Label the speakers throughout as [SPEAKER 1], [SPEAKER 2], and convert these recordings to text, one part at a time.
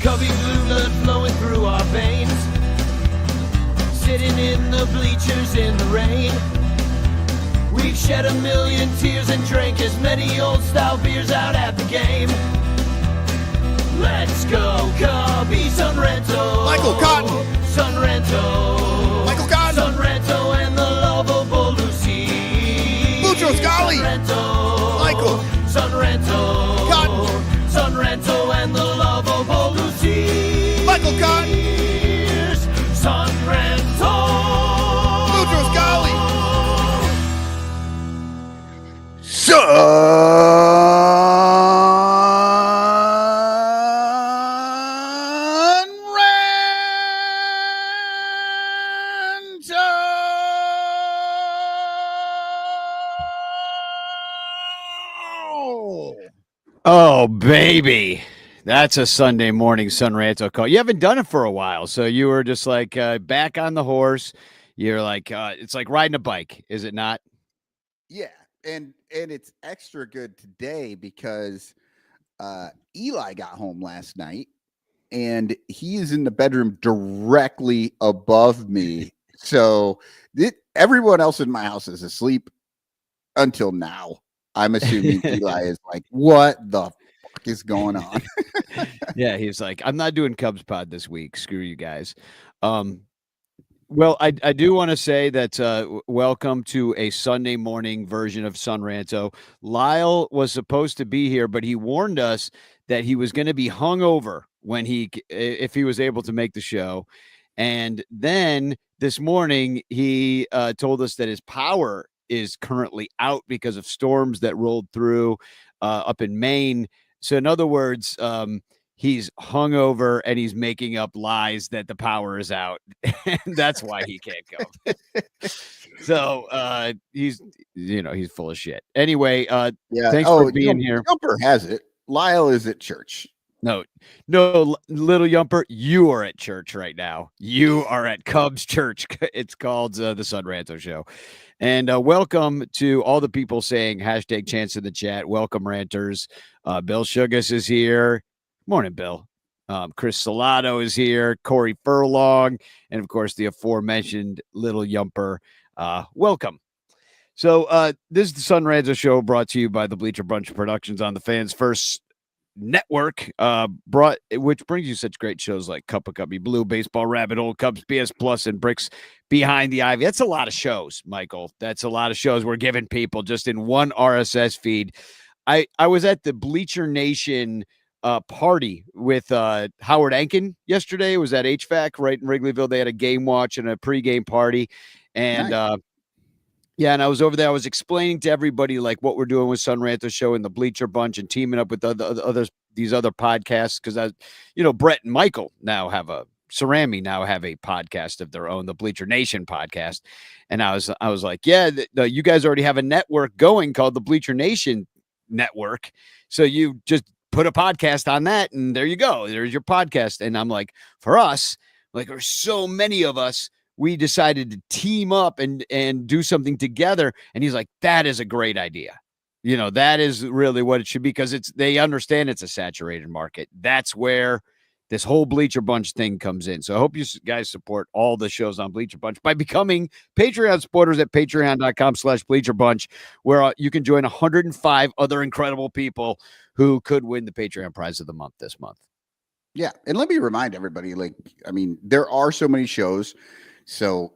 [SPEAKER 1] Cubby blue blood flowing through our veins. Sitting in the bleachers in the rain. We've shed a million tears and drank as many old-style beers out at the game. Let's go, Cubby, Son Ranto.
[SPEAKER 2] Michael Cotton.
[SPEAKER 1] Son Ranto.
[SPEAKER 2] Michael Cotton.
[SPEAKER 1] Son Ranto and the lovable Lucy.
[SPEAKER 2] Lucho Scali.
[SPEAKER 1] Son Ranto.
[SPEAKER 2] Michael.
[SPEAKER 1] Son Ranto.
[SPEAKER 2] Cotton.
[SPEAKER 1] Son Ranto and the lovable Lucy.
[SPEAKER 2] Michael Cotton.
[SPEAKER 1] Son Ranto.
[SPEAKER 2] Lucho Scali.
[SPEAKER 3] Oh, baby. That's a Sunday morning Son Ranto call. You haven't done it for a while, so you were just like back on the horse. You're like, it's like riding a bike, is it not?
[SPEAKER 2] Yeah, and it's extra good today because Eli got home last night, and he is in the bedroom directly above me. So everyone else in my house is asleep until now. I'm assuming Eli is like, what the fuck is going on?
[SPEAKER 3] Yeah, he's like, I'm not doing Cubs pod this week. Screw you guys. Well, I do want to say that welcome to a Sunday morning version of Son Ranto. Lyle was supposed to be here, but he warned us that he was going to be hungover if he was able to make the show. And then this morning, he told us that his power is currently out because of storms that rolled through up in Maine. So in other words, he's hungover and he's making up lies that the power is out. And that's why he can't go. So he's full of shit. Anyway, thanks for being here.
[SPEAKER 2] Jumper has it. Lyle is at church.
[SPEAKER 3] No, little Yumper, you are at church right now. You are at Cubs church. It's called the Son Ranto Show. And welcome to all the people saying hashtag chance in the chat. Welcome, ranters. Bill Sugas is here. Morning, Bill. Chris Salato is here. Corey Furlong. And, of course, the aforementioned little Yumper. Welcome. So this is the Son Ranto Show brought to you by the Bleacher Bunch Productions on the Fans First Network, which brings you such great shows like Cup of Cubby Blue, Baseball Rabbit Hole, Cubs BS Plus, and Bricks Behind the Ivy. That's a lot of shows, Michael. That's a lot of shows we're giving people just in one RSS feed. I was at the Bleacher Nation party with Howard Ankin yesterday. It was at HVAC right in Wrigleyville. They had a game watch and a pregame party. And nice. And I was over there. I was explaining to everybody like what we're doing with Son Ranto Show and the Bleacher Bunch and teaming up with these other podcasts because Brett and Michael now have a podcast of their own, the Bleacher Nation podcast. And I was like, you guys already have a network going called the Bleacher Nation Network. So you just put a podcast on that and there you go. There's your podcast. And I'm like, for us, like there's so many of us, we decided to team up and do something together. And he's like, that is a great idea. That is really what it should be because they understand it's a saturated market. That's where this whole Bleacher Bunch thing comes in. So I hope you guys support all the shows on Bleacher Bunch by becoming Patreon supporters at patreon.com/Bleacher Bunch, where you can join 105 other incredible people who could win the Patreon prize of the month this month.
[SPEAKER 2] Yeah. And let me remind everybody, there are so many shows. So,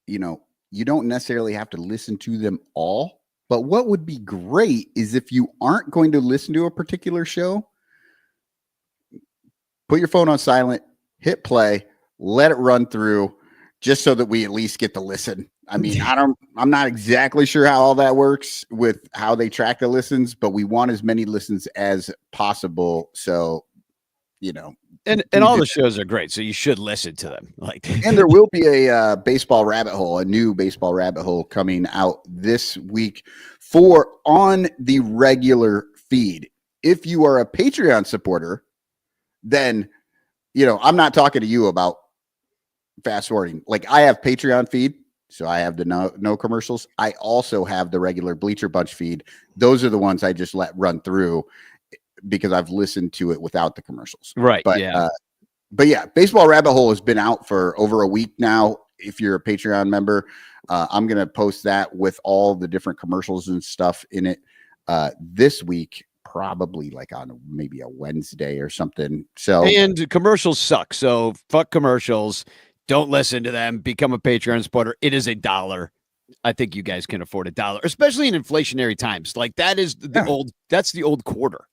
[SPEAKER 2] you don't necessarily have to listen to them all, but what would be great is if you aren't going to listen to a particular show, put your phone on silent, hit play, let it run through just so that we at least get to listen. I mean, I'm not exactly sure how all that works with how they track the listens, but we want as many listens as possible. So,
[SPEAKER 3] and all the shows are great, so you should listen to them.
[SPEAKER 2] And there will be a baseball rabbit hole, a new baseball rabbit hole coming out this week on the regular feed. If you are a Patreon supporter, then I'm not talking to you about fast forwarding. Like I have Patreon feed, so I have the no commercials. I also have the regular Bleacher Bunch feed. Those are the ones I just let run through. because I've listened to it without the commercials.
[SPEAKER 3] Right.
[SPEAKER 2] But
[SPEAKER 3] Yeah.
[SPEAKER 2] but yeah, Baseball Rabbit Hole has been out for over a week now. If you're a Patreon member, I'm going to post that with all the different commercials and stuff in it this week, probably like on maybe a Wednesday or something. So,
[SPEAKER 3] and commercials suck. So fuck commercials. Don't listen to them. Become a Patreon supporter. It is $1. I think you guys can afford $1, especially in inflationary times. Like that is that's the old quarter.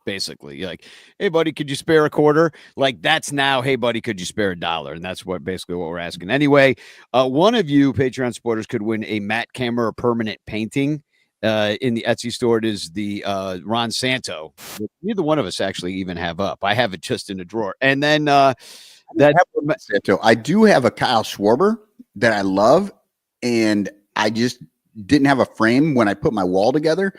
[SPEAKER 3] Basically, you're like, hey buddy, could you spare a quarter? Like that's now, hey buddy, could you spare $1? And that's what we're asking. Anyway, one of you Patreon supporters could win a matte camera permanent painting in the Etsy store. It is the Ron Santo. Neither one of us actually even have up. I have it just in a drawer. And then
[SPEAKER 2] Santo. I do have a Kyle Schwarber that I love, and I just didn't have a frame when I put my wall together,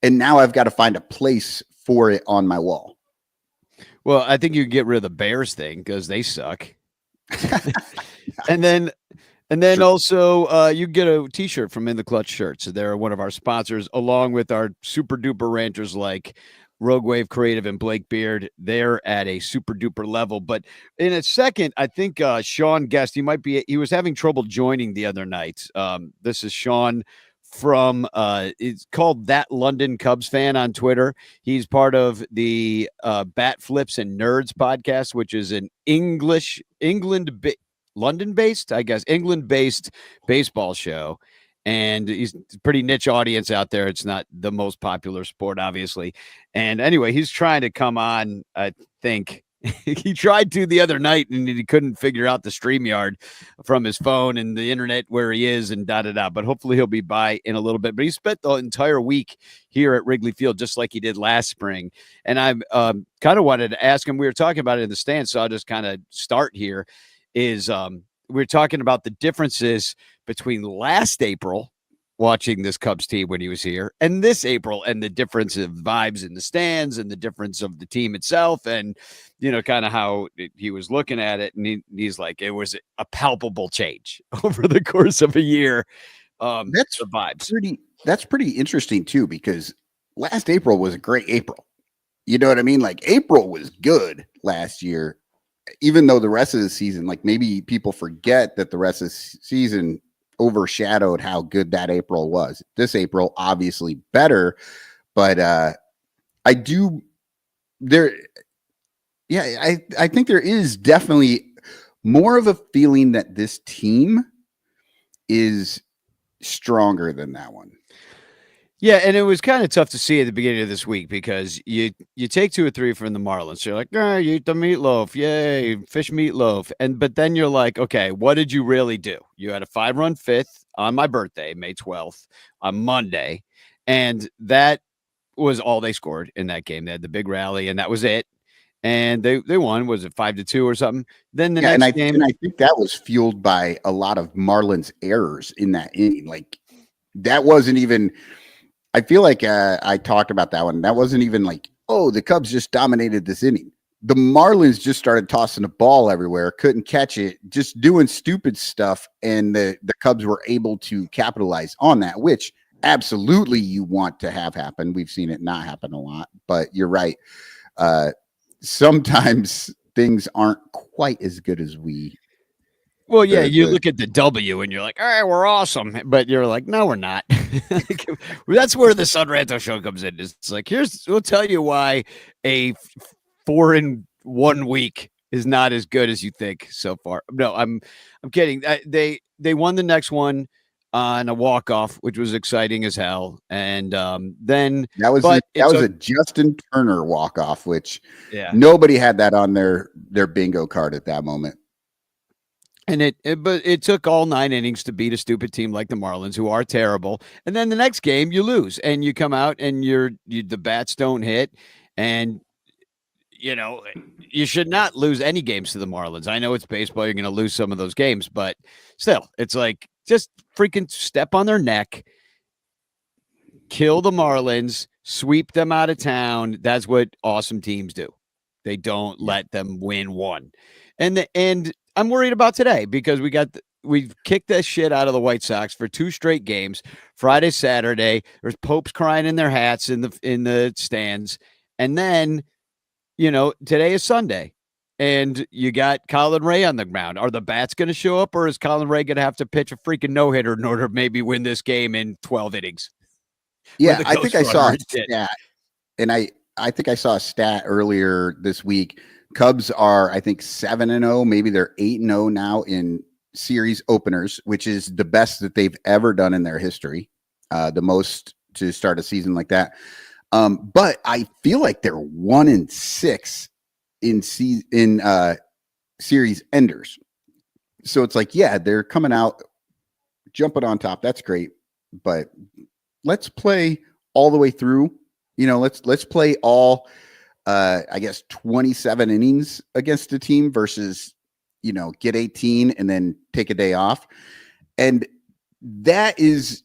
[SPEAKER 2] and now I've got to find a place for it on my wall.
[SPEAKER 3] Well, I think you can get rid of the Bears thing because they suck. and then sure. Also you get a t-shirt from In the Clutch Shirts. So they're one of our sponsors, along with our super duper ranters like Rogue Wave Creative and Blake Beard. They're at a super duper level. But in a second, I think Sean guessed he was having trouble joining the other night. This is Sean from it's called That London Cubs Fan on Twitter. He's part of the Bat Flips and Nerds podcast, which is an London-based, I guess, England-based baseball show. And he's a pretty niche audience out there. It's not the most popular sport, obviously. And anyway, he's trying to come on, I think. He tried to the other night and he couldn't figure out the StreamYard from his phone and the internet where he is and da-da-da. But hopefully he'll be by in a little bit. But he spent the entire week here at Wrigley Field, just like he did last spring. And I kind of wanted to ask him, we were talking about it in the stands, so I'll just kind of start here, is we're talking about the differences between last April watching this Cubs team when he was here and this April, and the difference of vibes in the stands and the difference of the team itself, and kind of how he was looking at it. And he's like, it was a palpable change over the course of a year.
[SPEAKER 2] That's
[SPEAKER 3] the vibes.
[SPEAKER 2] That's pretty interesting too, because last April was a great April. You know what I mean? Like April was good last year, even though the rest of the season, like maybe people forget that the rest of the season overshadowed how good that April was. This April, obviously better, but I think there is definitely more of a feeling that this team is stronger than that one.
[SPEAKER 3] Yeah, and it was kind of tough to see at the beginning of this week because you take 2 or 3 from the Marlins. You're like, oh, you eat the meatloaf, yay, fish meatloaf. But then you're like, okay, what did you really do? You had a 5-run fifth on my birthday, May 12th, on Monday, and that was all they scored in that game. They had the big rally, and that was it. And they won. Was it 5-2 or something? Then the next game,
[SPEAKER 2] and I think that was fueled by a lot of Marlins errors in that inning. Like that wasn't even. I feel like I talked about that one. That wasn't even like, oh, the Cubs just dominated this inning. The Marlins just started tossing the ball everywhere, couldn't catch it, just doing stupid stuff. And the Cubs were able to capitalize on that, which absolutely you want to have happen. We've seen it not happen a lot, but you're right. Sometimes things aren't quite as good as we.
[SPEAKER 3] Well, yeah, you look at the W and you're like, all right, we're awesome. But you're like, no, we're not. That's where the Ranto show comes in. It's like, we'll tell you why a 4-in-1 week is not as good as you think so far. No, I'm kidding. They won the next one on a walk-off, which was exciting as hell. And then
[SPEAKER 2] that was a Justin Turner walk-off, which nobody had that on their bingo card at that moment.
[SPEAKER 3] And it took all 9 innings to beat a stupid team like the Marlins, who are terrible. And then the next game you lose, and you come out and the bats don't hit, and you should not lose any games to the Marlins. I know it's baseball; you're going to lose some of those games, but still, it's like just freaking step on their neck, kill the Marlins, sweep them out of town. That's what awesome teams do. They don't let them win one, and I'm worried about today because we've kicked that shit out of the White Sox for 2 straight games. Friday, Saturday, there's popes crying in their hats in the stands, And then, today is Sunday and you got Colin Ray on the mound. Are the bats going to show up, or is Colin Ray going to have to pitch a freaking no-hitter in order to maybe win this game in 12 innings?
[SPEAKER 2] Yeah, I think I saw a stat, and I think I saw a stat earlier this week. Cubs are, I think, 7-0. Maybe they're 8-0 now in series openers, which is the best that they've ever done in their history. The most to start a season like that. But I feel like they're 1-6 in series enders. So it's like, yeah, they're coming out, jumping on top. That's great, but let's play all the way through. Let's play all, I guess 27 innings against a team versus, get 18 and then take a day off. And that's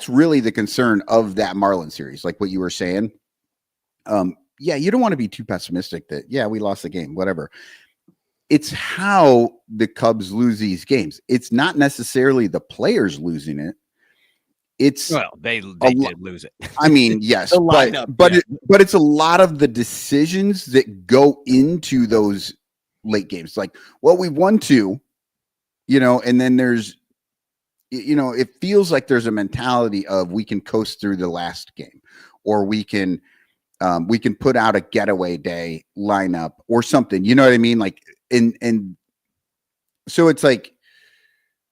[SPEAKER 2] really the concern of that Marlins series, like what you were saying. Yeah, you don't want to be too pessimistic that, yeah, we lost the game, whatever. It's how the Cubs lose these games. It's not necessarily the players losing it.
[SPEAKER 3] They did lose it.
[SPEAKER 2] I mean, yes, but it's a lot of the decisions that go into those late games. Like, well, we won 2, and then there's, it feels like there's a mentality of we can coast through the last game, or we can put out a getaway day lineup or something. You know what I mean? Like, and so it's like,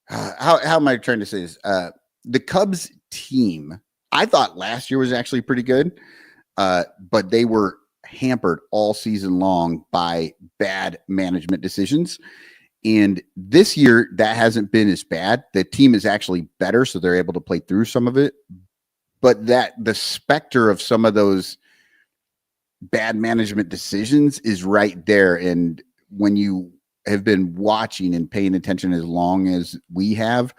[SPEAKER 2] how am I trying to say this? The Cubs team, I thought last year was actually pretty good, but they were hampered all season long by bad management decisions. And this year, that hasn't been as bad. The team is actually better, so they're able to play through some of it. But the specter of some of those bad management decisions is right there. And when you have been watching and paying attention as long as we have,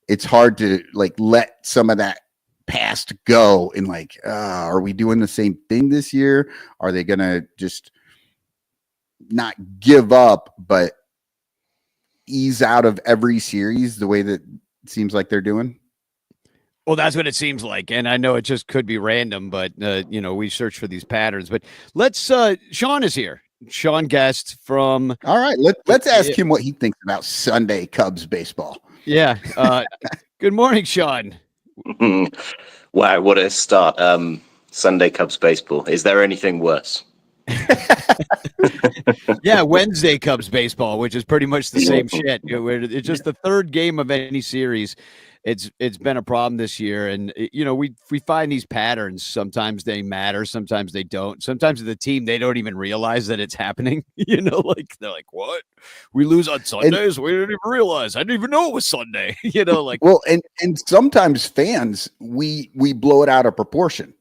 [SPEAKER 2] it's hard to let some of that past go and are we doing the same thing this year? Are they going to just not give up, but ease out of every series the way that it seems like they're doing?
[SPEAKER 3] Well, that's what it seems like. And I know it just could be random, but we search for these patterns. But let's Sean is here. Sean Guest from
[SPEAKER 2] All right, let's ask him what he thinks about Sunday Cubs baseball.
[SPEAKER 3] Yeah. Good morning, Sean.
[SPEAKER 4] Wow, what a start. Sunday Cubs baseball. Is there anything worse?
[SPEAKER 3] Yeah, Wednesday Cubs baseball, which is pretty much the same shit. It's just the third game of any series. It's been a problem this year, and we find these patterns. Sometimes they matter, sometimes they don't. Sometimes the team, they don't even realize that it's happening. They're like, what? We lose on Sundays? We didn't even realize. I didn't even know it was Sunday.
[SPEAKER 2] Well, and sometimes fans, we blow it out of proportion.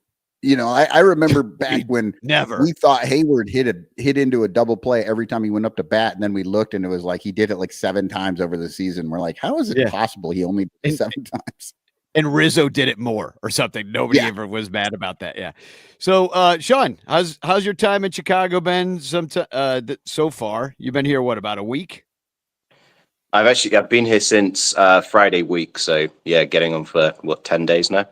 [SPEAKER 2] I remember back when we thought Hayward hit into a double play every time he went up to bat, and then we looked and it was like he did it 7 times over the season. We're like, how is it possible he only did 7 times?
[SPEAKER 3] And Rizzo did it more or something. Nobody ever was mad about that. Yeah. So, Sean, how's your time in Chicago been? So far, you've been here about a week?
[SPEAKER 4] I've been here since Friday week. So yeah, getting on for 10 days now.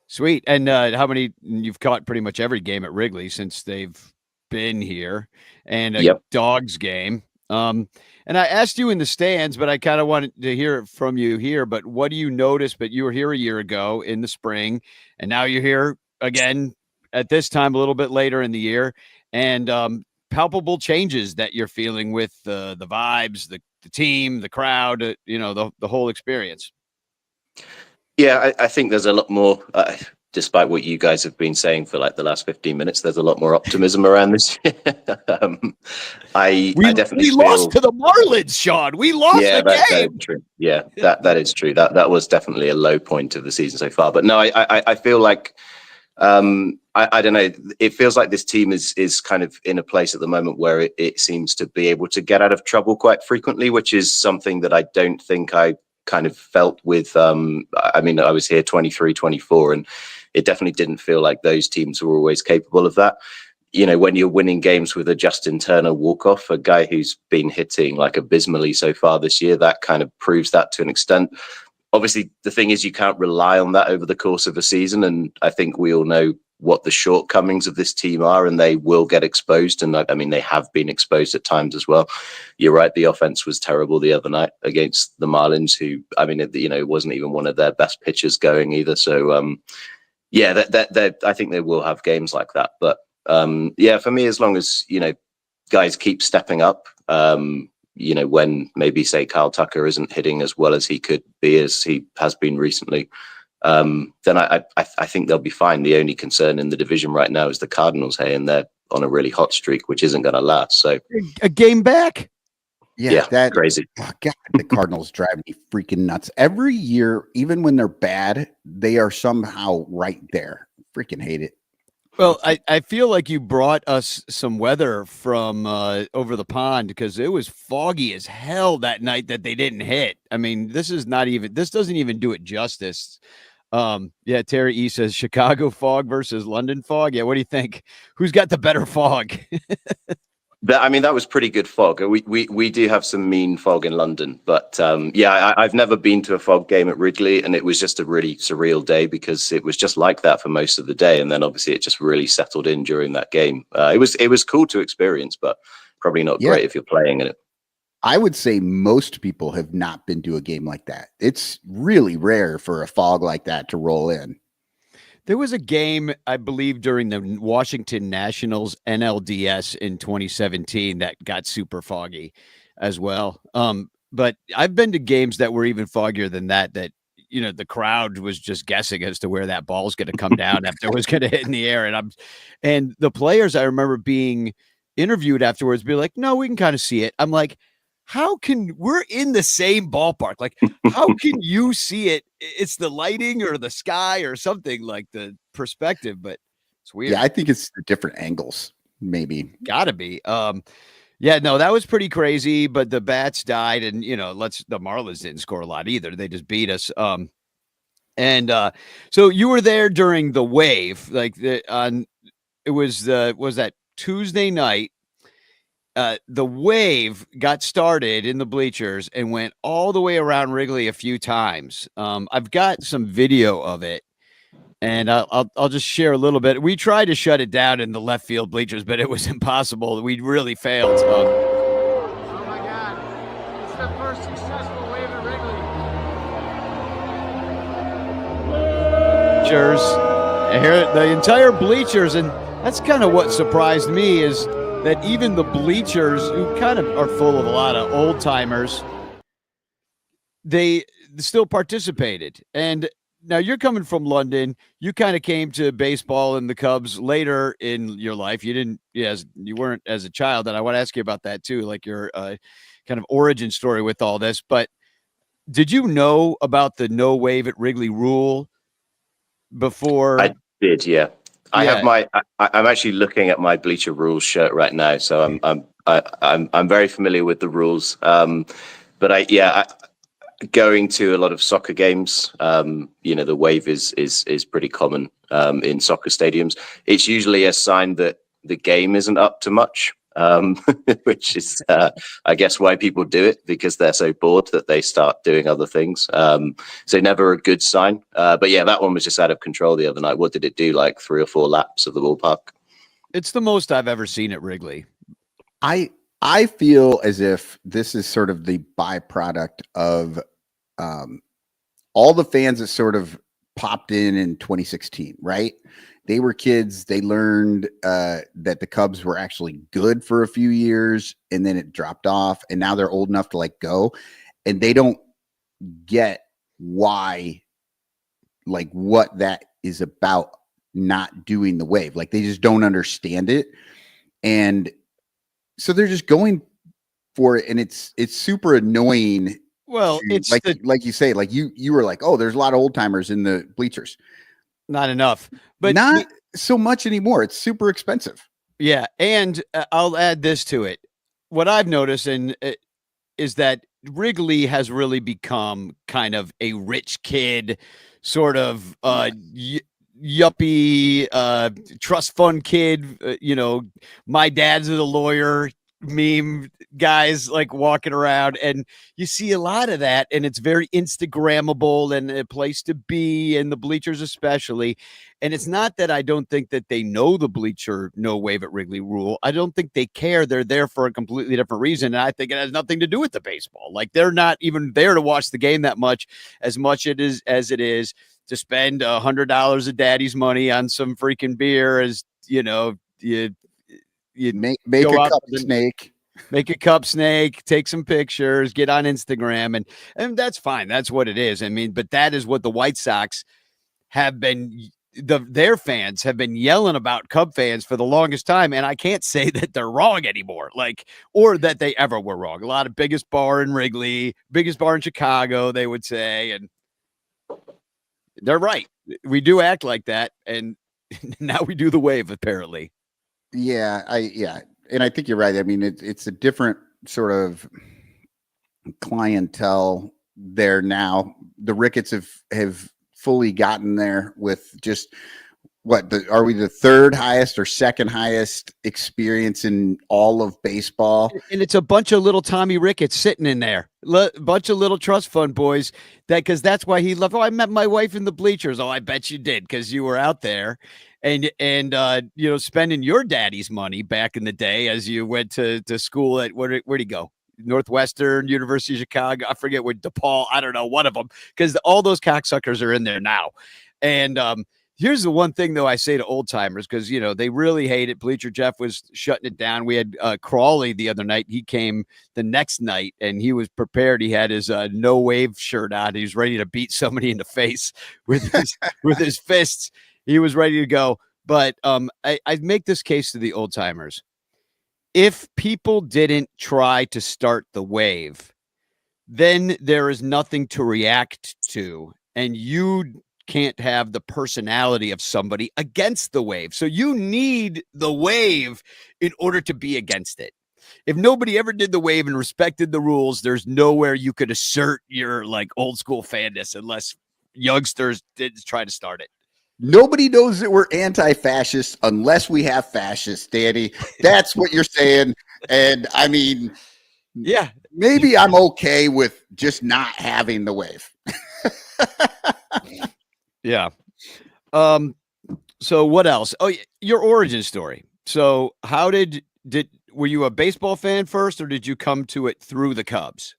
[SPEAKER 3] Sweet. And how many? You've caught pretty much every game at Wrigley since they've been here, and a Dogs game. And I asked you in the stands, but I kind of wanted to hear it from you here. But what do you notice? But you were here a year ago in the spring, and now you're here again at this time a little bit later in the year, and palpable changes that you're feeling with the vibes, the team, the crowd, the whole experience.
[SPEAKER 4] Yeah, I think there's a lot more, despite what you guys have been saying for the last 15 minutes, there's a lot more optimism around this year. I definitely
[SPEAKER 3] lost to the Marlins, Sean. We lost the game.
[SPEAKER 4] That's true. Yeah, that is true. That was definitely a low point of the season so far. But no, I feel like, I don't know, it feels like this team is kind of in a place at the moment where it seems to be able to get out of trouble quite frequently, which is something that I don't think I kind of felt with I was here 23, 24, and it definitely didn't feel like those teams were always capable of that. When you're winning games with a Justin Turner walk-off, a guy who's been hitting abysmally so far this year, that kind of proves that to an extent. Obviously, the thing is you can't rely on that over the course of a season, and I think we all know what the shortcomings of this team are, and they will get exposed. And I mean, they have been exposed at times as well. You're right. The offense was terrible the other night against the Marlins, who, I mean, it wasn't even one of their best pitchers going either. So, yeah, that I think they will have games like that. But yeah, for me, as long as, guys keep stepping up, when maybe say Kyle Tucker isn't hitting as well as he could be, as he has been recently, then I think they'll be fine. The only concern in the division right now is the Cardinals, and they're on a really hot streak, which isn't going to last. So
[SPEAKER 3] a game back.
[SPEAKER 2] Yeah, that's
[SPEAKER 4] crazy.
[SPEAKER 2] Oh God, the Cardinals drive me freaking nuts. Every year, even when they're bad, they are somehow right there. Freaking hate it.
[SPEAKER 3] Well, I feel like you brought us some weather from over the pond, because it was foggy as hell that night that they didn't hit. I mean, this doesn't even do it justice. Yeah, Terry E says Chicago fog versus London fog. Yeah, what do you think? Who's got the better fog?
[SPEAKER 4] That was pretty good fog. We do have some mean fog in London, but I've never been to a fog game at Wrigley, and it was just a really surreal day because it was just like that for most of the day, and then obviously it just really settled in during that game. It was cool to experience, but probably not great if you're playing in it.
[SPEAKER 2] I would say most people have not been to a game like that. It's really rare for a fog like that to roll in.
[SPEAKER 3] There was a game, I believe, during the Washington Nationals NLDS in 2017 that got super foggy as well. But I've been to games that were even foggier than that, the crowd was just guessing as to where that ball's going to come down after it was going to hit in the air. And the players, I remember being interviewed afterwards, be like, no, we can kind of see it. I'm like, we're in the same ballpark. Like, how can you see it? It's the lighting or the sky or something, like the perspective, but it's weird.
[SPEAKER 2] Yeah, I think it's the different angles, maybe.
[SPEAKER 3] Gotta be. Yeah, no, that was pretty crazy, but the bats died, and the Marlins didn't score a lot either. They just beat us. So you were there during the wave, like was that Tuesday night. The wave got started in the bleachers and went all the way around Wrigley a few times. I've got some video of it, and I'll just share a little bit. We tried to shut it down in the left field bleachers, but it was impossible. We really failed.
[SPEAKER 5] Oh my God. It's the first successful wave at Wrigley.
[SPEAKER 3] Bleachers. I hear the entire bleachers, and that's kind of what surprised me is that even the bleachers, who kind of are full of a lot of old timers, they still participated. And now you're coming from London. You kind of came to baseball and the Cubs later in your life. You weren't as a child. And I want to ask you about that too, like your kind of origin story with all this. But did you know about the no wave at Wrigley rule before?
[SPEAKER 4] I did, yeah. I have I'm actually looking at my Bleacher Rules shirt right now, so I'm very familiar with the rules. But going to a lot of soccer games, the wave is pretty common in soccer stadiums. It's usually a sign that the game isn't up to much, which is I guess why people do it, because they're so bored that they start doing other things. So never a good sign. But yeah, that one was just out of control the other night. What did it do? Like 3 or 4 laps of the ballpark?
[SPEAKER 3] It's the most I've ever seen at Wrigley.
[SPEAKER 2] I feel as if this is sort of the byproduct of all the fans that sort of popped in 2016, right? They were kids. They learned that the Cubs were actually good for a few years, and then it dropped off. And now they're old enough to go, and they don't get why, like what that is about not doing the wave. Like they just don't understand it, and so they're just going for it, and it's super annoying.
[SPEAKER 3] Well, it's
[SPEAKER 2] like you say, like you were like, oh, there's a lot of old timers in the bleachers.
[SPEAKER 3] Not enough, but
[SPEAKER 2] not so much anymore. It's super expensive.
[SPEAKER 3] Yeah. And I'll add this to it. What I've noticed is that Wrigley has really become kind of a rich kid, sort of yuppie trust fund kid. My dad's a lawyer. meme guys like walking around, and you see a lot of that, and it's very Instagrammable and a place to be, and the bleachers especially. And it's not that I don't think that they know the bleacher no wave at Wrigley rule. I don't think they care. They're there for a completely different reason, and I think it has nothing to do with the baseball. Like, they're not even there to watch the game that much as it is to spend $100 of daddy's money on some freaking beer. As you know, you
[SPEAKER 2] make a cup snake.
[SPEAKER 3] Make a cup snake, take some pictures, get on Instagram, and that's fine. That's what it is. I mean, but that is what the White Sox have been. Their fans have been yelling about Cub fans for the longest time, and I can't say that they're wrong anymore, or that they ever were wrong. A lot of biggest bar in Wrigley, biggest bar in Chicago, they would say, and they're right. We do act like that, and now we do the wave, apparently.
[SPEAKER 2] Yeah, and I think you're right. I mean, it's a different sort of clientele there now. The Ricketts have fully gotten there with just are we the third highest or second highest experience in all of baseball?
[SPEAKER 3] And it's a bunch of little Tommy Ricketts sitting in there, bunch of little trust fund boys, because that's why he loved. Oh, I met my wife in the bleachers. Oh, I bet you did, because you were out there and spending your daddy's money back in the day as you went to school at where'd he go? Northwestern, University of Chicago. I forget what, DePaul. I don't know, one of them, because all those cocksuckers are in there now. And here's the one thing, though, I say to old timers, because they really hate it. Bleacher Jeff was shutting it down. We had Crawley the other night. He came the next night, and he was prepared. He had his no wave shirt on. He was ready to beat somebody in the face with his fists. He was ready to go. But I make this case to the old timers. If people didn't try to start the wave, then there is nothing to react to, and you can't have the personality of somebody against the wave. So you need the wave in order to be against it. If nobody ever did the wave and respected the rules, there's nowhere you could assert your old school fandness unless youngsters did try to start it.
[SPEAKER 2] Nobody knows that we're anti-fascist unless we have fascists, Danny. That's what you're saying. And I mean,
[SPEAKER 3] yeah,
[SPEAKER 2] maybe I'm okay with just not having the wave.
[SPEAKER 3] Yeah. So what else? Oh, your origin story. So how were you a baseball fan first, or did you come to it through the Cubs?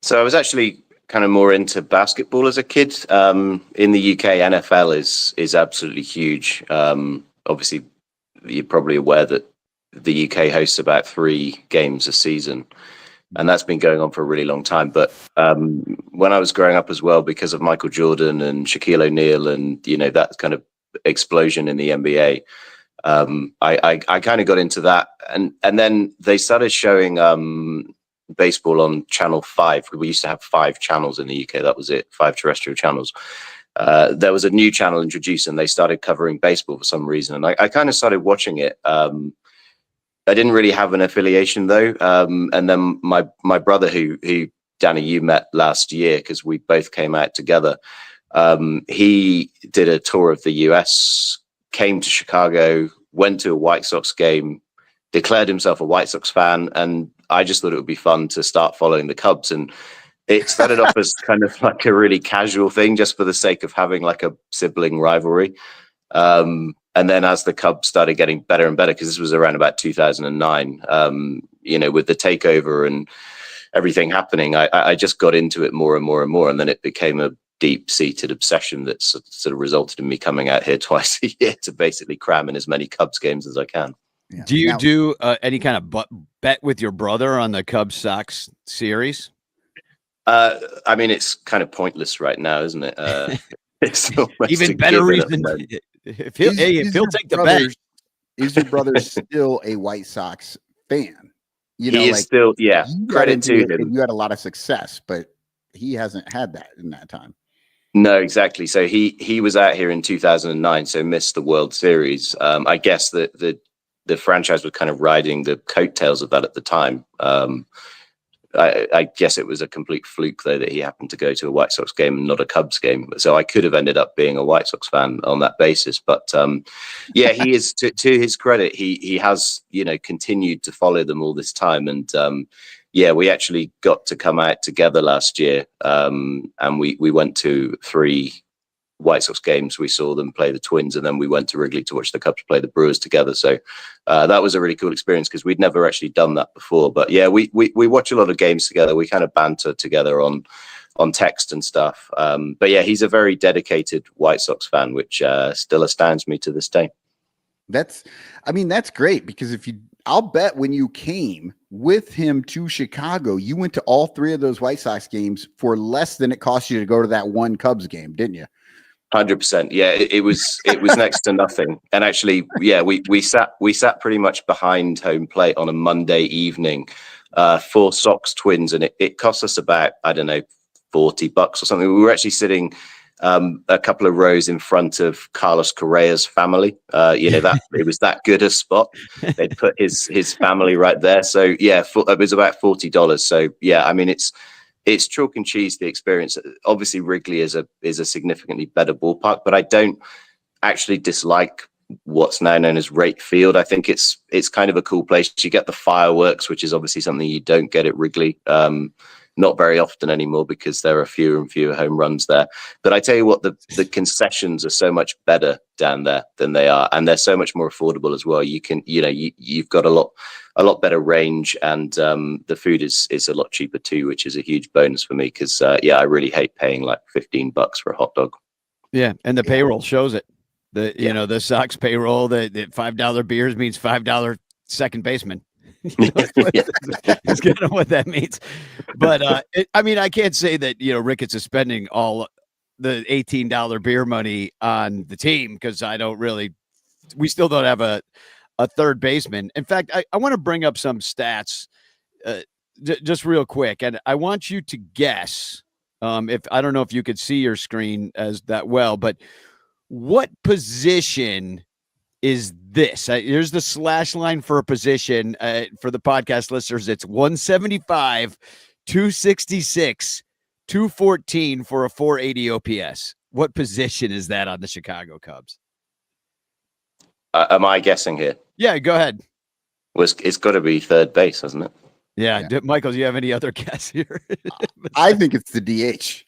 [SPEAKER 4] So I was actually kind of more into basketball as a kid. In the UK, NFL is absolutely huge. Obviously, you're probably aware that the UK hosts about 3 games a season, and that's been going on for a really long time. But when I was growing up as well, because of Michael Jordan and Shaquille O'Neal and that kind of explosion in the NBA, I kind of got into that, and then they started showing baseball on Channel 5. We used to have 5 channels in the UK. That was it, 5 terrestrial channels. There was a new channel introduced, and they started covering baseball for some reason. And I kind of started watching it. I didn't really have an affiliation though. And then my brother, who Danny, you met last year because we both came out together. He did a tour of the US, came to Chicago, went to a White Sox game, declared himself a White Sox fan, and I just thought it would be fun to start following the Cubs. And it started off as kind of like a really casual thing, just for the sake of having like a sibling rivalry. And then as the Cubs started getting better and better, because this was around about 2009, with the takeover and everything happening, I just got into it more and more and more. And then it became a deep-seated obsession that sort of resulted in me coming out here twice a year to basically cram in as many Cubs games as I can.
[SPEAKER 2] Yeah.
[SPEAKER 3] Do you do any kind of bet with your brother on the Cubs Sox series?
[SPEAKER 4] I mean, it's kind of pointless right now, isn't it? It's
[SPEAKER 3] even better reason if he'll take the bet.
[SPEAKER 2] Is your brother still a White Sox fan?
[SPEAKER 4] He is still, yeah. Credit to him.
[SPEAKER 2] You had a lot of success, but he hasn't had that in that time.
[SPEAKER 4] No, exactly. So he was out here in 2009, so missed the World Series. I guess that the franchise was kind of riding the coattails of that at the time. I guess it was a complete fluke though that he happened to go to a White Sox game and not a Cubs game. So I could have ended up being a White Sox fan on that basis. But yeah, he is to his credit, he has, you know, continued to follow them all this time. And yeah, we actually got to come out together last year, and we went to 3 White Sox games. We saw them play the Twins, and then we went to Wrigley to watch the Cubs play the Brewers together. So that was a really cool experience because we'd never actually done that before. But yeah, we watch a lot of games together. We kind of banter together on text and stuff. But yeah, he's a very dedicated White Sox fan, which still astounds me to this day.
[SPEAKER 2] That's great because I'll bet when you came with him to Chicago, you went to all 3 of those White Sox games for less than it cost you to go to that one Cubs game, didn't you?
[SPEAKER 4] 100%. Yeah, it was next to nothing. And actually, yeah, we sat pretty much behind home plate on a Monday evening for Sox Twins, and it cost us about, I don't know, $40 or something. We were actually sitting a couple of rows in front of Carlos Correa's family. That it was that good a spot. They'd put his family right there. So yeah, it was about $40. So yeah, I mean, it's chalk and cheese, the experience. Obviously, Wrigley is a significantly better ballpark, but I don't actually dislike what's now known as Rate Field. I think it's kind of a cool place. You get the fireworks, which is obviously something you don't get at Wrigley. Not very often anymore because there are fewer and fewer home runs there. But I tell you what, the concessions are so much better down there than they are, and they're so much more affordable as well. You've got a lot better range, and the food is a lot cheaper too, which is a huge bonus for me because I really hate paying like $15 for a hot dog.
[SPEAKER 3] Yeah, and the payroll shows it. The Sox payroll, the $5 beers means $5 second baseman. That's kind of what that means. But I can't say that Ricketts is spending all the $18 beer money on the team because we still don't have a third baseman. In fact, I want to bring up some stats just real quick, and I want you to guess. If I don't know if you could see your screen as that well, but what position is this? Here's the slash line for a position. For the podcast listeners, it's 175, 266, 214 for a 480 OPS. What position is that on the Chicago Cubs?
[SPEAKER 4] Am I guessing here?
[SPEAKER 3] Yeah, go ahead.
[SPEAKER 4] Well, it's got to be third base, hasn't it?
[SPEAKER 3] Yeah. Michael, do you have any other guess here?
[SPEAKER 2] I think it's the DH.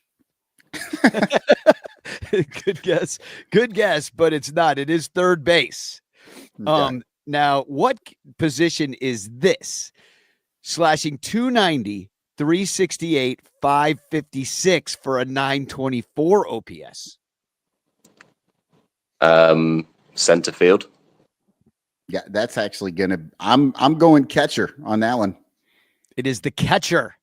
[SPEAKER 3] Good guess, but it's not. It is third base.
[SPEAKER 2] Okay.
[SPEAKER 3] Now what position is this? Slashing 290, 368, 556 for a 924 OPS.
[SPEAKER 4] Center field.
[SPEAKER 2] Yeah, that's actually I'm going catcher on that one.
[SPEAKER 3] It is the catcher.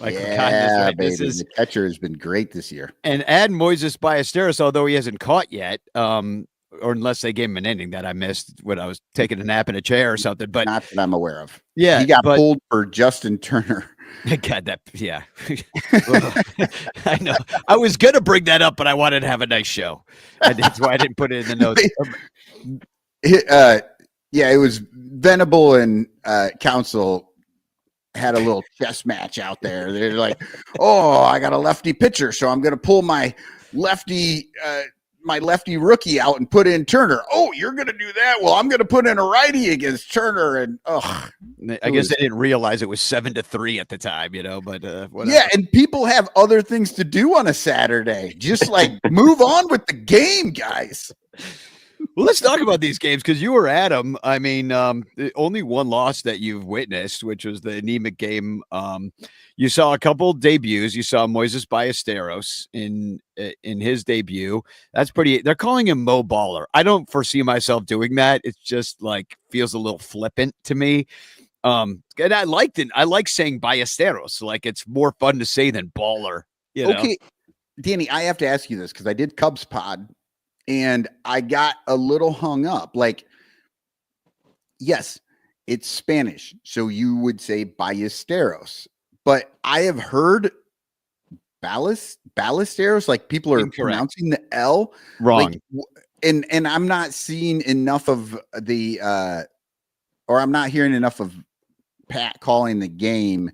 [SPEAKER 2] Yeah, baby. The catcher has been great this year.
[SPEAKER 3] And add Moises Ballesteros, although he hasn't caught yet, or unless they gave him an inning that I missed when I was taking a nap in a chair or something. But
[SPEAKER 2] not that I'm aware of.
[SPEAKER 3] Yeah,
[SPEAKER 2] he got pulled for Justin Turner.
[SPEAKER 3] God, yeah. I know. I was gonna bring that up, but I wanted to have a nice show. That's why I didn't put it in the notes.
[SPEAKER 2] It was Venable and Council had a little chess match out there. They're like, "Oh, I got a lefty pitcher, so I'm going to pull my lefty rookie out and put in Turner. Oh, you're going to do that? Well, I'm going to put in a righty against Turner." And
[SPEAKER 3] I guess they didn't realize it was 7-3 at the time, But whatever.
[SPEAKER 2] Yeah, and people have other things to do on a Saturday. Just like move on with the game, guys.
[SPEAKER 3] Well, let's talk about these games because you were at them. I mean, only one loss that you've witnessed, which was the anemic game. You saw a couple debuts. You saw Moises Ballesteros in his debut. That's pretty. They're calling him Mo Baller. I don't foresee myself doing that. It's just like feels a little flippant to me. And I liked it. I like saying Ballesteros. Like it's more fun to say than Baller.
[SPEAKER 2] Okay, Danny, I have to ask you this because I did Cubs pod. And I got a little hung up. Like, yes, it's Spanish. So you would say Ballesteros. But I have heard Ballesteros, like people are pronouncing the L
[SPEAKER 3] wrong.
[SPEAKER 2] Like, and I'm not seeing enough of or I'm not hearing enough of Pat calling the game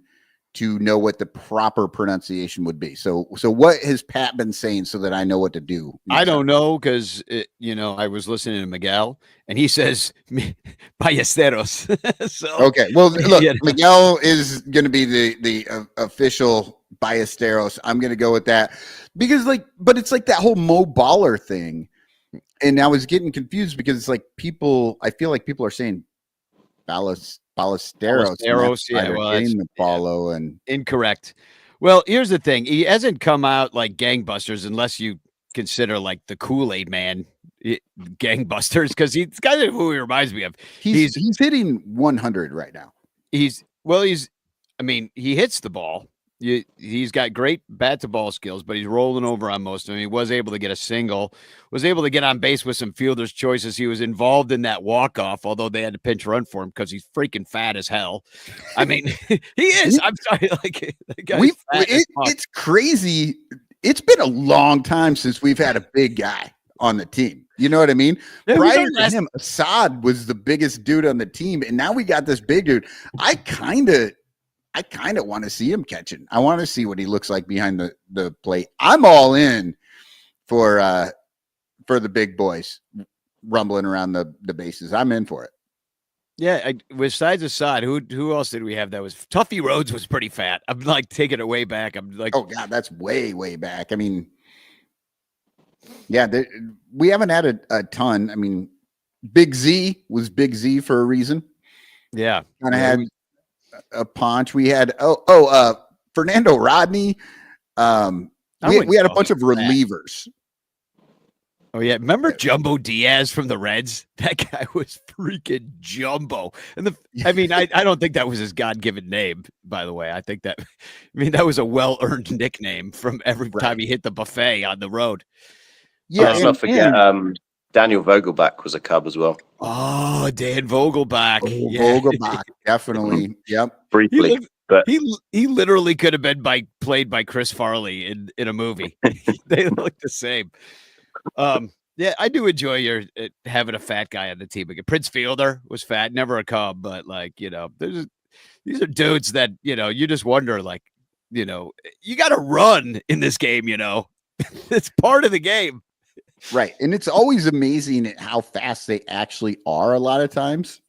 [SPEAKER 2] to know what the proper pronunciation would be. So what has Pat been saying so that I know what to do?
[SPEAKER 3] I don't know because I was listening to Miguel and he says Ballesteros. So
[SPEAKER 2] Okay, well, look,
[SPEAKER 3] you know.
[SPEAKER 2] Miguel is going to be the official Ballesteros. I'm going to go with that because but it's like that whole Mo Baller thing, and I was getting confused because it's like I feel like people are saying Ballesteros.
[SPEAKER 3] Yeah, well,
[SPEAKER 2] getting the follow and
[SPEAKER 3] incorrect. Well, here's the thing: he hasn't come out like gangbusters unless you consider like the Kool-Aid Man gangbusters, because he's kind of who he reminds me of.
[SPEAKER 2] He's hitting 100 right now.
[SPEAKER 3] I mean, he hits the ball. He's got great bat to ball skills, but he's rolling over on most of them. He was able to get a single, was able to get on base with some fielder's choices. He was involved in that walk-off, although they had to pinch run for him because he's freaking fat as hell. I mean, he is. I'm sorry. Like,
[SPEAKER 2] it's crazy. It's been a long time since we've had a big guy on the team. You know what I mean?
[SPEAKER 3] Yeah,
[SPEAKER 2] prior to him, Assad was the biggest dude on the team, and now we got this big dude. I kind of want to see him catching. I want to see what he looks like behind the plate. I'm all in for the big boys rumbling around the bases. I'm in for it.
[SPEAKER 3] Yeah, besides Assad, who else did we have that was Tuffy Rhodes was pretty fat. I'm like taking it way back. I'm like,
[SPEAKER 2] oh god, that's way back. I mean, yeah, we haven't had a ton. I mean, Big Z was Big Z for a reason.
[SPEAKER 3] Yeah,
[SPEAKER 2] kind of had a punch. We had Fernando Rodney. We had a bunch of relievers.
[SPEAKER 3] Oh yeah, remember Jumbo Diaz from the Reds? That guy was freaking jumbo. And I don't think that was his God-given name, by the way. I think that was a well-earned nickname from every time he hit the buffet on the road.
[SPEAKER 4] Yeah, let's not forget Daniel Vogelbach was a Cub as well.
[SPEAKER 3] Oh, Dan Vogelbach.
[SPEAKER 2] Vogelbach, definitely. Yep.
[SPEAKER 4] Briefly. But
[SPEAKER 3] he literally could have been played by Chris Farley in a movie. They look the same. Yeah, I do enjoy your having a fat guy on the team. Like Prince Fielder was fat, never a Cub, but these are dudes that you just wonder, you got to run in this game. It's part of the game,
[SPEAKER 2] right? And it's always amazing at how fast they actually are. A lot of times,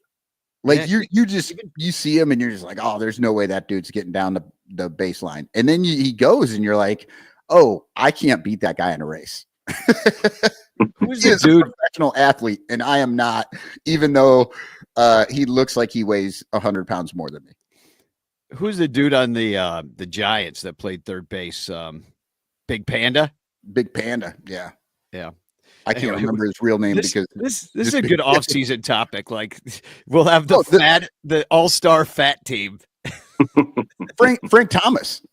[SPEAKER 2] you see him and you're just like, oh, there's no way that dude's getting down the baseline, and then he goes and you're like, oh, I can't beat that guy in a race.
[SPEAKER 3] Who's
[SPEAKER 2] he
[SPEAKER 3] the
[SPEAKER 2] is
[SPEAKER 3] dude?
[SPEAKER 2] A professional athlete, and I am not, even though he looks like he weighs 100 pounds more than me.
[SPEAKER 3] Who's the dude on the Giants that played third base? Big Panda.
[SPEAKER 2] Big Panda, yeah. I can't
[SPEAKER 3] Anyway,
[SPEAKER 2] remember his real name because
[SPEAKER 3] this is a good off-season topic. Like we'll have the all-star fat team.
[SPEAKER 2] Frank Thomas,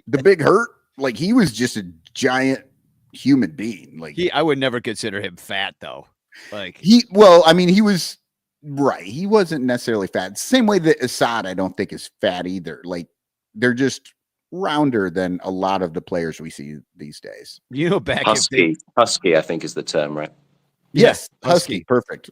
[SPEAKER 2] the big hurt, like he was just a giant human being. Like
[SPEAKER 3] I would never consider him fat though. Like
[SPEAKER 2] he was right. He wasn't necessarily fat. Same way that Assad, I don't think is fat either. Like they're just rounder than a lot of the players we see these days.
[SPEAKER 3] Back
[SPEAKER 4] husky, I think is the term, right?
[SPEAKER 2] Yes, husky. Perfect.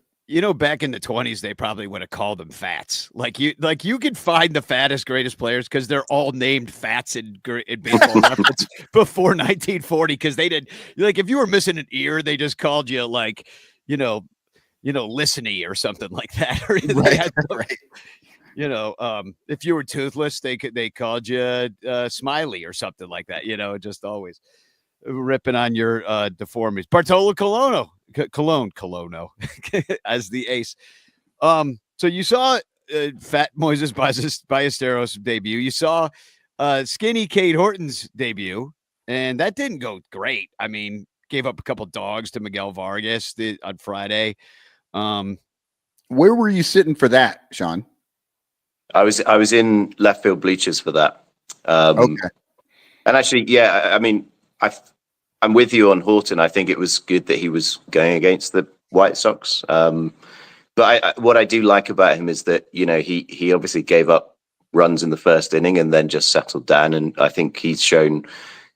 [SPEAKER 3] Back in the 20s, they probably would have called them fats. Like you could find the fattest, greatest players because they're all named fats in baseball reference before 1940. Because they did if you were missing an ear, they just called you listen-y or something like that.
[SPEAKER 2] Right.
[SPEAKER 3] If you were toothless, they called you Smiley or something like that. Just always ripping on your deformities. Bartolo Colonno as the ace. So you saw Fat Moises Ballesteros debut. You saw Skinny Cade Horton's debut, and that didn't go great. I mean, gave up a couple dogs to Miguel Vargas on Friday.
[SPEAKER 2] Where were you sitting for that, Sean?
[SPEAKER 4] I was in left field bleachers for that.
[SPEAKER 2] Okay.
[SPEAKER 4] And actually, yeah, I mean, I'm with you on Horton. I think it was good that he was going against the White Sox. But what I do like about him is that, he obviously gave up runs in the first inning and then just settled down. And I think he's shown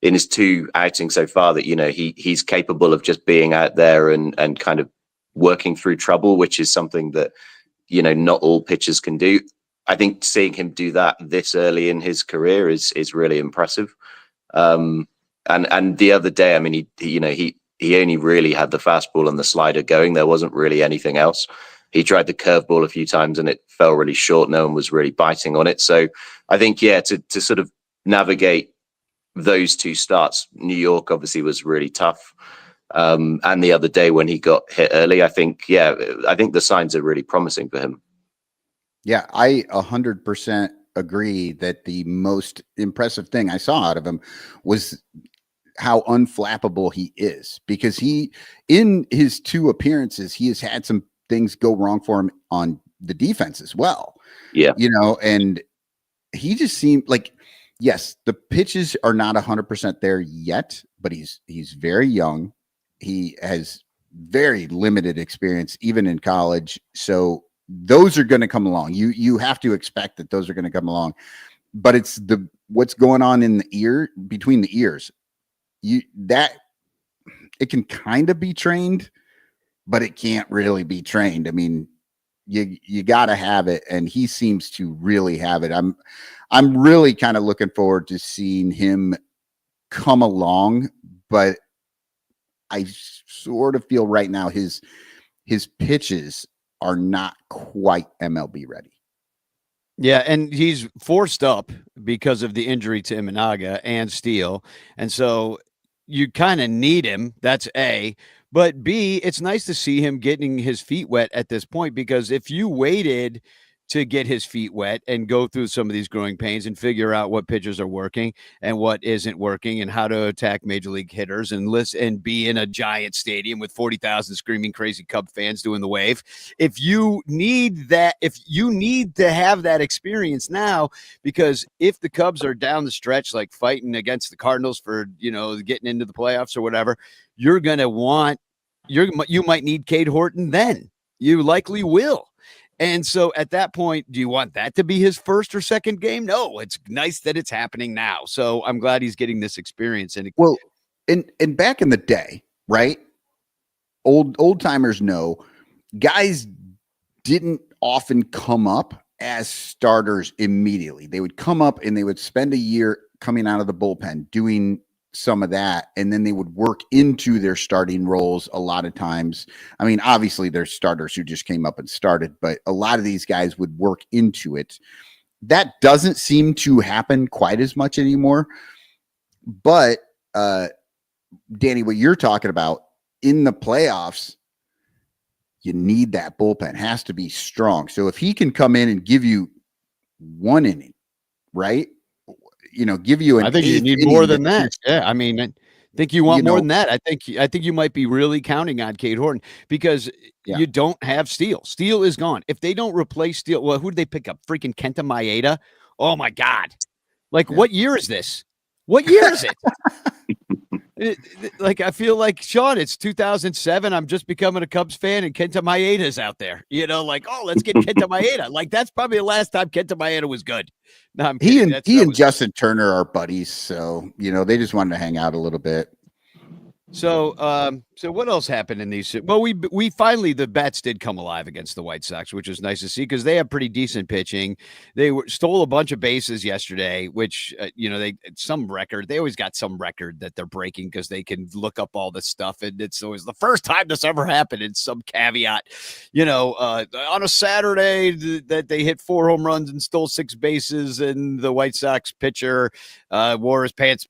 [SPEAKER 4] in his two outings so far that, he's capable of just being out there and kind of working through trouble, which is something that, not all pitchers can do. I think seeing him do that this early in his career is really impressive. And the other day, I mean, he only really had the fastball and the slider going. There wasn't really anything else. He tried the curveball a few times and it fell really short. No one was really biting on it. So I think, to sort of navigate those two starts, New York obviously was really tough. And the other day when he got hit early, I think the signs are really promising for him.
[SPEAKER 2] Yeah, I 100% agree that the most impressive thing I saw out of him was how unflappable he is, because in his 2 appearances, he has had some things go wrong for him on the defense as well.
[SPEAKER 4] Yeah.
[SPEAKER 2] And he just seemed like, yes, the pitches are not 100% there yet, but he's very young. He has very limited experience, even in college. So those are going to come along. You have to expect that those are going to come along, but it's what's going on in the ear, between the ears, that it can kind of be trained, but it can't really be trained. I mean, you got to have it, and he seems to really have it. I'm really kind of looking forward to seeing him come along, but I sort of feel right now his pitches are not quite MLB ready.
[SPEAKER 3] Yeah, and he's forced up because of the injury to Imanaga and Steele. And so you kind of need him. That's A. But B, it's nice to see him getting his feet wet at this point, because if you waited to get his feet wet and go through some of these growing pains and figure out what pitches are working and what isn't working and how to attack major league hitters and be in a giant stadium with 40,000 screaming crazy Cub fans doing the wave. If you need to have that experience now, because if the Cubs are down the stretch, like fighting against the Cardinals for, getting into the playoffs or whatever, you might need Cade Horton then. You likely will. And so at that point, do you want that to be his first or second game? No, it's nice that it's happening now. So I'm glad he's getting this experience. And
[SPEAKER 2] back in the day, right? Old timers know guys didn't often come up as starters immediately. They would come up and they would spend a year coming out of the bullpen doing some of that, and then they would work into their starting roles a lot of times. I mean, obviously there's starters who just came up and started, but a lot of these guys would work into it. That doesn't seem to happen quite as much anymore. But Danny, what you're talking about in the playoffs, you need that bullpen. It has to be strong. So if he can come in and give you 1 inning, right? Give you an.
[SPEAKER 3] I think you need more than that. Yeah, I mean, I think you want more than that. I think you might be really counting on Cade Horton, because you don't have Steele. Steele is gone. If they don't replace Steele, well, who did they pick up? Freaking Kenta Maeda. Oh my God! What year is this? What year is it? I feel like, Sean, it's 2007. I'm just becoming a Cubs fan, and Kenta Maeda's out there. Let's get Kenta Maeda. That's probably the last time Kenta Maeda was good. No, I'm kidding.
[SPEAKER 2] He and Justin Turner are buddies, so they just wanted to hang out a little bit.
[SPEAKER 3] So what else happened in these? Well, we finally, the bats did come alive against the White Sox, which was nice to see, because they have pretty decent pitching. They stole a bunch of bases yesterday, which some record. They always got some record that they're breaking, because they can look up all this stuff, and it's always the first time this ever happened. It's some caveat, on a Saturday that they hit 4 home runs and stole 6 bases, and the White Sox pitcher wore his pants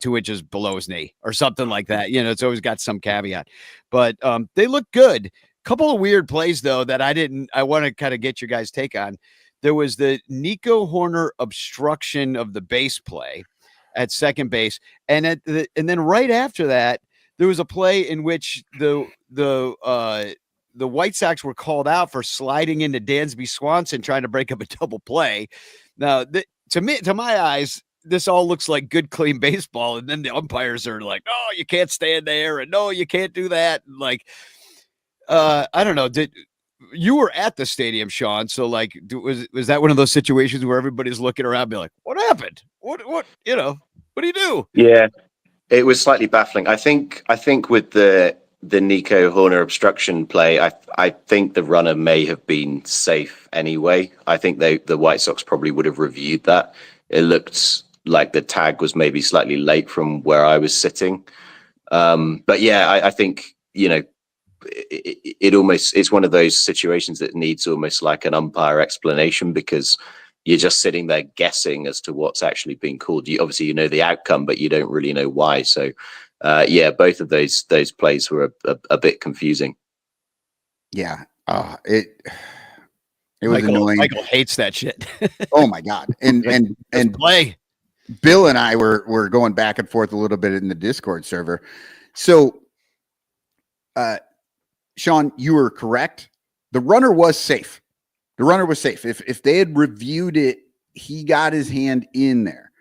[SPEAKER 3] 2 inches below his knee or something like that. It's always got some caveat, but they look good. Couple of weird plays though that I want to kind of get your guys' take on. There was the Nico Horner obstruction of the base play at second base, and then right after that, there was a play in which the White Sox were called out for sliding into Dansby Swanson trying to break up a double play. Now, to my eyes, this all looks like good, clean baseball. And then the umpires are like, "Oh, you can't stand there." And "No, you can't do that." I don't know. You were at the stadium, Sean. So was that one of those situations where everybody's looking around and be like, "What happened? What do you do?"
[SPEAKER 4] Yeah, it was slightly baffling. I think with the the Nico Horner obstruction play, I think the runner may have been safe anyway. I think the White Sox probably would have reviewed that. It looked like the tag was maybe slightly late from where I was sitting. But yeah, I think, it's one of those situations that needs almost like an umpire explanation, because you're just sitting there guessing as to what's actually being called. You obviously the outcome, but you don't really know why. So both of those plays were a bit confusing.
[SPEAKER 2] Yeah. It was annoying.
[SPEAKER 3] Michael hates that shit.
[SPEAKER 2] Oh my God. And
[SPEAKER 3] play.
[SPEAKER 2] Bill and I were going back and forth a little bit in the Discord server. So Sean, you were correct. The runner was safe. The runner was safe. If they had reviewed it, he got his hand in there.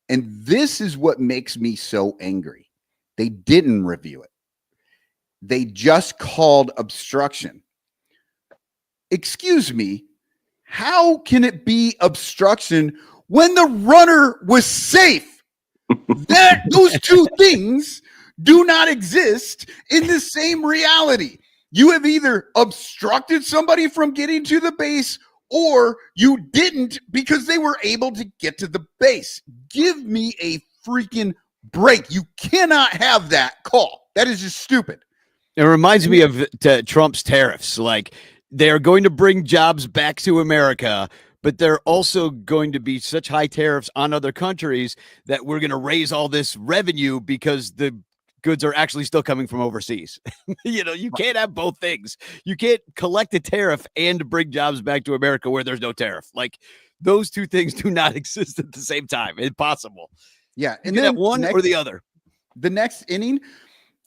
[SPEAKER 2] And this is what makes me so angry. They didn't review it. They just called obstruction. Excuse me. How can it be obstruction when the runner was safe? Those two things do not exist in the same reality. You have either obstructed somebody from getting to the base, or you didn't because they were able to get to the base. Give me a freaking break. You cannot have that call. That is just stupid.
[SPEAKER 3] It reminds me of Trump's tariffs. Like, they're going to bring jobs back to America, but they're also going to be such high tariffs on other countries that we're going to raise all this revenue because the goods are actually still coming from overseas. You can't have both things. You can't collect a tariff and bring jobs back to America where there's no tariff. Like, those two things do not exist at the same time. Impossible.
[SPEAKER 2] Yeah.
[SPEAKER 3] And then one or the other.
[SPEAKER 2] The next inning,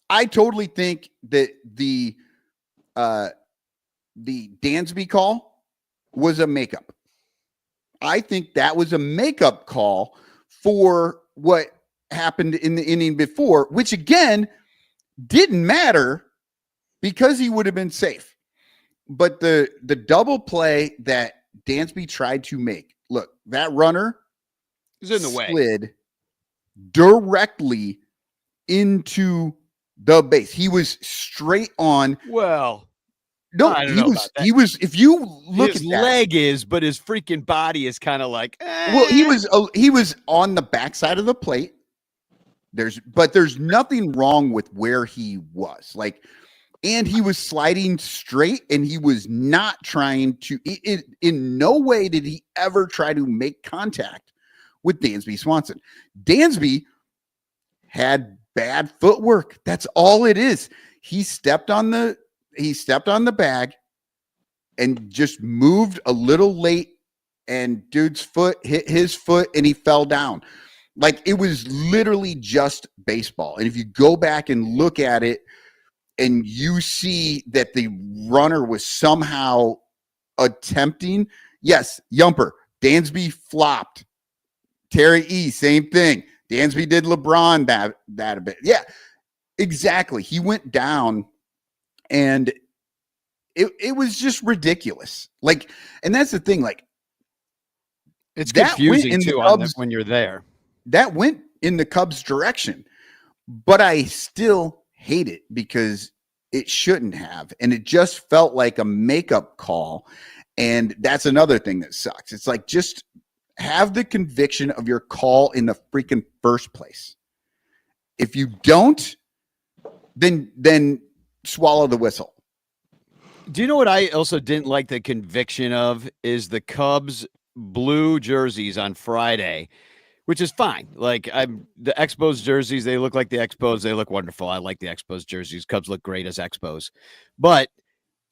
[SPEAKER 2] I totally think that the Dansby call was a makeup. I think that was a makeup call for what happened in the inning before, which again didn't matter because he would have been safe. But the double play that Dansby tried to make, look, that runner
[SPEAKER 3] is in the way,
[SPEAKER 2] slid directly into the base. He was straight on.
[SPEAKER 3] Well,
[SPEAKER 2] no, he was. If you look
[SPEAKER 3] his
[SPEAKER 2] at that,
[SPEAKER 3] leg is, but his freaking body is kind of like.
[SPEAKER 2] Well, he was on the backside of the plate. There's nothing wrong with where he was. Like, and he was sliding straight, and he was not trying to. In no way did he ever try to make contact with Dansby Swanson. Dansby had bad footwork. That's all it is. He stepped on the bag and just moved a little late, and dude's foot hit his foot and he fell down. Like, it was literally just baseball. And if you go back and look at it and you see that the runner was somehow attempting, yes, Yumper, Dansby flopped. Terry E, same thing. Dansby did LeBron that a bit. Yeah, exactly. He went down, and it was just ridiculous. Like, and that's the thing. Like,
[SPEAKER 3] it's confusing too when you're there.
[SPEAKER 2] That went in the Cubs' direction, but I still hate it because it shouldn't have, and it just felt like a makeup call. And that's another thing that sucks. It's like, just have the conviction of your call in the freaking first place. If you don't, then swallow the whistle.
[SPEAKER 3] Do you know what I also didn't like the conviction of is the Cubs blue jerseys on Friday, which is fine. Like, the Expos jerseys, they look like the Expos. They look wonderful. I like the Expos jerseys. Cubs look great as Expos. But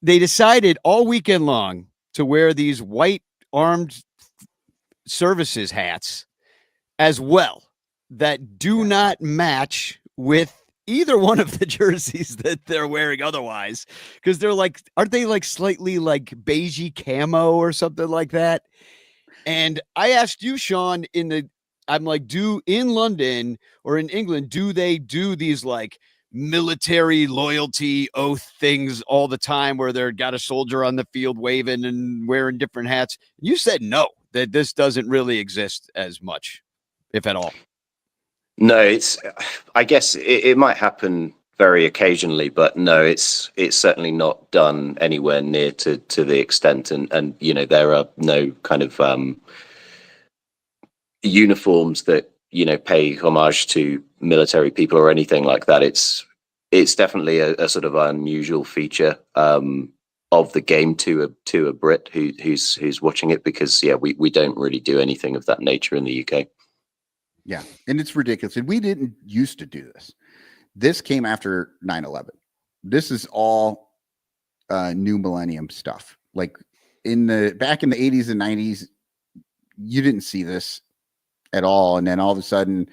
[SPEAKER 3] they decided all weekend long to wear these white armed services hats as well that do not match with either one of the jerseys that they're wearing otherwise, because they're like, aren't they like slightly like beigey camo or something like that? And I asked you, Sean, I'm like, in London or in England, do they do these like military loyalty oath things all the time where they're got a soldier on the field waving and wearing different hats? You said no, that this doesn't really exist as much, if at all.
[SPEAKER 4] No, I guess it might happen very occasionally, but no, it's certainly not done anywhere near to the extent, and you know, there are no kind of uniforms that, you know, pay homage to military people or anything like that. It's definitely a sort of unusual feature of the game to a Brit who's watching it, because we don't really do anything of that nature in the UK.
[SPEAKER 2] Yeah, and it's ridiculous. And we didn't used to do this. This came after 9/11. This is all new millennium stuff. Like back in the 80s and 90s, you didn't see this at all. And then all of a sudden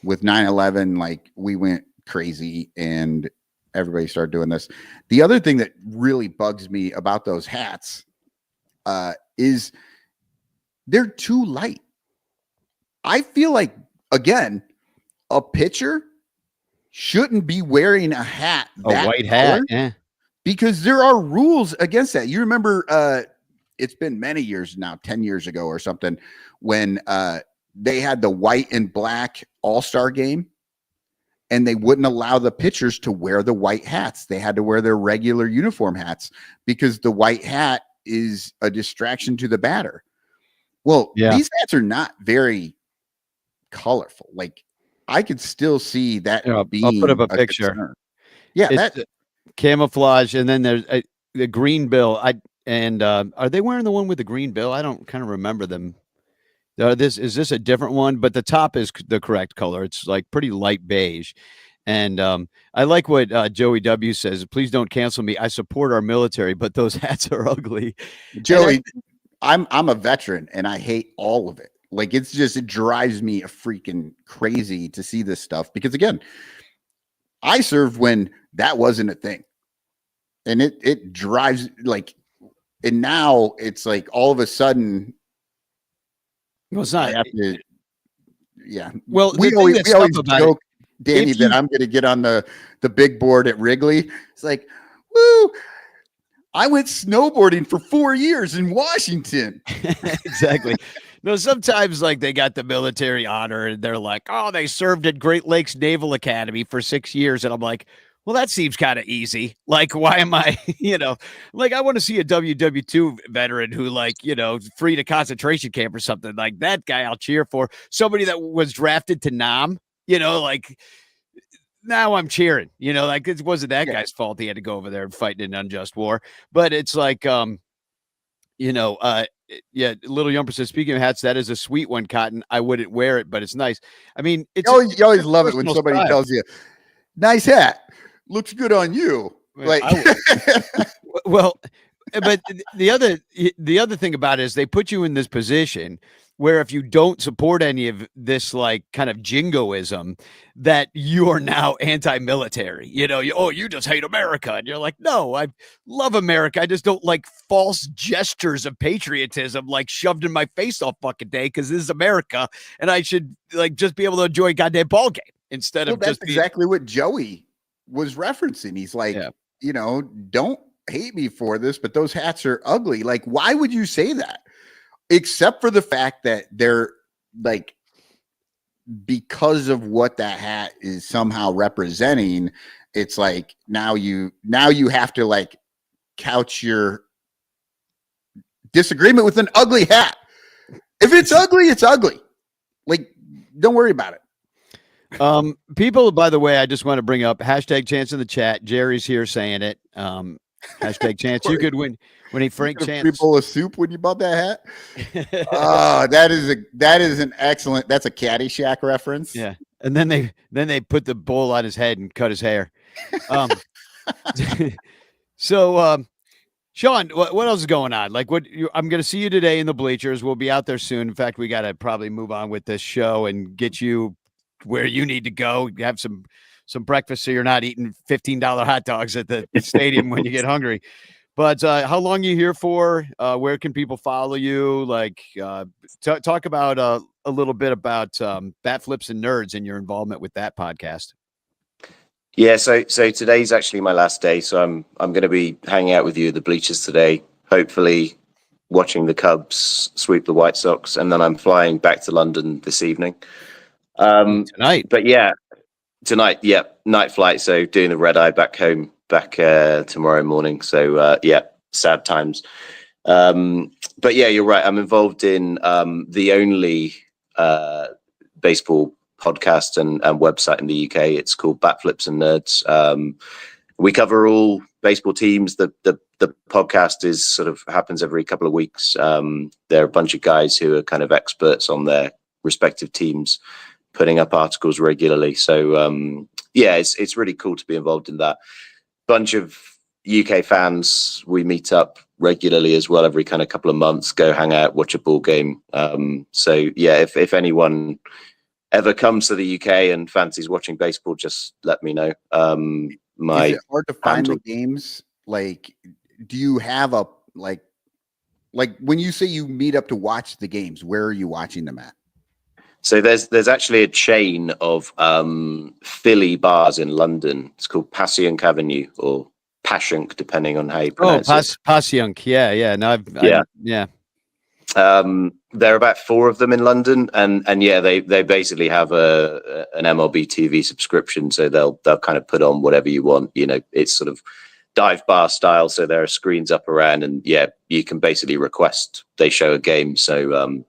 [SPEAKER 2] with 9/11, like, we went crazy and everybody started doing this. The other thing that really bugs me about those hats is they're too light. I feel like, again, a pitcher shouldn't be wearing a hat,
[SPEAKER 3] A white hat, yeah.
[SPEAKER 2] because there are rules against that. You remember, it's been many years now, 10 years ago or something, when they had the white and black all-star game, and they wouldn't allow the pitchers to wear the white hats. They had to wear their regular uniform hats because the white hat is a distraction to the batter. Well, these hats are not very colorful. Like, I could still see that being
[SPEAKER 3] I'll put up a picture.
[SPEAKER 2] Concern. Yeah,
[SPEAKER 3] it's
[SPEAKER 2] that
[SPEAKER 3] camouflage, and then there's the green bill. Are they wearing the one with the green bill? I don't kind of remember them. Is this a different one? But the top is the correct color. It's like pretty light beige. And I like what Joey W says. Please don't cancel me. I support our military, but those hats are ugly.
[SPEAKER 2] Joey, I'm a veteran and I hate all of it. Like, it drives me a freaking crazy to see this stuff, because again, I served when that wasn't a thing. And it drives, like, and now it's like all of a sudden,
[SPEAKER 3] well, it's not.
[SPEAKER 2] Yeah.
[SPEAKER 3] Well,
[SPEAKER 2] we always joke, Danny, that I'm going to get on the big board at Wrigley. It's like, woo! I went snowboarding for 4 years in Washington.
[SPEAKER 3] Exactly. No, sometimes, like, they got the military honor and they're like, oh, they served at Great Lakes Naval Academy for 6 years. And I'm like, well, that seems kind of easy. Like, why am I, like, I want to see a WW2 veteran who, like, freed a concentration camp or something. Like, that guy I'll cheer for. Somebody that was drafted to Nam, like, now I'm cheering, like, it wasn't that guy's fault. He had to go over there and fight in an unjust war. But it's like, Little Yumper says, speaking of hats, that is a sweet one, Cotton. I wouldn't wear it, but it's nice. I mean,
[SPEAKER 2] you always love it when somebody
[SPEAKER 3] style.
[SPEAKER 2] tells you, nice hat, looks good on you. Like,
[SPEAKER 3] well, but the other thing about it is they put you in this position where if you don't support any of this, like, kind of jingoism, that you are now anti-military. You just hate America. And you're like, no, I love America. I just don't like false gestures of patriotism, like, shoved in my face all fucking day, because this is America and I should, like, just be able to enjoy a goddamn ball game instead of
[SPEAKER 2] that's
[SPEAKER 3] just
[SPEAKER 2] exactly what Joey was referencing. He's like, don't hate me for this, but those hats are ugly. Like, why would you say that? Except for the fact that they're, like, because of what that hat is somehow representing, it's like now you have to, like, couch your disagreement with an ugly hat. If it's ugly, it's ugly. Like, don't worry about it.
[SPEAKER 3] People, by the way, I just want to bring up hashtag Chance in the chat. Jerry's here saying it. Hashtag Chance. You could win when he Frank Chance.
[SPEAKER 2] Free bowl of soup when you bought that hat. Oh, that is an excellent. That's a Caddyshack reference.
[SPEAKER 3] Yeah, and then they put the bowl on his head and cut his hair. So, Sean, what else is going on? Like, I'm going to see you today in the bleachers. We'll be out there soon. In fact, we got to probably move on with this show and get you where you need to go. Have some breakfast so you're not eating $15 hot dogs at the stadium when you get hungry. But how long are you here for? Where can people follow you? Like, talk about a little bit about Bat Flips and Nerds and your involvement with that podcast.
[SPEAKER 4] Yeah, so today's actually my last day, so I'm going to be hanging out with you at the bleachers today, hopefully watching the Cubs sweep the White Sox, and then I'm flying back to London this evening.
[SPEAKER 3] Tonight.
[SPEAKER 4] But yeah, tonight, yeah. night flight, so doing the red eye back home tomorrow morning. So yeah, sad times. But yeah, you're right. I'm involved in the only baseball podcast and website in the UK. It's called Bat Flips and Nerds. We cover all baseball teams. The podcast is sort of happens every couple of weeks. There are a bunch of guys who are kind of experts on their respective teams, putting up articles regularly. So yeah, it's really cool to be involved in that. Bunch of UK fans, we meet up regularly as well, every kind of couple of months, go hang out, watch a ball game. So yeah, if anyone ever comes to the UK and fancies watching baseball, just let me know.
[SPEAKER 2] Is it hard to find the games? Like, do you have a like when you say you meet up to watch the games, where are you watching them at?
[SPEAKER 4] So there's actually a chain of Philly bars in London. It's called Passyunk Avenue or Passyunk, depending on how you pronounce it.
[SPEAKER 3] Passyunk. Yeah. No, yeah.
[SPEAKER 4] There are about 4 of them in London, and yeah, they basically have an MLB TV subscription, so they'll kind of put on whatever you want. You know, it's sort of dive bar style, so there are screens up around, and yeah, you can basically request they show a game. So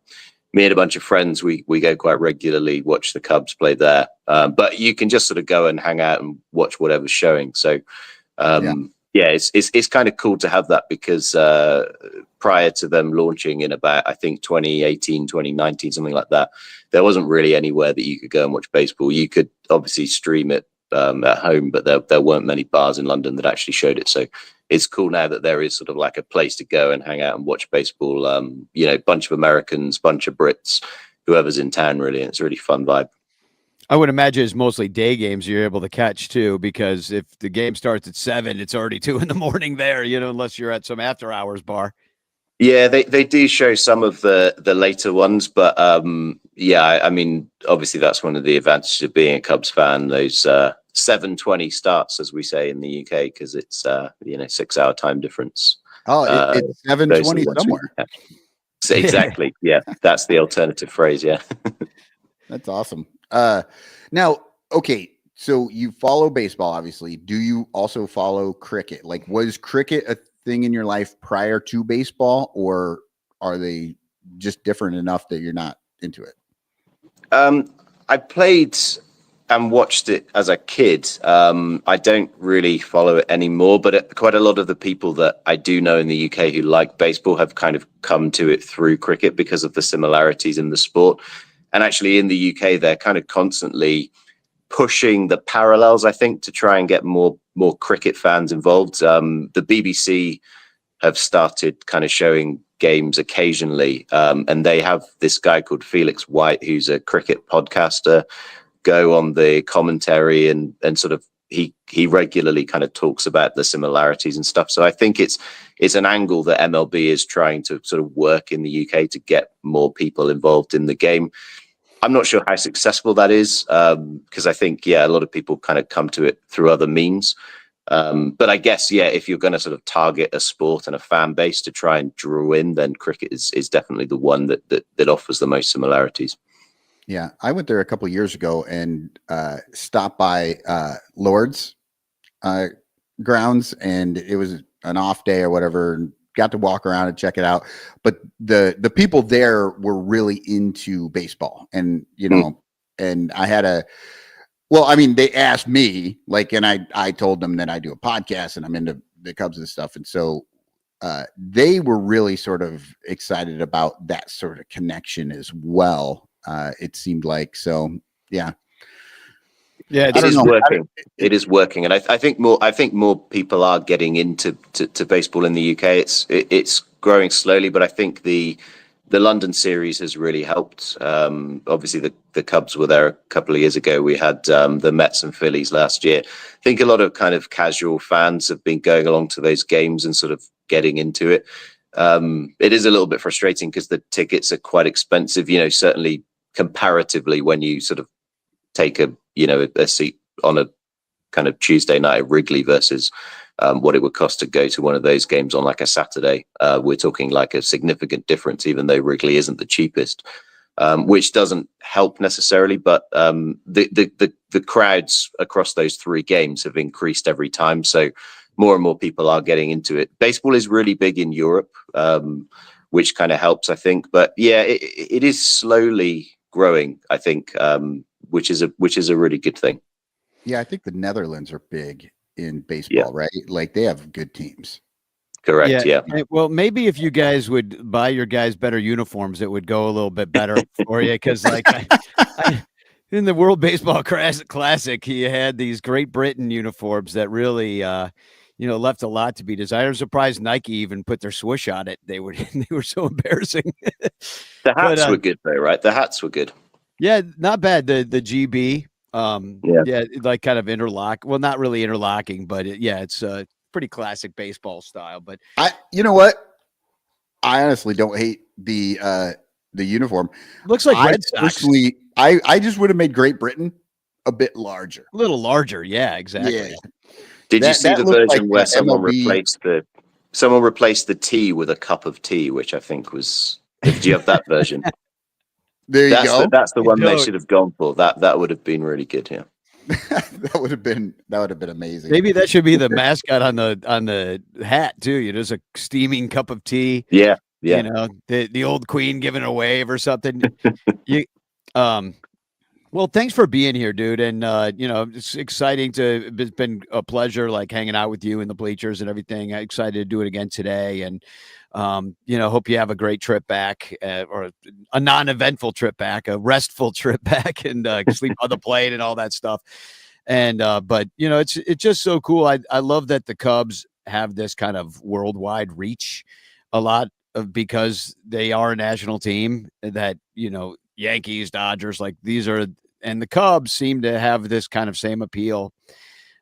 [SPEAKER 4] me and a bunch of friends, we go quite regularly, watch the Cubs play there. But you can just sort of go and hang out and watch whatever's showing. So yeah, it's kind of cool to have that, because prior to them launching in about, I think, 2018, 2019, something like that, there wasn't really anywhere that you could go and watch baseball. You could obviously stream it at home, but there weren't many bars in London that actually showed it. So it's cool now that there is sort of like a place to go and hang out and watch baseball. You know, bunch of Americans, bunch of Brits, whoever's in town, really. And it's a really fun vibe.
[SPEAKER 3] I would imagine it's mostly day games you're able to catch too, because if the game starts at 7, it's already 2 a.m. there, you know, unless you're at some after hours bar. Yeah,
[SPEAKER 4] they do show some of the later ones, but yeah, I mean, obviously that's one of the advantages of being a Cubs fan. Those 7:20 starts, as we say in the UK, because it's 6-hour time difference.
[SPEAKER 2] Oh, it's 7:20 somewhere.
[SPEAKER 4] Exactly. Yeah, that's the alternative phrase. Yeah,
[SPEAKER 2] that's awesome. Now, okay, so you follow baseball, obviously. Do you also follow cricket? Like, was cricket a thing in your life prior to baseball, or are they just different enough that you're not into it?
[SPEAKER 4] I played and watched it as a kid. I don't really follow it anymore, but quite a lot of the people that I do know in the UK who like baseball have kind of come to it through cricket because of the similarities in the sport. And actually in the UK, they're kind of constantly pushing the parallels, I think, to try and get more cricket fans involved. The BBC have started kind of showing games occasionally, and they have this guy called Felix White, who's a cricket podcaster, go on the commentary and sort of he regularly kind of talks about the similarities and stuff. So I think it's an angle that MLB is trying to sort of work in the UK to get more people involved in the game. I'm not sure how successful that is, because I think, yeah, a lot of people kind of come to it through other means. But I guess, yeah, if you're going to sort of target a sport and a fan base to try and draw in, then cricket is definitely the one that offers the most similarities.
[SPEAKER 2] Yeah, I went there a couple of years ago and stopped by Lord's grounds, and it was an off day or whatever, and got to walk around and check it out. But the people there were really into baseball, and you know, and I had they asked me, like, and I told them that I do a podcast and I'm into the Cubs and stuff, and so they were really sort of excited about that sort of connection as well. It seemed like, so yeah.
[SPEAKER 3] Yeah,
[SPEAKER 4] it is working. It is working, and I think more people are getting into baseball in the UK. It's growing slowly, but I think the London series has really helped. Obviously, the Cubs were there a couple of years ago. We had the Mets and Phillies last year. I think a lot of kind of casual fans have been going along to those games and sort of getting into it. It is a little bit frustrating because the tickets are quite expensive. You know, certainly comparatively, when you sort of take a seat on a kind of Tuesday night at Wrigley versus what it would cost to go to one of those games on like a Saturday. We're talking like a significant difference, even though Wrigley isn't the cheapest. which doesn't help necessarily. But the crowds across those 3 games have increased every time, so more and more people are getting into it. Baseball is really big in Europe, which kind of helps, I think. But yeah, it is slowly growing, I think, which is a really good thing.
[SPEAKER 2] Yeah, I think the Netherlands are big in baseball, right? Like they have good teams.
[SPEAKER 4] Correct. Yeah.
[SPEAKER 3] Well, maybe if you guys would buy your guys better uniforms, it would go a little bit better for you. Because like in the World Baseball Classic, he had these Great Britain uniforms that really, left a lot to be desired. I'm surprised Nike even put their swoosh on it. They were so embarrassing.
[SPEAKER 4] The hats were good though, right? The hats were good.
[SPEAKER 3] Yeah, not bad. The GB. Like kind of interlock. Well, not really interlocking, but it's pretty classic baseball style. But
[SPEAKER 2] you know what? I honestly don't hate the uniform.
[SPEAKER 3] Looks like Red Sox.
[SPEAKER 2] Personally, I just would have made Great Britain a bit larger.
[SPEAKER 3] A little larger, yeah, exactly.
[SPEAKER 2] Yeah.
[SPEAKER 4] Did you see the version
[SPEAKER 2] like
[SPEAKER 4] where someone
[SPEAKER 2] MLB...
[SPEAKER 4] replaced the tea with a cup of tea, which I think was? Did you have that version?
[SPEAKER 2] There you go.
[SPEAKER 4] That's the one they should have gone for. That would have been really good. Yeah.
[SPEAKER 2] that would have been amazing.
[SPEAKER 3] Maybe that should be the mascot on the hat too. There's a steaming cup of tea.
[SPEAKER 4] Yeah.
[SPEAKER 3] The old queen giving a wave or something. Well, thanks for being here, dude. And it's exciting it's been a pleasure like hanging out with you in the bleachers and everything. I'm excited to do it again today. And hope you have a great trip back, or a non-eventful trip back, a restful trip back, and sleep on the plane and all that stuff. And but it's just so cool. I love that the Cubs have this kind of worldwide reach a lot because they are a national team that Yankees, Dodgers, like these are, and the Cubs seem to have this kind of same appeal.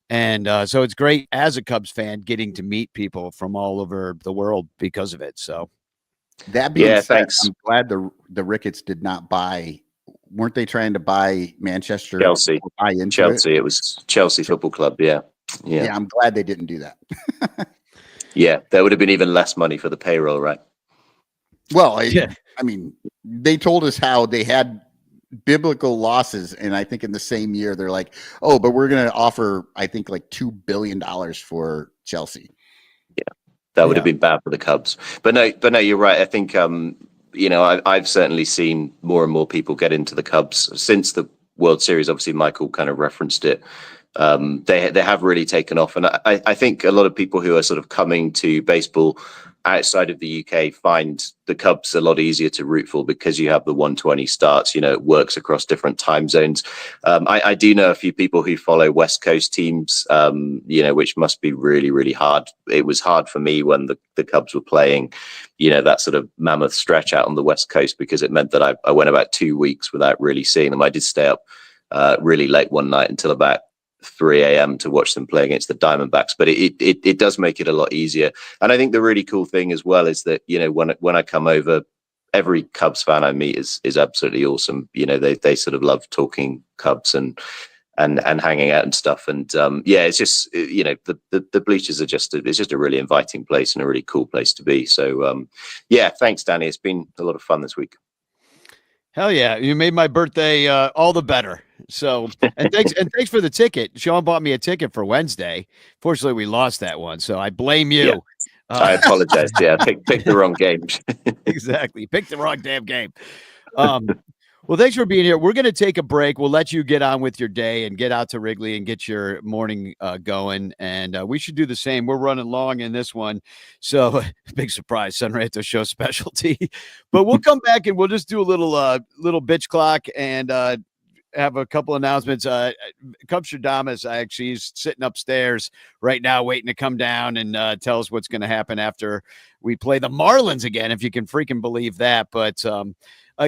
[SPEAKER 3] And so it's great as a Cubs fan getting to meet people from all over the world because of it. So
[SPEAKER 2] that being said,
[SPEAKER 4] thanks.
[SPEAKER 2] I'm glad the Ricketts did not buy. Weren't they trying to buy Manchester?
[SPEAKER 4] Chelsea.
[SPEAKER 2] Chelsea.
[SPEAKER 4] It was Chelsea Football Club. Yeah.
[SPEAKER 2] I'm glad they didn't do that.
[SPEAKER 4] Yeah, there would have been even less money for the payroll, right?
[SPEAKER 2] Well, I mean, they told us how they had biblical losses, and I think in the same year they're like, oh, but we're going to offer, I think, like $2 billion for Chelsea.
[SPEAKER 4] Yeah, that would have been bad for the Cubs. But no, you're right. I think I've certainly seen more and more people get into the Cubs since the World Series. Obviously, Michael kind of referenced it. They have really taken off, and I think a lot of people who are sort of coming to baseball outside of the UK find the Cubs a lot easier to root for because you have the 1:20 starts. It works across different time zones. I do know a few people who follow West Coast teams, which must be really, really hard. It was hard for me when the Cubs were playing, that sort of mammoth stretch out on the West Coast, because it meant that I went about 2 weeks without really seeing them. I did stay up really late one night until about 3 a.m. to watch them play against the Diamondbacks, but it does make it a lot easier. And I think the really cool thing as well is that when I come over, every Cubs fan I meet is absolutely awesome. They sort of love talking Cubs and hanging out and stuff. And it's just the bleachers are it's just a really inviting place and a really cool place to be. So thanks, Danny. It's been a lot of fun this week.
[SPEAKER 3] Hell yeah. You made my birthday all the better. So, and thanks for the ticket. Sean bought me a ticket for Wednesday. Fortunately, we lost that one. So I blame you.
[SPEAKER 4] Yeah. I apologize. Yeah. Picked the wrong game.
[SPEAKER 3] Exactly. Picked the wrong damn game. Well, thanks for being here. We're going to take a break. We'll let you get on with your day and get out to Wrigley and get your morning going. And we should do the same. We're running long in this one. So big surprise, Ranto show specialty. But we'll come back and we'll just do a little bitch clock and have a couple announcements. Cubstradamus, actually, he's sitting upstairs right now waiting to come down and tell us what's going to happen after we play the Marlins again, if you can freaking believe that. But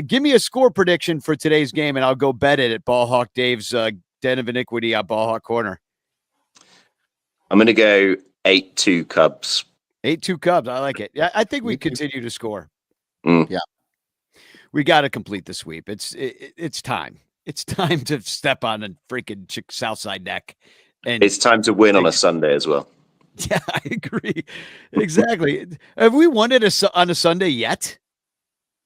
[SPEAKER 3] give me a score prediction for today's game, and I'll go bet it at Ballhawk Dave's Den of Iniquity at Ballhawk Corner.
[SPEAKER 4] I'm going to go 8-2 Cubs.
[SPEAKER 3] 8-2 Cubs. I like it. Yeah, I think we continue to score.
[SPEAKER 2] Yeah.
[SPEAKER 3] We got to complete the sweep. It's time. It's time to step on a freaking Southside neck. And
[SPEAKER 4] it's time to win on a Sunday as well.
[SPEAKER 3] Yeah, I agree. Exactly. Have we won it on a Sunday yet?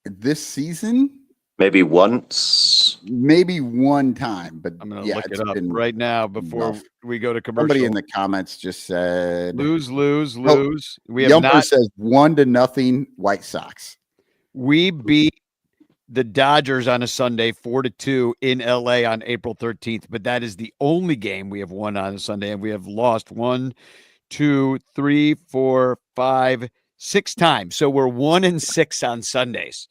[SPEAKER 2] This season?
[SPEAKER 4] Maybe once.
[SPEAKER 2] Maybe one time, but
[SPEAKER 3] I'm gonna
[SPEAKER 2] yeah,
[SPEAKER 3] look
[SPEAKER 2] it's
[SPEAKER 3] it up
[SPEAKER 2] been
[SPEAKER 3] right now before
[SPEAKER 2] rough.
[SPEAKER 3] we go to commercial.
[SPEAKER 2] Somebody in the comments just said
[SPEAKER 3] lose. We have
[SPEAKER 2] Yumper
[SPEAKER 3] not.
[SPEAKER 2] says 1-0 White Sox.
[SPEAKER 3] We beat the Dodgers on a Sunday 4-2 in LA on April 13th, but that is the only game we have won on a Sunday, and we have lost 1, 2, 3, 4, 5, 6 times. So we're 1-6 on Sundays.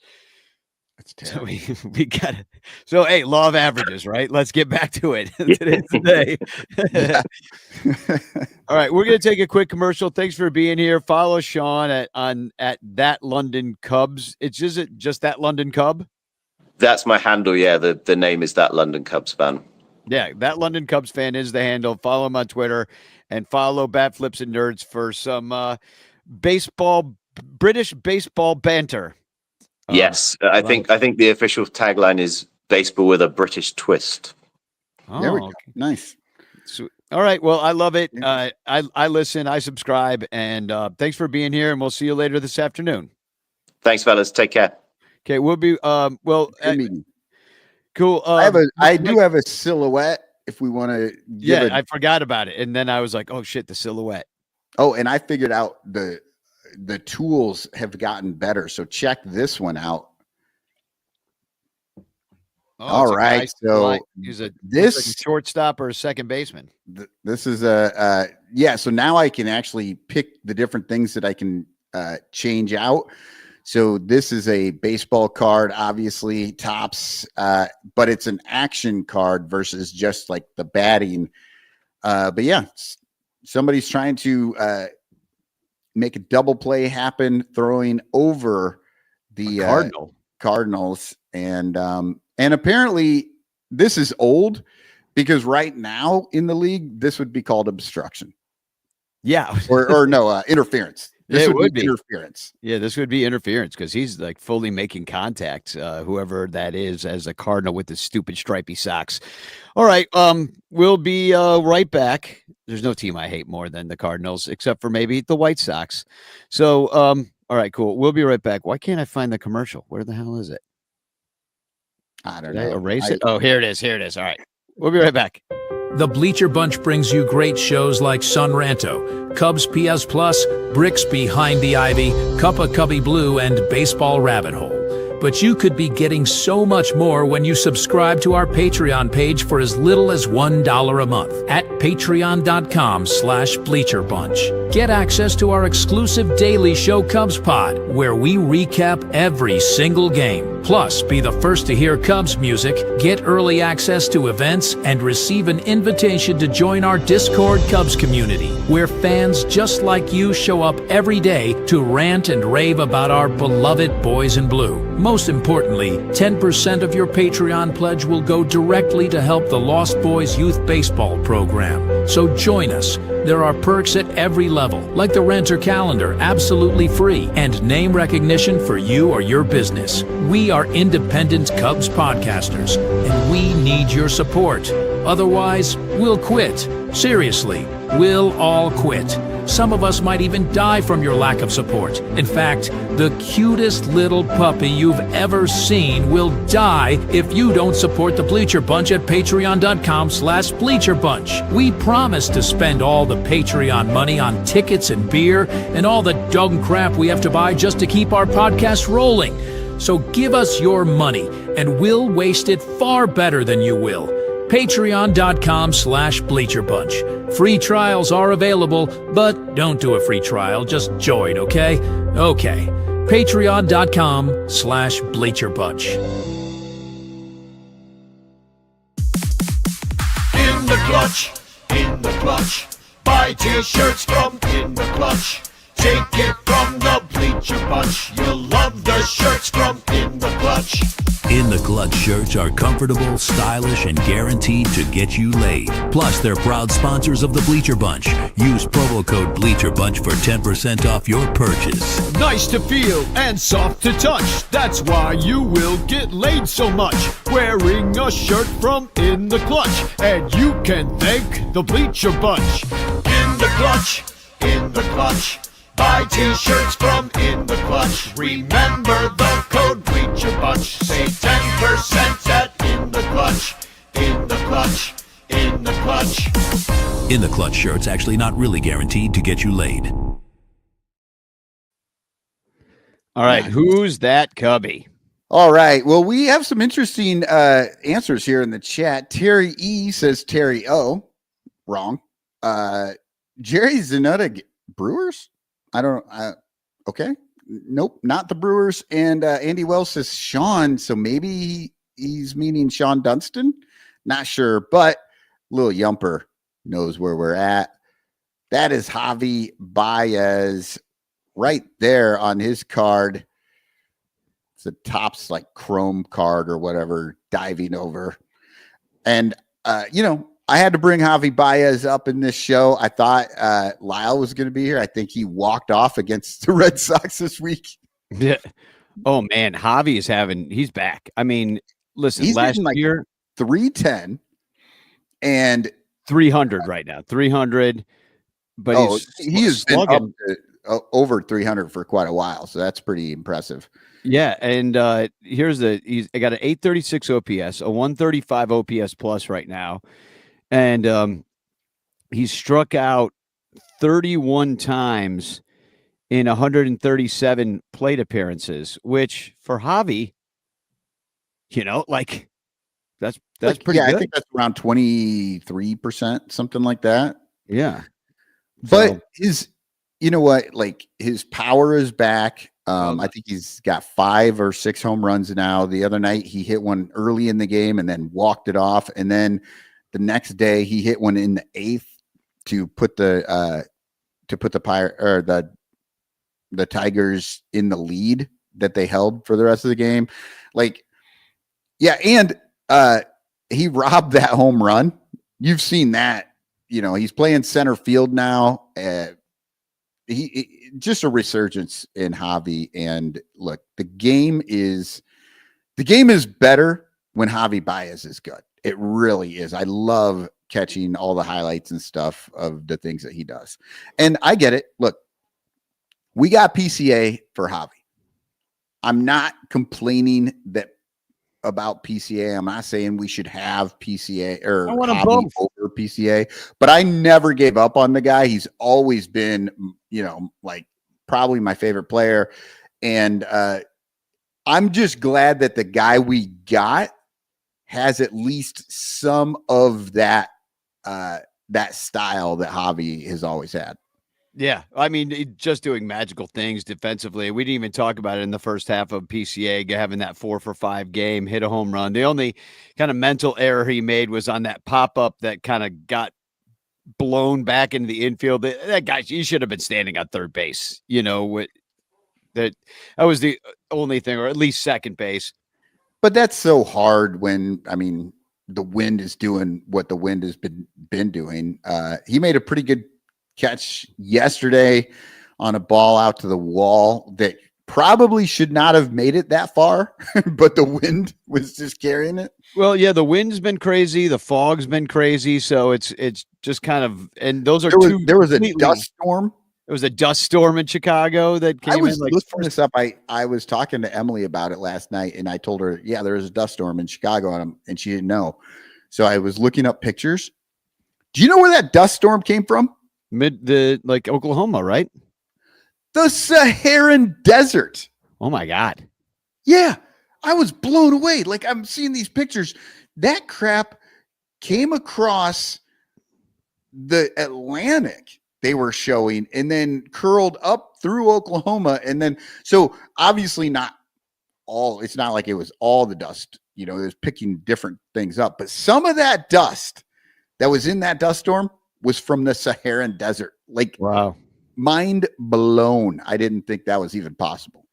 [SPEAKER 2] That's
[SPEAKER 3] So
[SPEAKER 2] terrible.
[SPEAKER 3] we got it. So hey, law of averages, right? Let's get back to it. Today's the day. All right, we're gonna take a quick commercial. Thanks for being here. Follow Sean at that London Cubs. Is it just that London Cub?
[SPEAKER 4] That's my handle. Yeah, the name is That London Cubs Fan.
[SPEAKER 3] Yeah, that London Cubs fan is the handle. Follow him on Twitter and follow Bat Flips and Nerds for some British baseball banter.
[SPEAKER 4] Yes, I think the official tagline is baseball with a British twist.
[SPEAKER 2] There we go.
[SPEAKER 3] Okay.
[SPEAKER 2] Nice.
[SPEAKER 3] So, all right. Well, I love it.
[SPEAKER 2] Yeah.
[SPEAKER 3] I listen, I subscribe, and thanks for being here. And we'll see you later this afternoon.
[SPEAKER 4] Thanks, fellas. Take care.
[SPEAKER 3] Okay, we'll be
[SPEAKER 2] Good meeting.
[SPEAKER 3] cool.
[SPEAKER 2] I do have a silhouette if we want to.
[SPEAKER 3] I forgot about it, and then I was like, oh shit, the silhouette.
[SPEAKER 2] Oh, and I figured out the tools have gotten better. So check this one out.
[SPEAKER 3] Oh,
[SPEAKER 2] All
[SPEAKER 3] it's a
[SPEAKER 2] right,
[SPEAKER 3] nice
[SPEAKER 2] so
[SPEAKER 3] line. He's a shortstop or a second baseman.
[SPEAKER 2] This is so now I can actually pick the different things that I can change out. So this is a baseball card, obviously tops, but it's an action card versus just like the batting. But yeah, somebody's trying to make a double play happen, throwing over the Cardinals, and apparently this is old because right now in the league this would be called obstruction.
[SPEAKER 3] Yeah,
[SPEAKER 2] or no interference. This
[SPEAKER 3] would be
[SPEAKER 2] interference.
[SPEAKER 3] Yeah, this would be interference because he's like fully making contact, whoever that is, as a Cardinal with his stupid stripy socks. All right, we'll be right back. There's no team I hate more than the Cardinals, except for maybe the White Sox. So, all right, cool. We'll be right back. Why can't I find the commercial? Where the hell is it?
[SPEAKER 2] I don't
[SPEAKER 3] Did I
[SPEAKER 2] know.
[SPEAKER 3] erase it? Oh, here it is. Here it is. All right, we'll be right back.
[SPEAKER 6] The Bleacher Bunch brings you great shows like Sun Ranto, Cubs PS Plus, Bricks Behind the Ivy, Cuppa Cubby Blue, and Baseball Rabbit Hole. But you could be getting so much more when you subscribe to our Patreon page for as little as $1 a month at patreon.com/BleacherBunch. Get access to our exclusive daily show Cubs Pod, where we recap every single game. Plus, be the first to hear Cubs music, get early access to events, and receive an invitation to join our Discord Cubs community, where fans just like you show up every day to rant and rave about our beloved boys in blue. Most importantly, 10% of your Patreon pledge will go directly to help the Lost Boys Youth Baseball program. So join us. There are perks at every level, like the Renter Calendar, absolutely free, and name recognition for you or your business. We are independent Cubs podcasters, and we need your support. Otherwise, we'll quit. Seriously, we'll all quit. Some of us might even die from your lack of support. In fact, the cutest little puppy you've ever seen will die if you don't support the Bleacher Bunch at patreon.com/BleacherBunch. We promise to spend all the Patreon money on tickets and beer and all the dung crap we have to buy just to keep our podcast rolling. So give us your money and we'll waste it far better than you will. Patreon.com/BleacherBunch. Free trials are available, but don't do a free trial. Just join, okay? Okay. Patreon.com/BleacherBunch.
[SPEAKER 1] In the clutch, in the clutch. Buy t-shirts from In the Clutch. Take it from the Bleacher Bunch. You'll love the shirts from In the Clutch.
[SPEAKER 7] In the Clutch shirts are comfortable, stylish, and guaranteed to get you laid. Plus, they're proud sponsors of the Bleacher Bunch. Use promo code BleacherBunch for 10% off your purchase.
[SPEAKER 1] Nice to feel and soft to touch. That's why you will get laid so much. Wearing a shirt from In the Clutch. And you can thank the Bleacher Bunch. In the Clutch, in the Clutch. Buy t-shirts from In the Clutch. Remember the code Bleacher Bunch. Save 10%
[SPEAKER 7] In the clutch shirt's actually not really guaranteed to get you laid.
[SPEAKER 3] All right,
[SPEAKER 2] Nice.
[SPEAKER 3] who's that cubby?
[SPEAKER 2] All right. Well, we have some interesting answers here in the chat. Terry E says Terry O. Wrong. Jerry Zanutta, Brewers? I don't okay. Nope, not the Brewers. And Andy Wells says Sean. So maybe he's meaning Sean Dunston. Not sure, but Lil Yumper knows where we're at. That is Javi Baez right there on his card. It's a Topps like chrome card or whatever, diving over. And, I had to bring Javi Baez up in this show. I thought Lyle was going to be here. I think he walked off against the Red Sox this week.
[SPEAKER 3] Yeah. Oh, man. Javi he's back. I mean, listen,
[SPEAKER 2] He's
[SPEAKER 3] last
[SPEAKER 2] like
[SPEAKER 3] year,
[SPEAKER 2] 310 and
[SPEAKER 3] 300 right now, 300. But
[SPEAKER 2] he has been up
[SPEAKER 3] slugging.
[SPEAKER 2] to, over 300 for quite a while. So that's pretty impressive.
[SPEAKER 3] Yeah, and he's got an 836 OPS, a 135 OPS plus right now, and he's struck out 31 times in 137 plate appearances, which for Javi, that's pretty good.
[SPEAKER 2] I think that's around 23%, something like that.
[SPEAKER 3] Yeah,
[SPEAKER 2] but his power is back. I think he's got 5 or 6 home runs now. The other night he hit one early in the game and then walked it off. And then the next day he hit one in the 8th to put the Tigers in the lead that they held for the rest of the game. And he robbed that home run. You've seen that. He's playing center field now. He just a resurgence in Javi. And look, the game is better when Javi Baez is good. It really is. I love catching all the highlights and stuff of the things that he does. And I get it. Look, we got PCA for Javi. I'm not complaining about PCA. I'm not saying we should have PCA or Javi over PCA, but I never gave up on the guy. He's always been, probably my favorite player. And I'm just glad that the guy we got has at least some of that style that Javi has always had.
[SPEAKER 3] Yeah, I mean, just doing magical things defensively. We didn't even talk about it in the first half of PCA, having that 4-for-5 game, hit a home run. The only kind of mental error he made was on that pop-up that kind of got blown back into the infield. That guy, he should have been standing on third base. That was the only thing, or at least second base.
[SPEAKER 2] But that's so hard when, the wind is doing what the wind has been doing. He made a pretty good catch yesterday on a ball out to the wall that probably should not have made it that far, but the wind was just carrying it.
[SPEAKER 3] Well, yeah, the wind's been crazy, the fog's been crazy, so it's just kind of, and those are
[SPEAKER 2] there was a dust storm.
[SPEAKER 3] It was a dust storm in Chicago that came
[SPEAKER 2] I was
[SPEAKER 3] in.
[SPEAKER 2] looking this up. I was talking to Emily about it last night, and I told her, yeah, there was a dust storm in Chicago, and she didn't know. So I was looking up pictures. Do you know where that dust storm came from?
[SPEAKER 3] Oklahoma, right?
[SPEAKER 2] The Saharan Desert.
[SPEAKER 3] Oh my God.
[SPEAKER 2] Yeah. I was blown away. I'm seeing these pictures. That crap came across the Atlantic they were showing and then curled up through Oklahoma. And then, so obviously it's not like it was all the dust, it was picking different things up, but some of that dust that was in that dust storm was from the Saharan Desert.
[SPEAKER 3] Wow.
[SPEAKER 2] Mind blown. I didn't think that was even possible.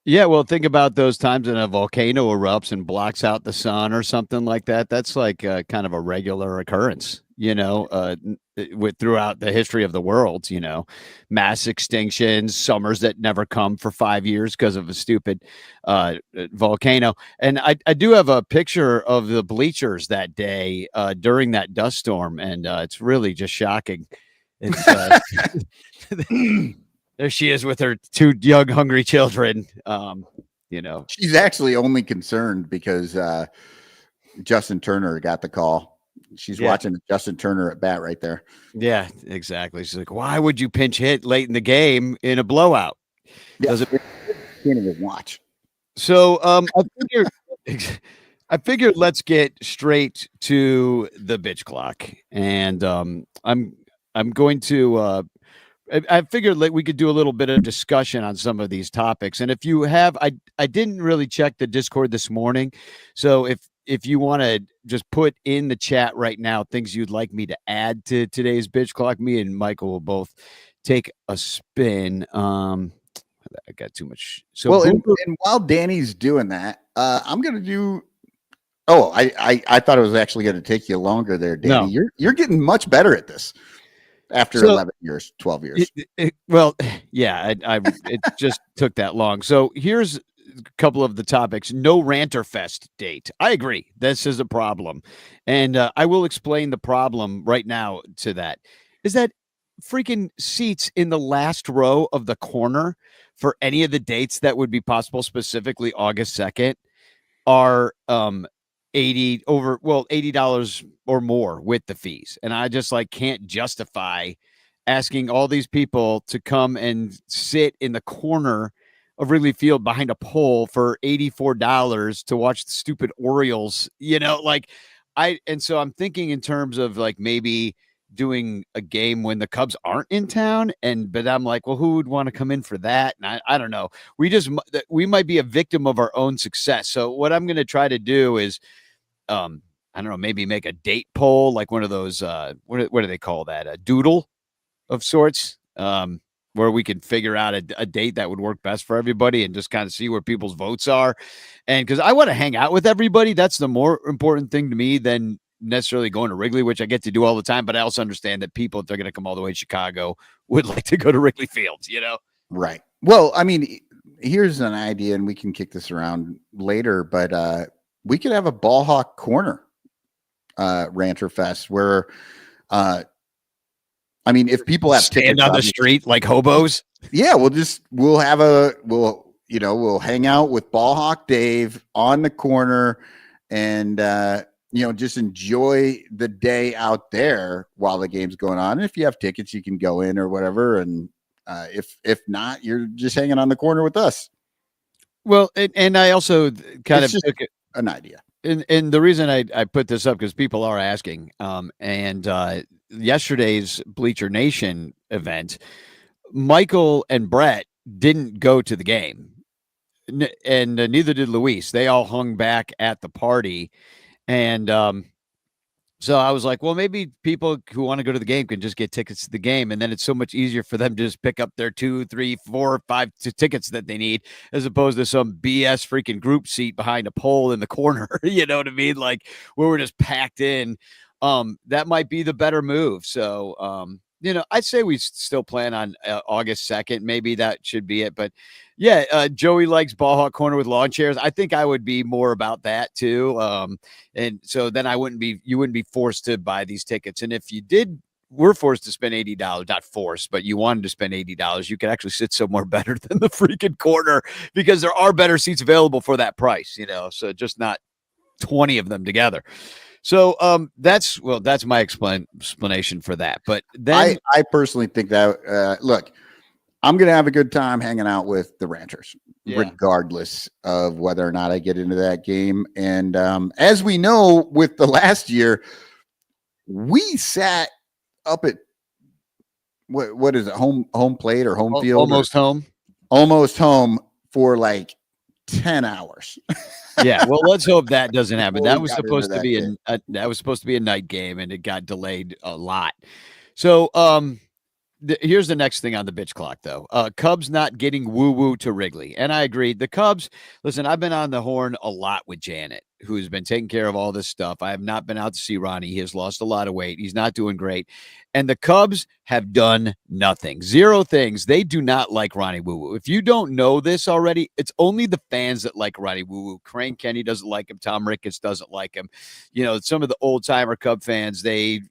[SPEAKER 3] Yeah, well, think about those times when a volcano erupts and blocks out the sun or something like that. That's like kind of a regular occurrence, throughout the history of the world, mass extinctions, summers that never come for 5 years because of a stupid volcano. And I do have a picture of the bleachers that day during that dust storm, and it's really just shocking. It's there she is with her 2 young, hungry children.
[SPEAKER 2] She's actually only concerned because Justin Turner got the call She's
[SPEAKER 3] Yeah.
[SPEAKER 2] watching Justin Turner at bat right there.
[SPEAKER 3] Yeah, exactly. She's like, why would you pinch hit late in the game in a blowout?
[SPEAKER 2] Yeah.
[SPEAKER 3] Does it?
[SPEAKER 2] Can't even watch.
[SPEAKER 3] So I figured let's get straight to the bitch clock, and I'm going to I figured like we could do a little bit of discussion on some of these topics. And if you have, I didn't really check the Discord this morning, so if you want to just put in the chat right now things you'd like me to add to today's bitch clock, me and Michael will both take a spin. I got too much. So
[SPEAKER 2] well, and while Danny's doing that, I'm gonna do. Oh, I thought it was actually going to take you longer there, Danny.
[SPEAKER 3] No.
[SPEAKER 2] You're getting much better at this after 11 years, 12 years.
[SPEAKER 3] Well, yeah, it just took that long. So here's a couple of the topics. No Ranter Fest date. I agree. This is a problem. And I will explain the problem right now to that. Is that freaking seats in the last row of the corner for any of the dates that would be possible, specifically August 2nd, are $80 or more with the fees. And I just like can't justify asking all these people to come and sit in the corner of Wrigley Field behind a pole for $84 to watch the stupid Orioles, so I'm thinking in terms of like maybe doing a game when the Cubs aren't in town. But I'm like, well, who would want to come in for that? And I don't know. We might be a victim of our own success. So what I'm going to try to do is, I don't know, maybe make a date poll, like one of those, what do they call that? A doodle of sorts, where we can figure out a date that would work best for everybody and just kind of see where people's votes are. And because I want to hang out with everybody, that's the more important thing to me than necessarily going to Wrigley, which I get to do all the time. But I also understand that people, if they're going to come all the way to Chicago, would like to go to Wrigley Field,
[SPEAKER 2] Right. Well, I mean, here's an idea, and we can kick this around later, but we could have a ball hawk corner Ranter Fest where I mean, if people have
[SPEAKER 3] stand
[SPEAKER 2] tickets
[SPEAKER 3] on the street like hobos.
[SPEAKER 2] Yeah, we'll hang out with Ball Hawk Dave on the corner and just enjoy the day out there while the game's going on. And if you have tickets, you can go in or whatever. And if not, you're just hanging on the corner with us.
[SPEAKER 3] Well, and I also kind of took
[SPEAKER 2] an idea.
[SPEAKER 3] And the reason I put this up because people are asking, yesterday's Bleacher Nation event, Michael and Brett didn't go to the game, and neither did Luis. They all hung back at the party, and so I was like, well, maybe people who want to go to the game can just get tickets to the game, and then it's so much easier for them to just pick up their 2, 3, 4, 5 tickets that they need, as opposed to some BS freaking group seat behind a pole in the corner. You know what I mean? Like where we're just packed in. That might be the better move. So, I'd say we still plan on August 2nd. Maybe that should be it. But yeah, Joey likes ball hawk corner with lawn chairs. I think I would be more about that too. And so then you wouldn't be forced to buy these tickets. And if you were forced to spend $80, not forced, but you wanted to spend $80, you could actually sit somewhere better than the freaking corner because there are better seats available for that price, so just not 20 of them together. So that's my explanation for that. But then
[SPEAKER 2] I personally think that look, I'm gonna have a good time hanging out with the Ranchers, regardless of whether or not I get into that game. And as we know, with the last year, we sat up at what is it, home plate or home field, almost home for like 10 hours.
[SPEAKER 3] Yeah, well, let's hope that doesn't happen. That was supposed to be a night game, and it got delayed a lot. So, here's the next thing on the bitch clock, though. Cubs not getting woo-woo to Wrigley. And I agree. The Cubs, listen, I've been on the horn a lot with Janet, who's been taking care of all this stuff. I have not been out to see Ronnie. He has lost a lot of weight. He's not doing great. And the Cubs have done nothing. 0 things. They do not like Ronnie Woo-woo. If you don't know this already, it's only the fans that like Ronnie Woo-woo. Crane Kenny doesn't like him. Tom Ricketts doesn't like him. Some of the old-timer Cub fans, they,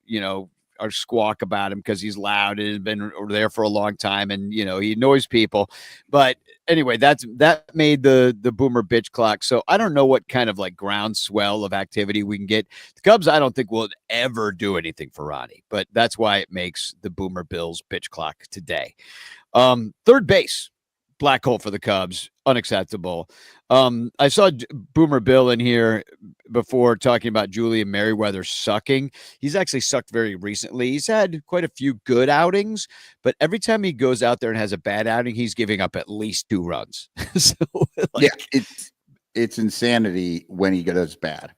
[SPEAKER 3] or squawk about him because he's loud and has been there for a long time, and he annoys people. But anyway, that made the boomer bitch clock. So I don't know what kind of like groundswell of activity we can get. The Cubs, I don't think will ever do anything for Ronnie, but that's why it makes the boomer Bills bitch clock today. Third base, black hole for the Cubs, unacceptable. I saw Boomer Bill in here before talking about Julian Merriweather sucking. He's actually sucked very recently. He's had quite a few good outings, but every time he goes out there and has a bad outing, he's giving up at least 2 runs. So,
[SPEAKER 2] yeah, it's insanity when he goes bad.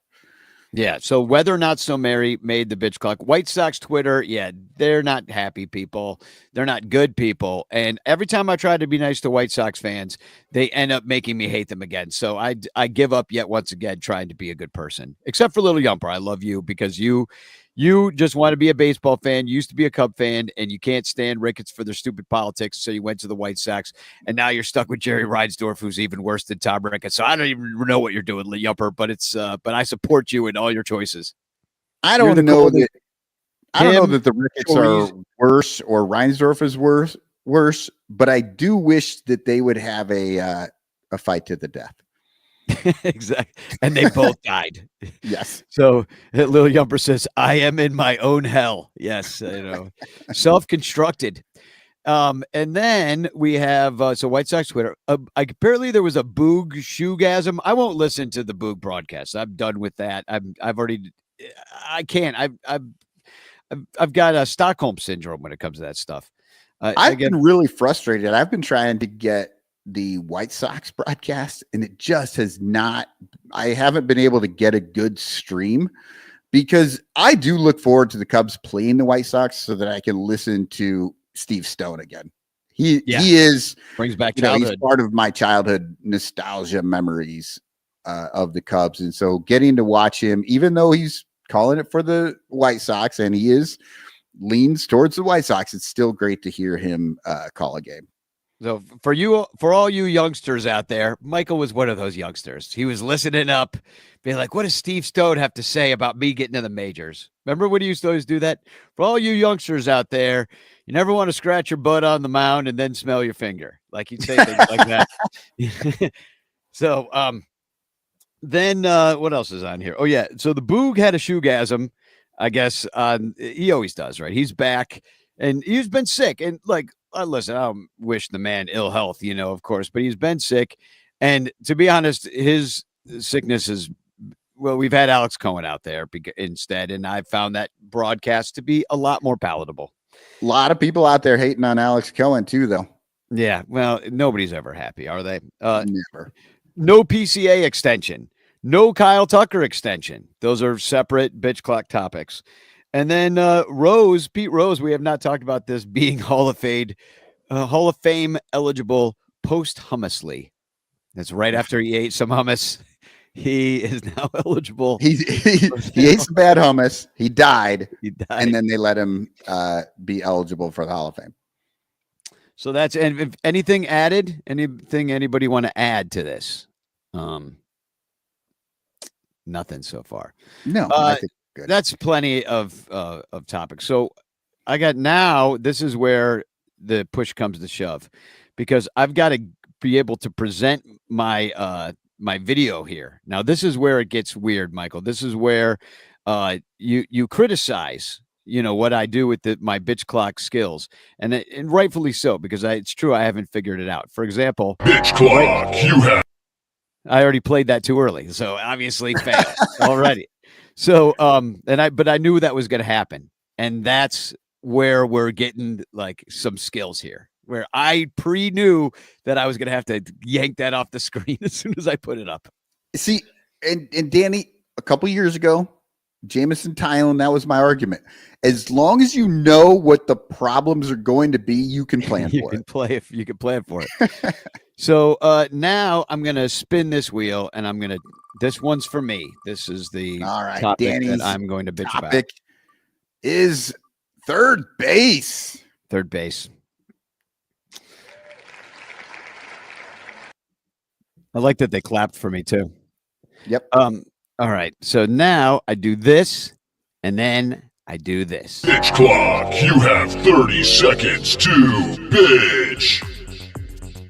[SPEAKER 3] Yeah, so whether or not so Mary made the bitch clock. White Sox Twitter, yeah, they're not happy people. They're not good people. And every time I try to be nice to White Sox fans, they end up making me hate them again. So I give up yet once again trying to be a good person. Except for Little Yumper. I love you because you just want to be a baseball fan. You used to be a Cub fan, and you can't stand Ricketts for their stupid politics. So you went to the White Sox, and now you're stuck with Jerry Reinsdorf, who's even worse than Tom Ricketts. So I don't even know what you're doing, Yumper, but but I support you in all your choices.
[SPEAKER 2] I don't know that the Ricketts are worse or Reinsdorf is worse, but I do wish that they would have a fight to the death.
[SPEAKER 3] Exactly. And they both died.
[SPEAKER 2] Yes.
[SPEAKER 3] So Little Yumper says, I am in my own hell. Yes. Self-constructed. And then we have, so White Sox Twitter, apparently there was a Boog shoegasm. I won't listen to the Boog broadcast. I'm done with that. I can't, I've got a Stockholm syndrome when it comes to that stuff.
[SPEAKER 2] I've been really frustrated. I've been trying to get the White Sox broadcast, and it just has not. I haven't been able to get a good stream because I do look forward to the Cubs playing the White Sox so that I can listen to Steve Stone again. He is
[SPEAKER 3] brings back childhood.
[SPEAKER 2] He's part of my childhood nostalgia memories of the Cubs, and so getting to watch him, even though he's calling it for the White Sox and he leans towards the White Sox, it's still great to hear him call a game.
[SPEAKER 3] So for all you youngsters out there, Michael was one of those youngsters. He was listening up, being like, what does Steve Stone have to say about me getting to the majors? Remember when he used to always do that? For all you youngsters out there, you never want to scratch your butt on the mound and then smell your finger. Like he'd say things like that. So then what else is on here? Oh, yeah. So the Boog had a shoegasm, I guess. He always does, right? He's back and he's been sick. And like, listen, I don't wish the man ill health, of course, but he's been sick. And to be honest, his sickness is, well, we've had Alex Cohen out there instead, and I found that broadcast to be a lot more palatable.
[SPEAKER 2] A lot of people out there hating on Alex Cohen too, though.
[SPEAKER 3] Yeah, well, nobody's ever happy, are they?
[SPEAKER 2] Never.
[SPEAKER 3] No PCA extension. No Kyle Tucker extension. Those are separate bitch clock topics. And then Pete Rose, we have not talked about this, being Hall of Fame eligible posthumously. That's right after he ate some hummus. He is now eligible.
[SPEAKER 2] He ate some bad hummus. He died. And then they let him be eligible for the Hall of Fame.
[SPEAKER 3] So that's, and if anything added, anything anybody want to add to this? Nothing so far.
[SPEAKER 2] No, I think good.
[SPEAKER 3] That's plenty of topics. So I got, now this is where the push comes to shove, because I've got to be able to present my my video here. Now this is where it gets weird, Michael. This is where you criticize what I do with my bitch clock skills, and rightfully so, because it's true, I haven't figured it out. For example,
[SPEAKER 8] bitch clock, you have.
[SPEAKER 3] I already played that too early, so obviously failed already. So, but I knew that was going to happen, and that's where we're getting like some skills here, where I knew that I was going to have to yank that off the screen as soon as I put it up.
[SPEAKER 2] See, and Danny, a couple years ago, Jamison Tylen, that was my argument. As long as you know what the problems are going to be, you can plan for it.
[SPEAKER 3] You can plan for it. So now I'm going to spin this wheel, and this one's for me. This is the topic
[SPEAKER 2] Danny's
[SPEAKER 3] that I'm going to bitch about.
[SPEAKER 2] Topic is third base.
[SPEAKER 3] Third base. I like that they clapped for me too.
[SPEAKER 2] Yep.
[SPEAKER 3] All right. So now I do this, and then I do this.
[SPEAKER 8] Pitch clock. You have 30 seconds to pitch.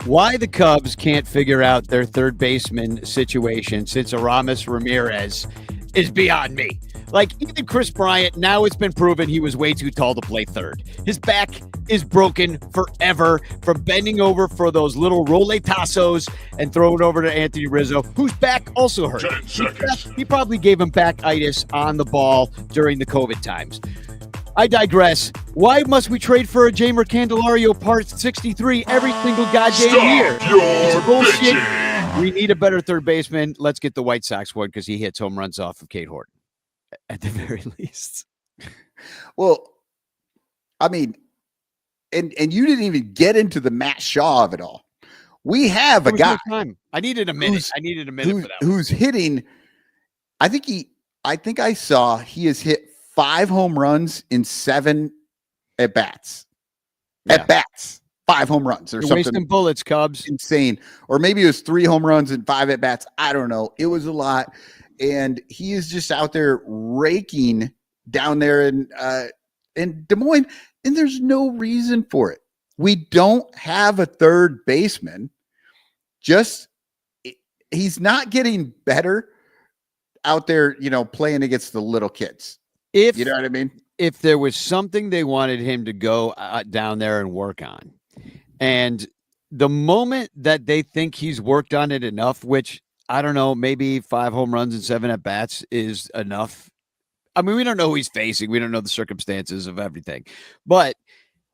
[SPEAKER 3] Why the Cubs can't figure out their third baseman situation since Aramis Ramirez is beyond me. Like, even Chris Bryant, now it's been proven he was way too tall to play third. His back is broken forever from bending over for those little roletazos and throwing over to Anthony Rizzo, whose back also hurt.
[SPEAKER 8] 10 seconds.
[SPEAKER 3] He probably gave him backitis on the ball during the COVID times. I digress. Why must we trade for a Jamer Candelario part 63 every single goddamn year?
[SPEAKER 8] Stop your
[SPEAKER 3] It's bullshit.
[SPEAKER 8] pitching.
[SPEAKER 3] We need a better third baseman. Let's get the White Sox one because he hits home runs off of Kate Horton, at the very least.
[SPEAKER 2] Well, I mean, and you didn't even get into the Matt Shaw of it all. We have a guy.
[SPEAKER 3] I needed a minute. I needed a minute for that.
[SPEAKER 2] Who's hitting? I think I saw he has hit 5 home runs in 7 at bats.
[SPEAKER 3] Yeah.
[SPEAKER 2] At bats, 5 home runs or
[SPEAKER 3] You're
[SPEAKER 2] something.
[SPEAKER 3] wasting bullets, Cubs.
[SPEAKER 2] Insane. Or maybe it was 3 home runs and 5 at bats. I don't know. It was a lot, and he is just out there raking down there in Des Moines, and there's no reason for it. We don't have a third baseman. He's not getting better out there, playing against the little kids.
[SPEAKER 3] If
[SPEAKER 2] You know what I mean?
[SPEAKER 3] if there was something they wanted him to go down there and work on, and the moment that they think he's worked on it enough, which I don't know, maybe 5 home runs and 7 at bats is enough. I mean, we don't know who he's facing. We don't know the circumstances of everything, but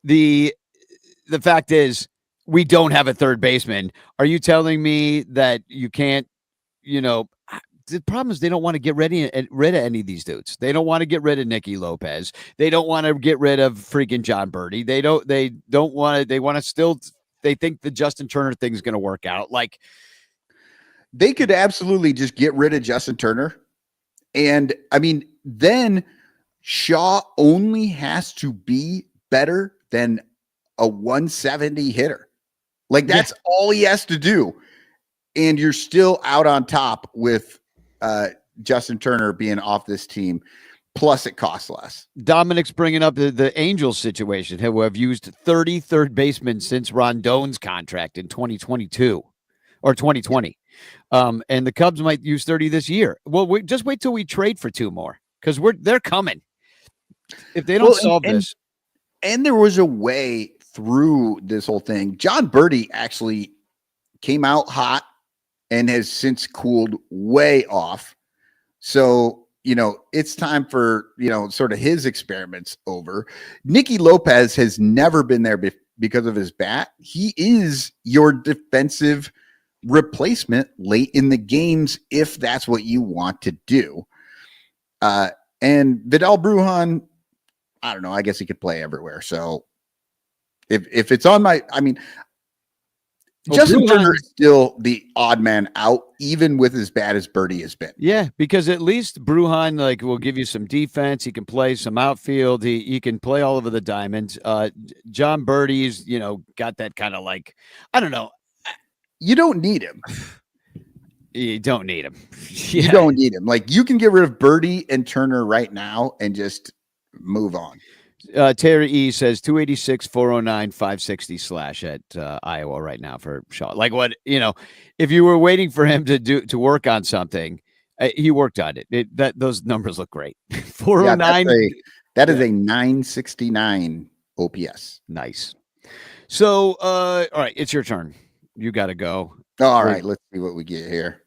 [SPEAKER 3] the fact is we don't have a third baseman. Are you telling me that you can't, the problem is they don't want to get rid of any of these dudes. They don't want to get rid of Nicky Lopez. They don't want to get rid of freaking John Birdie. They want to still, they think the Justin Turner thing is going to work out. Like,
[SPEAKER 2] They could absolutely just get rid of Justin Turner. And I mean, then Shaw only has to be better than a 170 hitter. Like, that's all he has to do. And you're still out on top with Justin Turner being off this team. Plus, it costs less.
[SPEAKER 3] Dominic's bringing up the Angels situation, who have used 30 third basemen since Rondon's contract in 2022 or 2020. And the Cubs might use 30 this year. Well, just wait till we trade for 2 more because they're coming. If they don't solve this.
[SPEAKER 2] And there was a way through this whole thing. John Birdie actually came out hot and has since cooled way off. So, it's time for, sort of his experiments over. Nicky Lopez has never been there because of his bat. He is your defensive replacement late in the games if that's what you want to do. And Vidal Brujan, I don't know. I guess he could play everywhere. So if it's on Justin Turner is still the odd man out, even with as bad as Birdie has been.
[SPEAKER 3] Yeah, because at least Brujan will give you some defense. He can play some outfield. He can play all over the diamond. John Birdie's, got that kind of I don't know.
[SPEAKER 2] You don't need him.
[SPEAKER 3] You don't need him.
[SPEAKER 2] You don't need him. You can get rid of Birdie and Turner right now and just move on.
[SPEAKER 3] Terry E says 286, 409, 560 / at Iowa right now for Shaw. If you were waiting for him to work on something, he worked on it. Those numbers look great. 409.
[SPEAKER 2] That is a 969 OPS.
[SPEAKER 3] Nice. So, all right, it's your turn. You got to go.
[SPEAKER 2] All right, let's see what we get here.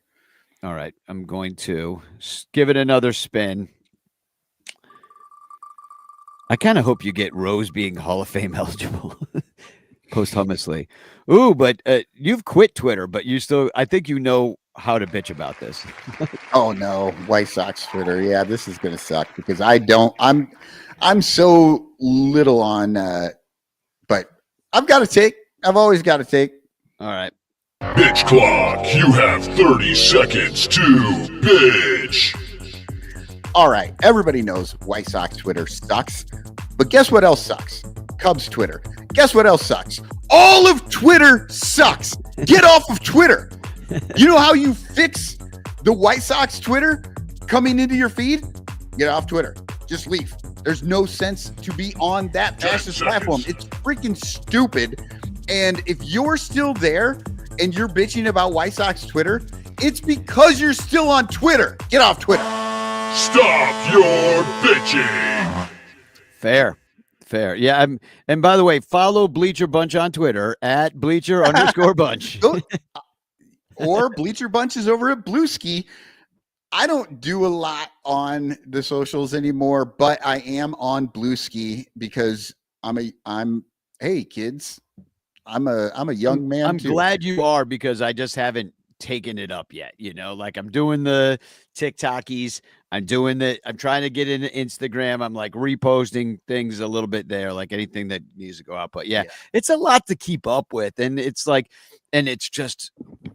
[SPEAKER 3] All right, I'm going to give it another spin. I kind of hope you get Rose being Hall of Fame eligible posthumously. Ooh, but you've quit Twitter, but I think you know how to bitch about this.
[SPEAKER 2] Oh no, White Sox Twitter. Yeah, this is going to suck because I'm so little on, but I've got to take. I've always got to take.
[SPEAKER 3] All right.
[SPEAKER 8] Pitch clock. You have 30 seconds to pitch.
[SPEAKER 2] All right. Everybody knows White Sox Twitter sucks. But guess what else sucks? Cubs Twitter. Guess what else sucks? All of Twitter sucks. Get off of Twitter. You know how you fix the White Sox Twitter coming into your feed? Get off Twitter. Just leave. There's no sense to be on that
[SPEAKER 8] 10
[SPEAKER 2] fastest platform.
[SPEAKER 8] seconds.
[SPEAKER 2] It's freaking stupid. And if you're still there and you're bitching about White Sox Twitter, it's because you're still on Twitter. Get off Twitter.
[SPEAKER 8] Stop your bitching.
[SPEAKER 3] Fair. Yeah. And by the way, follow Bleacher Bunch on Twitter at Bleacher_Bunch.
[SPEAKER 2] Or Bleacher Bunch is over at Blueski. I don't do a lot on the socials anymore, but I am on Blueski because hey kids, I'm a young man.
[SPEAKER 3] I'm
[SPEAKER 2] too.
[SPEAKER 3] glad you are, because I just haven't taken it up yet. Like I'm doing the TikTokies. I'm trying to get into Instagram. I'm like reposting things a little bit there, like anything that needs to go out. But yeah, it's a lot to keep up with. And it's just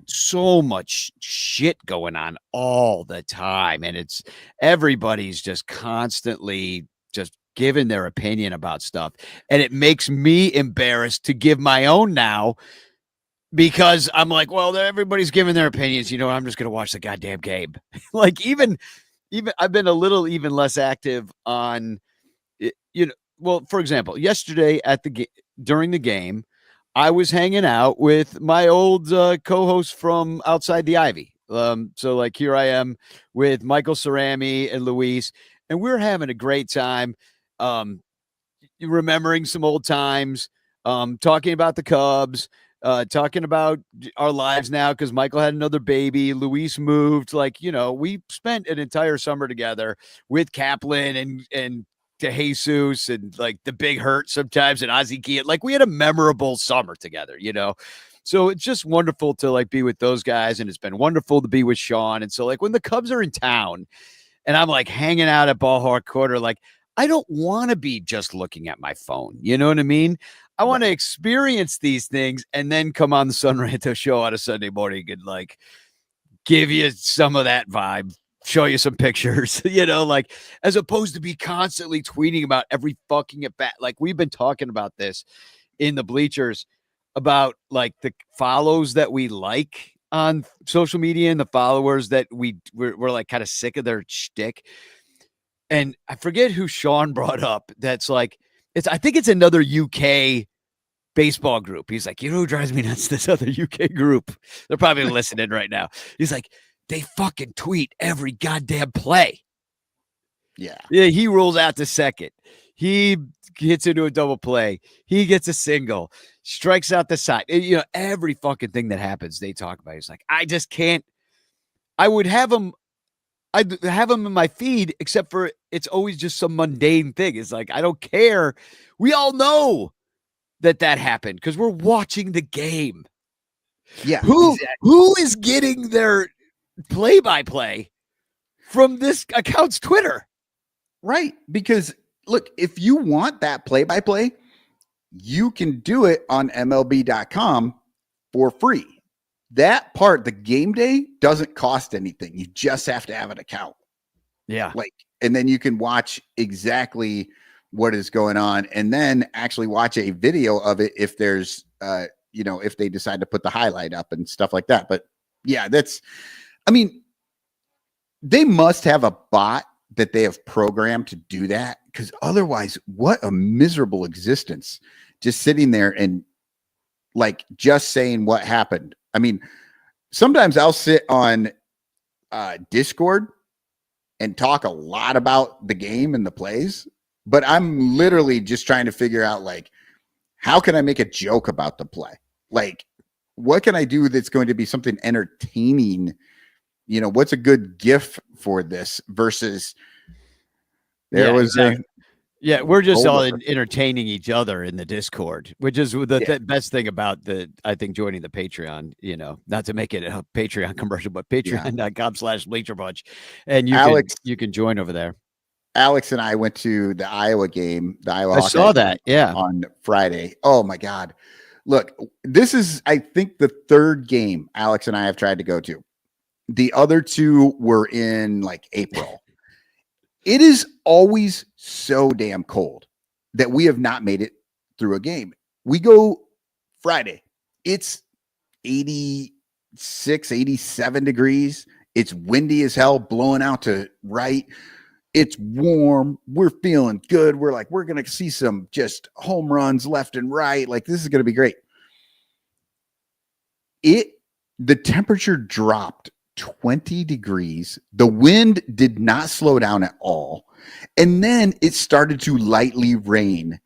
[SPEAKER 3] so much shit going on all the time. And everybody's just constantly just giving their opinion about stuff. And it makes me embarrassed to give my own now, because I'm like, well, everybody's giving their opinions. I'm just going to watch the goddamn game. Like even I've been a little even less active on, well, for example, yesterday during the game, I was hanging out with my old co-host from Outside the Ivy. So like here I am with Michael Cerami and Luis, and we're having a great time. Remembering some old times, talking about the Cubs, talking about our lives now, because Michael had another baby. Luis moved. We spent an entire summer together with Kaplan and DeJesus and like the Big Hurt sometimes and Ozzie Guillen. Like we had a memorable summer together, So it's just wonderful to be with those guys, and it's been wonderful to be with Sean. And so when the Cubs are in town and I'm hanging out at Ballpark Quarter, I don't want to be just looking at my phone. You know what I mean? I want to experience these things and then come on the Sun Ranto show on a Sunday morning and give you some of that vibe, show you some pictures, as opposed to be constantly tweeting about every fucking at bat. We've been talking about this in the bleachers about the follows that we like on social media and the followers that we're kind of sick of their shtick. And I forget who Sean brought up. That's I think it's another UK baseball group. He's like, who drives me nuts? This other UK group. They're probably listening right now. He's like, they fucking tweet every goddamn play. Yeah. He rolls out to second. He gets into a double play. He gets a single, strikes out the side. Every fucking thing that happens, they talk about. He's like, I just can't. I'd have them in my feed, except for it's always just some mundane thing. It's I don't care. We all know that happened because we're watching the game.
[SPEAKER 2] Yeah.
[SPEAKER 3] Who is getting their play-by-play from this account's Twitter?
[SPEAKER 2] Right. Because look, if you want that play-by-play, you can do it on MLB.com for free. That part, the game day, doesn't cost anything. You just have to have an account.
[SPEAKER 3] Yeah.
[SPEAKER 2] And then you can watch exactly what is going on and then actually watch a video of it if there's, if they decide to put the highlight up and stuff like that. But yeah, they must have a bot that they have programmed to do that, because otherwise, what a miserable existence, just sitting there and just saying what happened. Sometimes I'll sit on Discord and talk a lot about the game and the plays, but I'm literally just trying to figure out how can I make a joke about the play? What can I do that's going to be something entertaining? What's a good GIF for this versus
[SPEAKER 3] Yeah, we're just all entertaining each other in the Discord, which is the best thing about I think joining the Patreon, not to make it a Patreon commercial, but patreon.com/bleacherbunch. And you can join over there.
[SPEAKER 2] Alex and I went to the Iowa game,
[SPEAKER 3] I saw that. Yeah.
[SPEAKER 2] On Friday. Oh my God. Look, this is, I think, the third game Alex and I have tried to go to. The other two were in April. It is always so damn cold that we have not made it through a game. We go Friday. It's 86, 87 degrees. It's windy as hell, blowing out to right. It's warm. We're feeling good. We're like, we're going to see some just home runs left and right. Like, this is going to be great. The temperature dropped 20 degrees. The wind did not slow down at all. And then it started to lightly rain.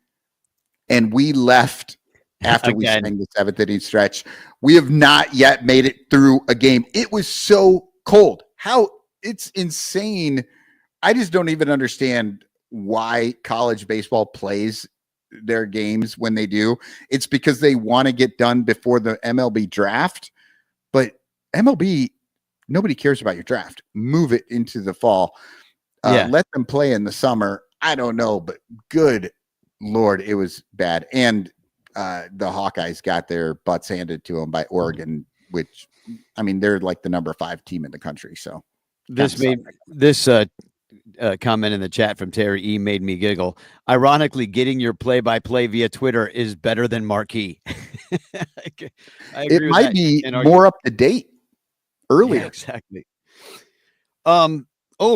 [SPEAKER 2] And we left after we sang the 7th inning stretch. We have not yet made it through a game. It was so cold. It's insane. I just don't even understand why college baseball plays their games when they do. It's because they want to get done before the MLB draft. But MLB, nobody cares about your draft. Move it into the fall. Let them play in the summer. I don't know, but good Lord, it was bad. And the Hawkeyes got their butts handed to them by Oregon, which, I mean, they're like the number 5 team in the country. So
[SPEAKER 3] this comment in the chat from Terry E made me giggle. Ironically, getting your play-by-play via Twitter is better than Marquee.
[SPEAKER 2] It might be more up to date earlier.
[SPEAKER 3] Yeah, exactly. Oh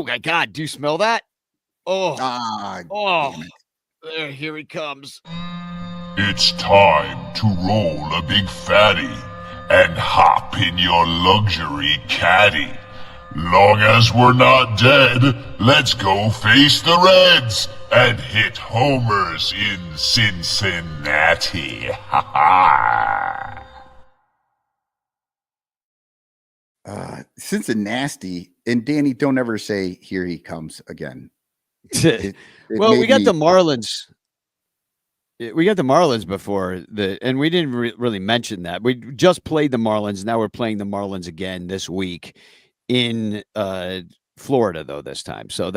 [SPEAKER 3] my God, do you smell that? There, here he comes.
[SPEAKER 8] It's time to roll a big fatty and hop in your luxury caddy. Long as we're not dead, let's go face the Reds and hit homers in Cincinnati. Ha ha.
[SPEAKER 2] Cincinnati, and Danny, don't ever say "here he comes" again.
[SPEAKER 3] Well, we got the Marlins. We got the Marlins before and we didn't really mention that. We just played the Marlins. Now we're playing the Marlins again this week in Florida, though, this time. So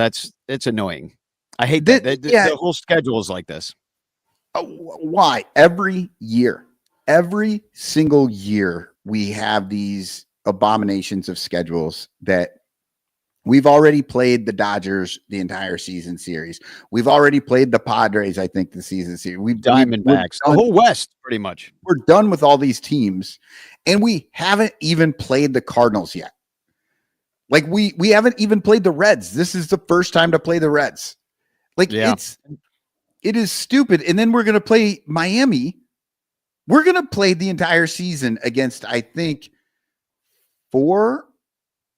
[SPEAKER 3] it's annoying. I hate that. The whole schedule is like this.
[SPEAKER 2] Why? Every single year, we have these abominations of schedules that we've already played the Dodgers the entire season series. We've already played the Padres, I think, the season series.
[SPEAKER 3] Diamondbacks, the whole West, pretty much.
[SPEAKER 2] We're done with all these teams, and we haven't even played the Cardinals yet. Like, we haven't even played the Reds. This is the first time to play the Reds. Like, it is stupid. And then we're going to play Miami. We're going to play the entire season against, I think, 4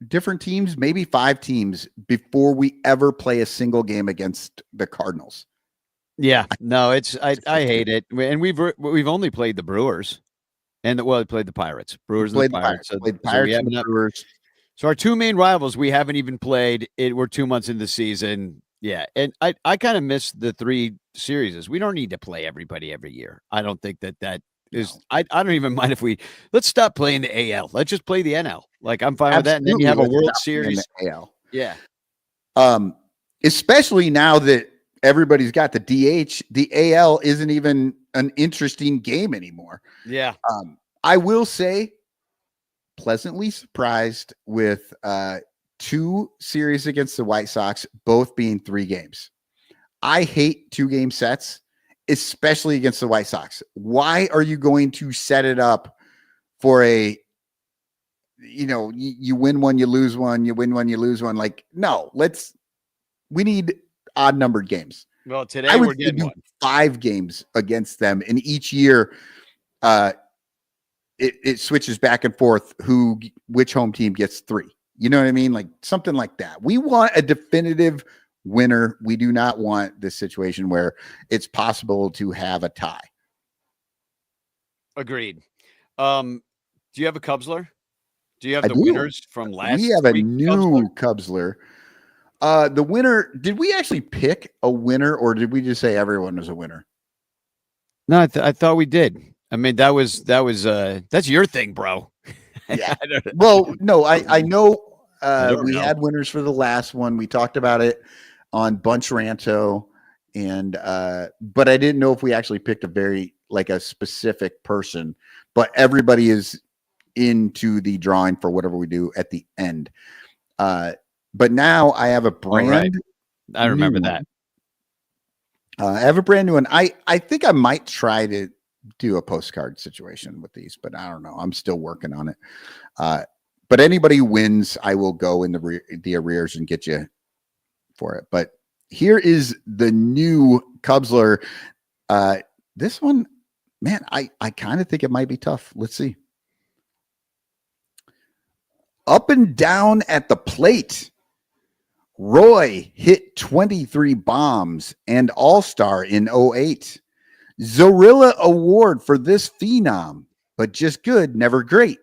[SPEAKER 2] different teams, maybe 5 teams, before we ever play a single game against the Cardinals.
[SPEAKER 3] Yeah, no, I hate it. And we've only played the Brewers, and we played the Pirates. Brewers and the Pirates.
[SPEAKER 2] Played the Pirates and the Brewers.
[SPEAKER 3] So our 2 main rivals, we haven't even played. We're 2 months into the season. Yeah, and I kind of miss the 3 series. We don't need to play everybody every year. I don't think that is. I don't even mind if let's stop playing the AL. Let's just play the NL. Like, I'm fine with that. And then you have a World Series.
[SPEAKER 2] In the AL.
[SPEAKER 3] Yeah.
[SPEAKER 2] Especially now that everybody's got the DH, the AL isn't even an interesting game anymore.
[SPEAKER 3] Yeah.
[SPEAKER 2] I will say, pleasantly surprised with 2 series against the White Sox, both being 3 games. I hate 2-game sets, especially against the White Sox. Why are you going to set it up for you win one, you lose one, you win one, you lose one? Like, no, we need odd numbered games.
[SPEAKER 3] Well, today we're getting
[SPEAKER 2] 5 games against them, and each year it switches back and forth which home team gets 3. You know what I mean? Like, something like that. We want a definitive winner. We do not want this situation where it's possible to have a tie.
[SPEAKER 3] Agreed. Do you have a Cubsler? Do you have the winners from last week?
[SPEAKER 2] We have a new Cubsler. The winner, did we actually pick a winner, or did we just say everyone was a winner?
[SPEAKER 3] No, I thought we did. I mean, that's your thing, bro.
[SPEAKER 2] Yeah. Well, no, I know we had winners for the last one. We talked about it on Bunch Ranto, and but I didn't know if we actually picked a specific person. But everybody is into the drawing for whatever we do at the end. But now I have a brand.
[SPEAKER 3] Right. I remember that.
[SPEAKER 2] I have a brand new one. I think I might try to do a postcard situation with these, but I don't know. I'm still working on it. But anybody who wins, I will go in the arrears and get you for it. But here is the new Cubsler. This one, man, I kind of think it might be tough. Let's see. Up and down at the plate. Roy hit 23 bombs and all-star in 08. Zorilla Award for this phenom, but just good, never great.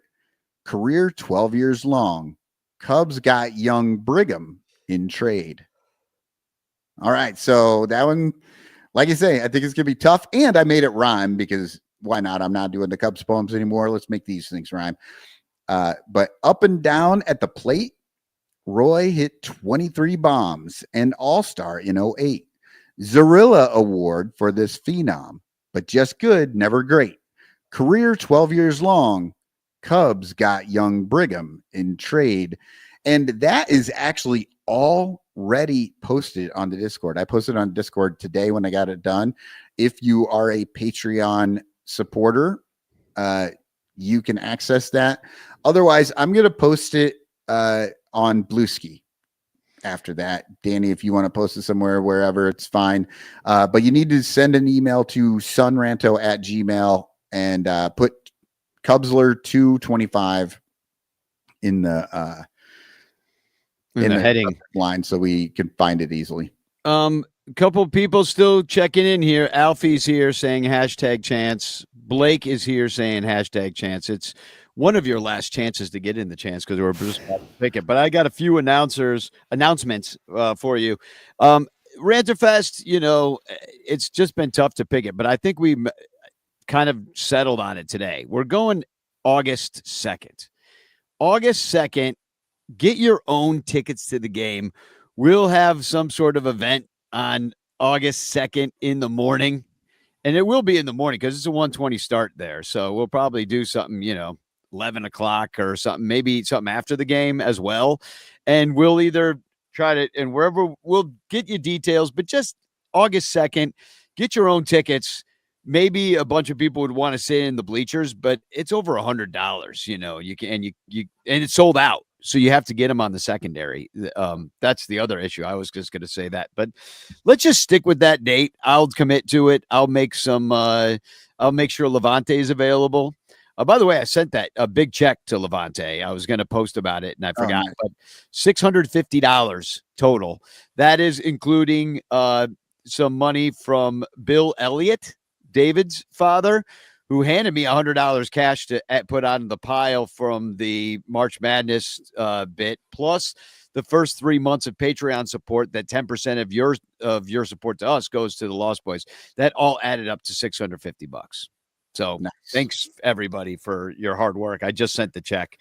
[SPEAKER 2] Career 12 years long. Cubs got young Brigham in trade. All right, so that one, like I say, I think it's going to be tough, and I made it rhyme because why not? I'm not doing the Cubs poems anymore. Let's make these things rhyme. But up and down at the plate, Roy hit 23 bombs and all-star in 08. Zorilla Award for this phenom, but just good, never great. Career 12 years long. Cubs got young Brigham in trade. And that is actually already posted on the Discord. I posted on Discord today when I got it done. If you are a Patreon supporter, you can access that. Otherwise, I'm going to post it on Bluesky after that. Danny, if you want to post it somewhere, wherever, it's fine. But you need to send an email to sunranto@gmail and put Cubsler 225 in the
[SPEAKER 3] heading
[SPEAKER 2] line so we can find it easily.
[SPEAKER 3] Couple people still checking in here. Alfie's here saying #chance. Blake is here saying #chance. It's one of your last chances to get in the chance because we're just about to pick it. But I got a few announcements for you. Ranterfest, it's just been tough to pick it, but I think we kind of settled on it today. We're going August 2nd. August 2nd, get your own tickets to the game. We'll have some sort of event on August 2nd in the morning, and it will be in the morning because it's a 1:20 start there. So we'll probably do something, 11 o'clock or something, maybe something after the game as well. And we'll either try to, and wherever we'll get you details, but just August 2nd, get your own tickets. Maybe a bunch of people would want to sit in the bleachers, but it's over $100, you can, and it's sold out. So you have to get them on the secondary. That's the other issue. I was just going to say that, but let's just stick with that date. I'll commit to it. I'll make sure Levante is available. By the way, I sent a big check to Levante. I was going to post about it and I forgot, but $650 total. That is including some money from Bill Elliott, David's father, who handed me $100 cash to put on the pile from the March Madness bit, plus the first 3 months of Patreon support. That 10% of your support to us goes to the Lost Boys. That all added up to $650. So nice. Thanks everybody for your hard work. I just sent the check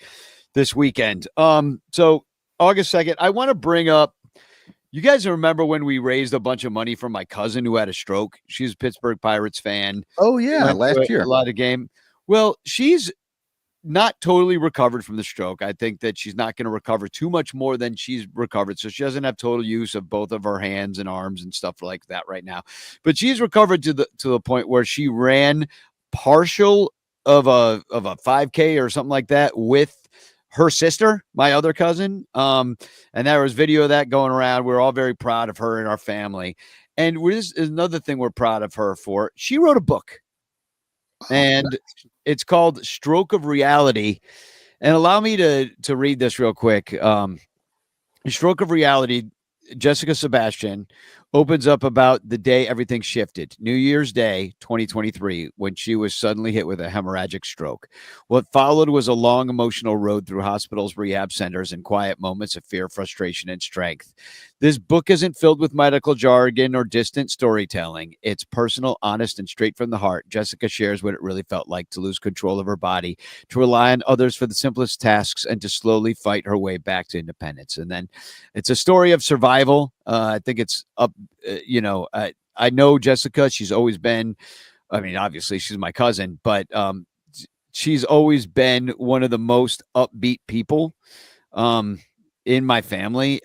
[SPEAKER 3] this weekend. So August 2nd, I want to bring up. You guys remember when we raised a bunch of money for my cousin who had a stroke? She's a Pittsburgh Pirates fan.
[SPEAKER 2] Oh, yeah, last year.
[SPEAKER 3] A lot of game. Well, she's not totally recovered from the stroke. I think that she's not going to recover too much more than she's recovered. So she doesn't have total use of both of her hands and arms and stuff like that right now. But she's recovered to the point where she ran partial of a 5K or something like that with her sister, my other cousin. And there was video of that going around. We're all very proud of her and our family. And this is another thing we're proud of her for. She wrote a book, and it's called Stroke of Reality. And allow me to read this real quick. Stroke of Reality, Jessica Sebastian opens up about the day everything shifted, New Year's Day, 2023, when she was suddenly hit with a hemorrhagic stroke. What followed was a long emotional road through hospitals, rehab centers, and quiet moments of fear, frustration, and strength. This book isn't filled with medical jargon or distant storytelling. It's personal, honest, and straight from the heart. Jessica shares what it really felt like to lose control of her body, to rely on others for the simplest tasks, and to slowly fight her way back to independence. And then it's a story of survival. I think it's up, I know Jessica. She's always been, obviously she's my cousin, but she's always been one of the most upbeat people in my family.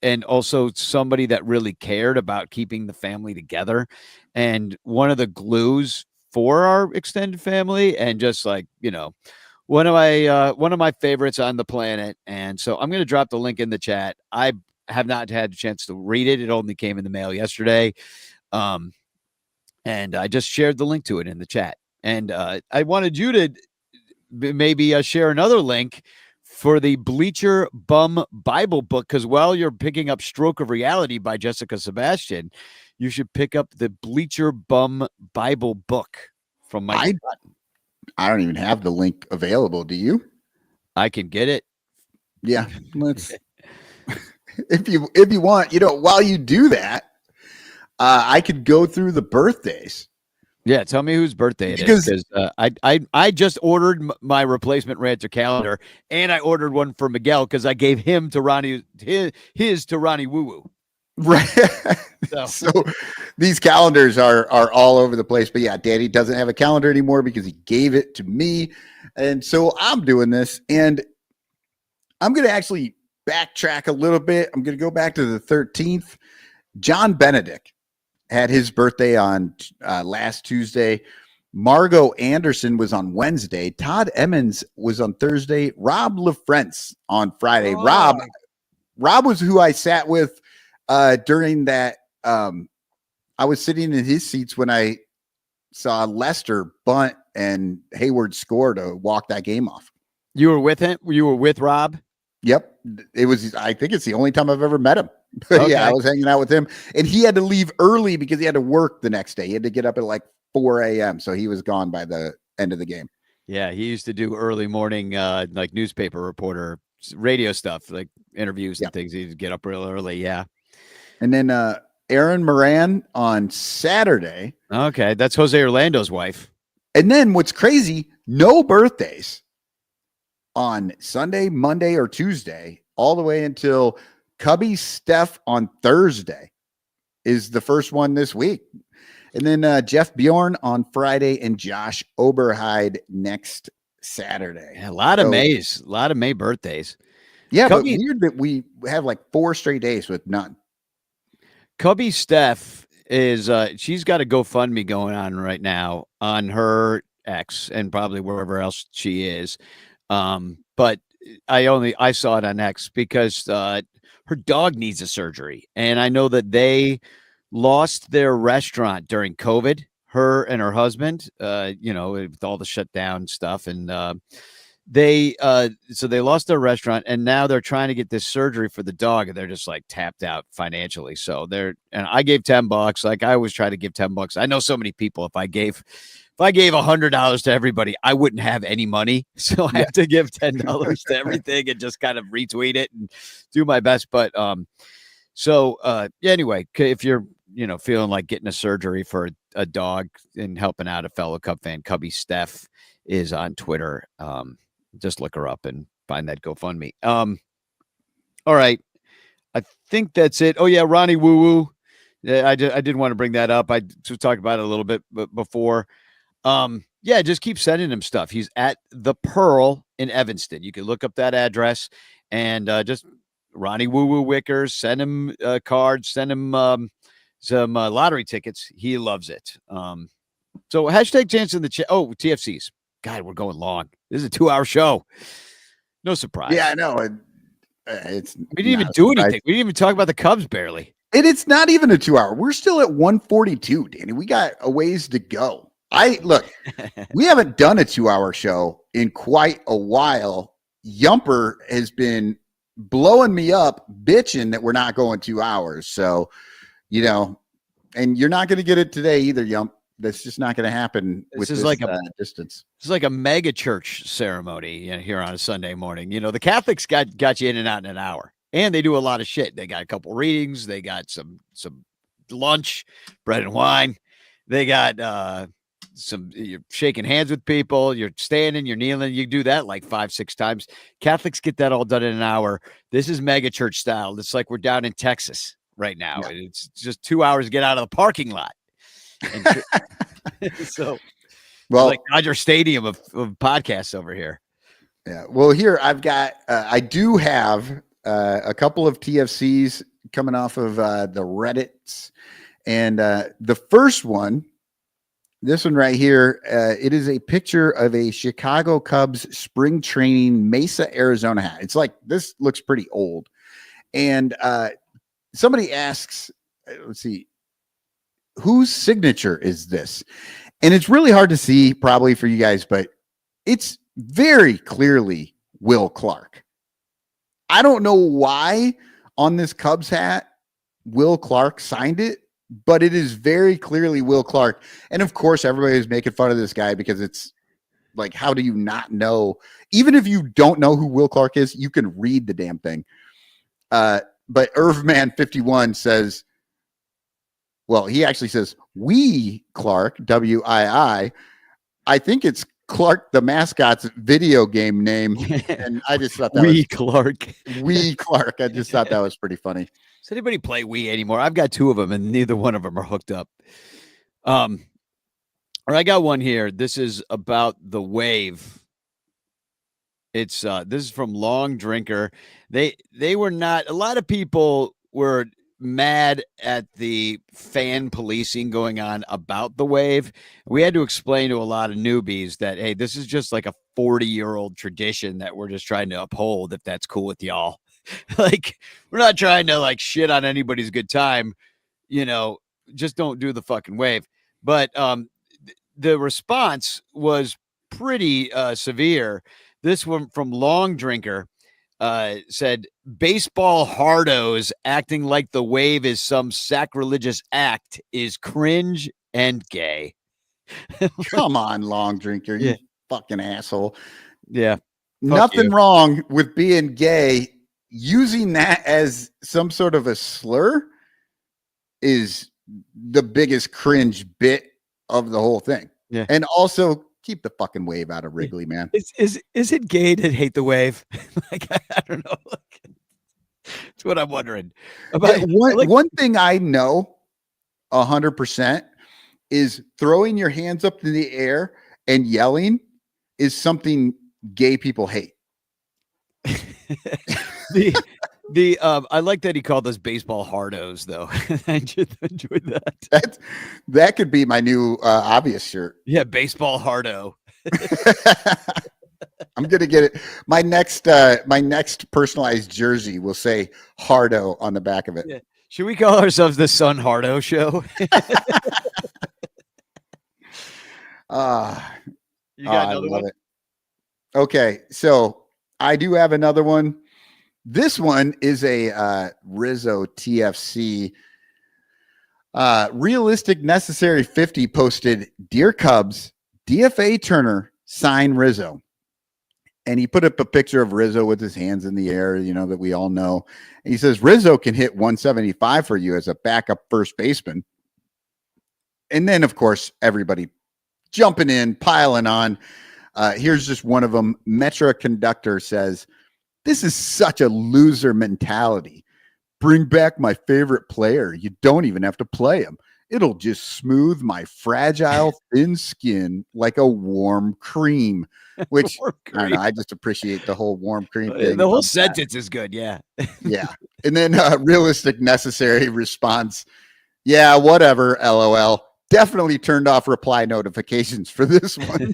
[SPEAKER 3] And also somebody that really cared about keeping the family together, and one of the glues for our extended family, and just like, one of my favorites on the planet. And so I'm going to drop the link in the chat. I have not had a chance to read it. It only came in the mail yesterday. And I just shared the link to it in the chat. And I wanted you to maybe share another link for the Bleacher Bum Bible book, because while you're picking up Stroke of Reality by Jessica Sebastian, you should pick up the Bleacher Bum Bible book from Michael.
[SPEAKER 2] I don't even have the link available. Do you?
[SPEAKER 3] I can get it.
[SPEAKER 2] Yeah, let's. if you want, while you do that, I could go through the birthdays.
[SPEAKER 3] Yeah, tell me whose birthday it is, because I just ordered my replacement Ranter calendar, and I ordered one for Miguel because I gave him to Ronnie his to Ronnie Woo Woo.
[SPEAKER 2] Right. So these calendars are all over the place. But yeah, Daddy doesn't have a calendar anymore because he gave it to me, and so I'm doing this, and I'm going to actually backtrack a little bit. I'm going to go back to the 13th. John Benedict had his birthday on last Tuesday. Margot Anderson was on Wednesday. Todd Emmons was on Thursday. Rob LaFrance on Friday. Oh. Rob was who I sat with during that. I was sitting in his seats when I saw Lester bunt and Hayward score to walk that game off.
[SPEAKER 3] You were with him? You were with Rob?
[SPEAKER 2] Yep. I think it's the only time I've ever met him. But okay. Yeah, I was hanging out with him, and he had to leave early because he had to work the next day. He had to get up at like 4 a.m. So he was gone by the end of the game. Yeah.
[SPEAKER 3] He used to do early morning, like newspaper reporter, radio stuff, like interviews and things. He'd get up real early. Yeah.
[SPEAKER 2] And then, Aaron Moran on Saturday.
[SPEAKER 3] Okay. That's Jose Orlando's wife.
[SPEAKER 2] And then what's crazy, no birthdays on Sunday, Monday, or Tuesday, all the way until Cubby Steph on Thursday is the first one this week. And then Jeff Bjorn on Friday and Josh Oberheide next Saturday.
[SPEAKER 3] Yeah, a lot of May birthdays.
[SPEAKER 2] Yeah, Cubby, but weird that we have like 4 straight days with none.
[SPEAKER 3] Cubby Steph is she's got a GoFundMe going on right now on her ex and probably wherever else she is. But I saw it on X because her dog needs a surgery. And I know that they lost their restaurant during COVID, her and her husband, with all the shutdown stuff. And so they lost their restaurant, and now they're trying to get this surgery for the dog, and they're just like tapped out financially. So and I gave $10. Like I always try to give $10. I know so many people, if I gave $100 to everybody, I wouldn't have any money. So I have to give $10 to everything and just kind of retweet it and do my best. But anyway, if you're, feeling like getting a surgery for a dog and helping out a fellow Cub fan, Cubby Steph is on Twitter. Just look her up and find that GoFundMe. All right. I think that's it. Oh yeah. Ronnie Woo Woo. I did want to bring that up. I talked about it a little bit before. Just keep sending him stuff. He's at the Pearl in Evanston. You can look up that address and just Ronnie Woo Woo Wickers. Send him cards. Send him some lottery tickets. He loves it. So hashtag chance in the chat. Oh, TFCs. God, we're going long. This is a 2-hour show. No surprise.
[SPEAKER 2] Yeah, I know.
[SPEAKER 3] We didn't even do anything. We didn't even talk about the Cubs barely.
[SPEAKER 2] And it's not even a 2-hour. We're still at 142, Danny. We got a ways to go. We haven't done a 2-hour show in quite a while. Yumper has been blowing me up, bitching that we're not going 2 hours. So, and you're not going to get it today either, Yump. That's just not going to happen. This is like a distance.
[SPEAKER 3] It's like a mega church ceremony here on a Sunday morning. The Catholics got you in and out in an hour, and they do a lot of shit. They got a couple readings. They got some lunch, bread and wine. They got you're shaking hands with people. You're standing, you're kneeling. You do that like 5-6 times. Catholics get that all done in an hour. This is mega church style. It's like we're down in Texas right now. Yeah. It's just 2 hours to get out of the parking lot. So, like Dodger Stadium of podcasts over here.
[SPEAKER 2] Yeah. Well, here I've got. I do have a couple of TFCs coming off of the Reddits, and the first one, this one right here, it is a picture of a Chicago Cubs spring training Mesa, Arizona hat. It's like this looks pretty old, And somebody asks, let's see, whose signature is this? And it's really hard to see probably for you guys, but it's very clearly Will Clark. I don't know why on this Cubs hat Will Clark signed it, but it is very clearly Will Clark. And of course, everybody is making fun of this guy because it's like, how do you not know? Even if you don't know who Will Clark is, you can read the damn thing. But Irvman51 says, well, he actually says, we Clark, W-I-I. I think it's Clark, the mascot's video game name. And I just thought that
[SPEAKER 3] Clark.
[SPEAKER 2] We Clark. I just thought that was pretty funny.
[SPEAKER 3] Does anybody play Wii anymore? I've got 2 of them, and neither one of them are hooked up. Or I got one here. This is about the wave. It's this is from Long Drinker. They were not. A lot of people were mad at the fan policing going on about the wave. We had to explain to a lot of newbies that, hey, this is just like a 40-year-old tradition that we're just trying to uphold, if that's cool with y'all. Like, we're not trying to like shit on anybody's good time, just don't do the fucking wave. But the response was pretty severe. This one from Long Drinker said, baseball hardos acting like the wave is some sacrilegious act is cringe and gay.
[SPEAKER 2] Come on, Long Drinker, you fucking asshole.
[SPEAKER 3] Yeah.
[SPEAKER 2] Nothing wrong with being gay. Using that as some sort of a slur is the biggest cringe bit of the whole thing.
[SPEAKER 3] Yeah.
[SPEAKER 2] And also keep the fucking wave out of Wrigley, man.
[SPEAKER 3] Is it gay to hate the wave? Like, I don't know. That's what I'm wondering. About
[SPEAKER 2] one thing I know 100% is throwing your hands up in the air and yelling is something gay people hate.
[SPEAKER 3] I like that he called us baseball hardos, though. I just enjoyed that.
[SPEAKER 2] That could be my new obvious shirt.
[SPEAKER 3] Yeah, baseball hardo.
[SPEAKER 2] I'm gonna get it. My next personalized jersey will say Hardo on the back of it.
[SPEAKER 3] Yeah. Should we call ourselves the Sun Hardo Show? You got another one?
[SPEAKER 2] It. Okay, so I do have another one. This one is a Rizzo TFC. Realistic Necessary 50 posted, Dear Cubs, DFA Turner, sign Rizzo. And he put up a picture of Rizzo with his hands in the air, that we all know. And he says, Rizzo can hit 175 for you as a backup first baseman. And then, of course, everybody jumping in, piling on. Here's just one of them. Metra Conductor says, this is such a loser mentality. Bring back my favorite player. You don't even have to play him. It'll just smooth my fragile, thin skin like a warm cream, which I don't know, I just appreciate the whole warm cream thing.
[SPEAKER 3] The whole sentence is good. Yeah.
[SPEAKER 2] Yeah. And then Realistic Necessary response. Yeah, whatever. LOL. Definitely turned off reply notifications for this one.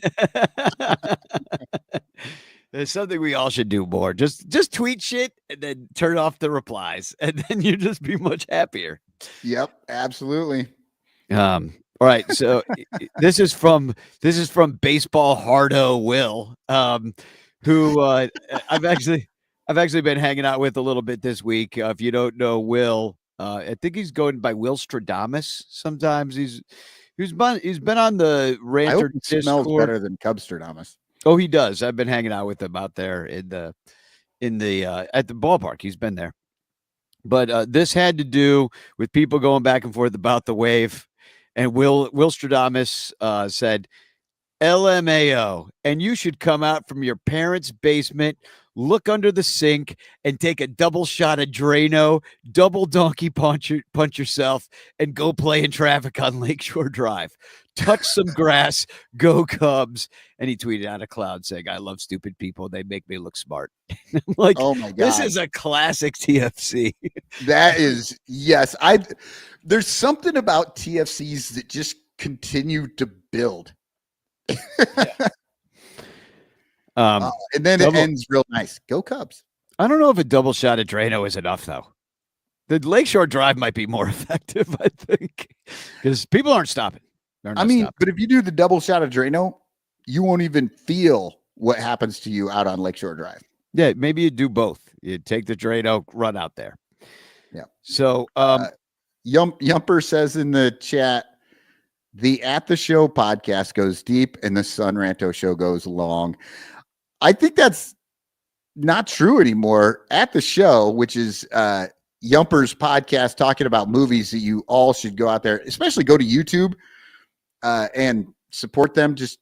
[SPEAKER 3] There's something we all should do more. Just tweet shit and then turn off the replies, and then you just be much happier.
[SPEAKER 2] Yep, absolutely.
[SPEAKER 3] All right. So this is from Baseball Hardo Will, who I've actually been hanging out with a little bit this week. If you don't know Will, I think he's going by Will Stradamus. Sometimes he's been on the Ranto.
[SPEAKER 2] I hope he
[SPEAKER 3] Discord.
[SPEAKER 2] smells better than Cubs Stradamus.
[SPEAKER 3] Oh, he does. I've been hanging out with him out there at the ballpark. He's been there. But this had to do with people going back and forth about the wave. And Will Stradamus said, LMAO, and you should come out from your parents' basement, look under the sink, and take a double shot of Drano, double donkey punch yourself, and go play in traffic on Lakeshore Drive. Touch some grass, go Cubs. And he tweeted out a cloud saying, I love stupid people. They make me look smart. I'm like,
[SPEAKER 2] oh my God.
[SPEAKER 3] This is a classic TFC.
[SPEAKER 2] That is, yes. There's something about TFCs that just continue to build.
[SPEAKER 3] Yeah.
[SPEAKER 2] And then it ends real nice. Go Cubs.
[SPEAKER 3] I don't know if a double shot of Drano is enough, though. The Lakeshore Drive might be more effective, I think, because people aren't stopping. But
[SPEAKER 2] if you do the double shot of Drano, you won't even feel what happens to you out on Lakeshore Drive.
[SPEAKER 3] Yeah, maybe you do both. You take the Drano, run out there.
[SPEAKER 2] Yeah.
[SPEAKER 3] So,
[SPEAKER 2] Yumper says in the chat, the At the Show podcast goes deep and the Sun Ranto show goes long. I think that's not true anymore. At the Show, which is Yumper's podcast talking about movies that you all should go out there, especially go to YouTube and support them. Just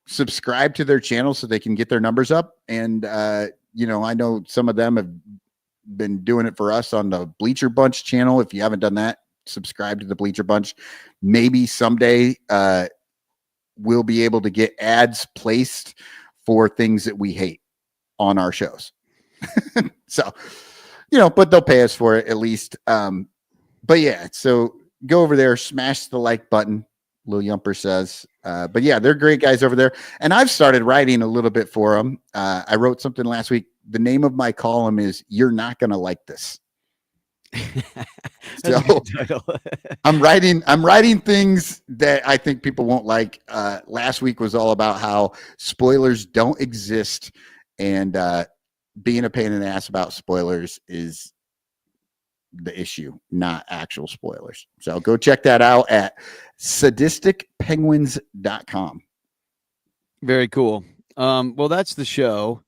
[SPEAKER 2] subscribe to their channel so they can get their numbers up. And, I know some of them have been doing it for us on the Bleacher Bunch channel. If you haven't done that, subscribe to the Bleacher Bunch. Maybe someday we'll be able to get ads placed for things that we hate on our shows. So, but they'll pay us for it at least. But yeah, so go over there, smash the like button, Lil Yumper says. But yeah, they're great guys over there. And I've started writing a little bit for them. I wrote something last week. The name of my column is "You're Not Gonna Like This." So I'm writing things that I think people won't like. Last week was all about how spoilers don't exist, and being a pain in the ass about spoilers is the issue, not actual spoilers. So go check that out at sadisticpenguins.com.
[SPEAKER 3] Very cool. Well, that's the show.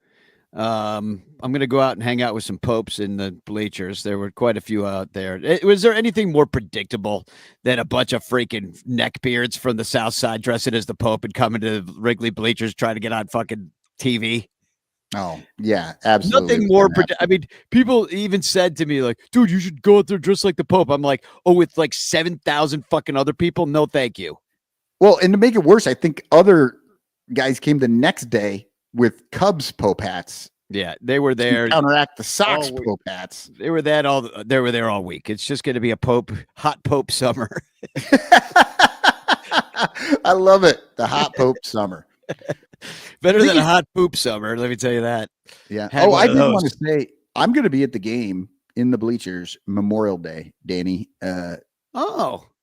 [SPEAKER 3] I'm going to go out and hang out with some popes in the bleachers. There were quite a few out there. Was there anything more predictable than a bunch of freaking neckbeards from the South Side dressing as the Pope and coming to the Wrigley bleachers trying to get on fucking TV?
[SPEAKER 2] Oh, yeah, absolutely.
[SPEAKER 3] Nothing more. I mean, people even said to me, like, dude, you should go out there dressed like the Pope. I'm like, oh, with like 7,000 fucking other people? No, thank you.
[SPEAKER 2] Well, and to make it worse, I think other guys came the next day with Cubs Pope hats.
[SPEAKER 3] Yeah, they were there
[SPEAKER 2] to counteract the Sox Pope hats.
[SPEAKER 3] They were there all week. It's just going to be a hot Pope summer.
[SPEAKER 2] I love it. The hot Pope summer.
[SPEAKER 3] Better than a hot poop summer, let me tell you that.
[SPEAKER 2] Yeah. I did want to say I'm going to be at the game in the bleachers Memorial Day, Danny.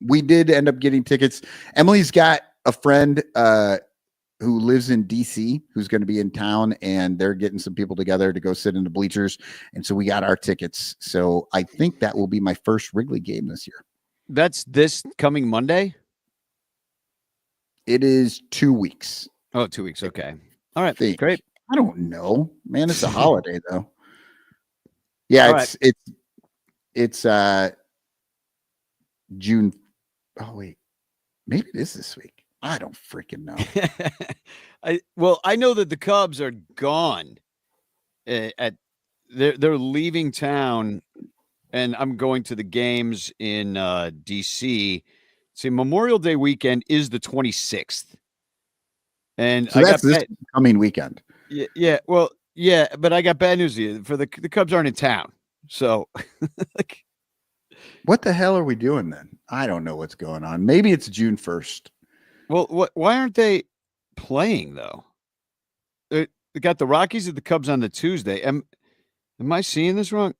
[SPEAKER 2] We did end up getting tickets. Emily's got a friend who lives in DC who's going to be in town, and they're getting some people together to go sit in the bleachers. And so we got our tickets. So I think that will be my first Wrigley game this year.
[SPEAKER 3] That's this coming Monday?
[SPEAKER 2] It is 2 weeks.
[SPEAKER 3] Oh, 2 weeks. Okay. All right. Great.
[SPEAKER 2] I don't know, man. It's a holiday though. Yeah, it's June. Oh wait, maybe it is this week. I don't freaking know.
[SPEAKER 3] I know that the Cubs are gone. They're leaving town, and I'm going to the games in DC. See, Memorial Day weekend is the 26th. And
[SPEAKER 2] so that's this coming weekend.
[SPEAKER 3] Yeah. Well, yeah, but I got bad news to you. For the Cubs aren't in town. So like,
[SPEAKER 2] what the hell are we doing then? I don't know what's going on. Maybe it's June 1st.
[SPEAKER 3] Well, why aren't they playing though? They got the Rockies and the Cubs on the Tuesday. Am I seeing this wrong?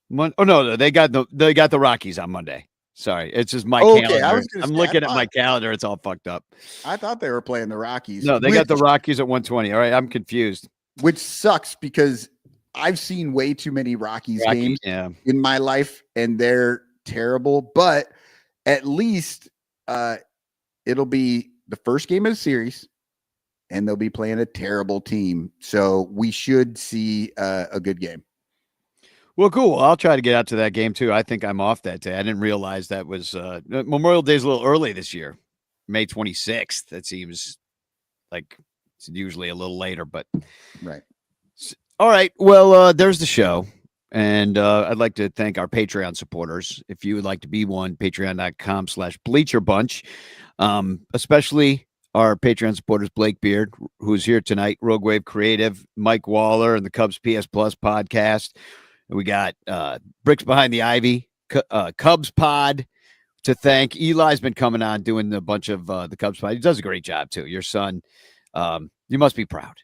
[SPEAKER 3] No, they got the Rockies on Monday. Sorry, it's just my calendar. I'm looking at my calendar. It's all fucked up.
[SPEAKER 2] I thought they were playing the Rockies.
[SPEAKER 3] No, they got the Rockies at 1:20. All right, I'm confused.
[SPEAKER 2] Which sucks because I've seen way too many Rockies games in my life, and they're terrible. But at least it'll be the first game of the series, and they'll be playing a terrible team. So we should see a good game.
[SPEAKER 3] Well, cool. I'll try to get out to that game too. I think I'm off that day. I didn't realize that was Memorial Day's a little early this year, May 26th. That seems like it's usually a little later, but
[SPEAKER 2] right.
[SPEAKER 3] All right. Well, there's the show, and I'd like to thank our Patreon supporters. If you would like to be one, patreon.com/bleacherbunch, especially our Patreon supporters, Blake Beard, who's here tonight, Rogue Wave Creative, Mike Waller, and the Cubs PS Plus podcast. We got Bricks Behind the Ivy, Cubs Pod to thank. Eli's been coming on doing a bunch of the Cubs Pod. He does a great job too. Your son, you must be proud.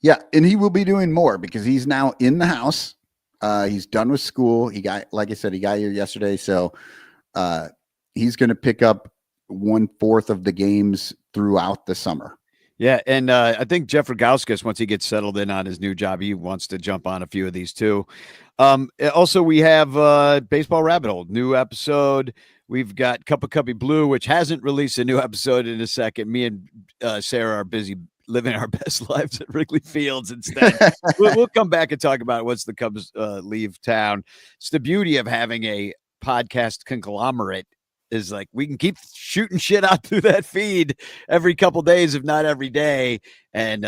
[SPEAKER 2] Yeah, and he will be doing more because he's now in the house. He's done with school. He got, like I said, he got here yesterday. So he's going to pick up 1/4 of the games throughout the summer.
[SPEAKER 3] Yeah, and I think Jeff Rogowskis, once he gets settled in on his new job, he wants to jump on a few of these too. Also, we have Baseball Rabbit Hole, new episode. We've got Cup of Cuppy Blue, which hasn't released a new episode in a second. Me and Sarah are busy living our best lives at Wrigley Fields instead. We'll come back and talk about once the Cubs leave town. It's the beauty of having a podcast conglomerate is like we can keep shooting shit out through that feed every couple days, if not every day, and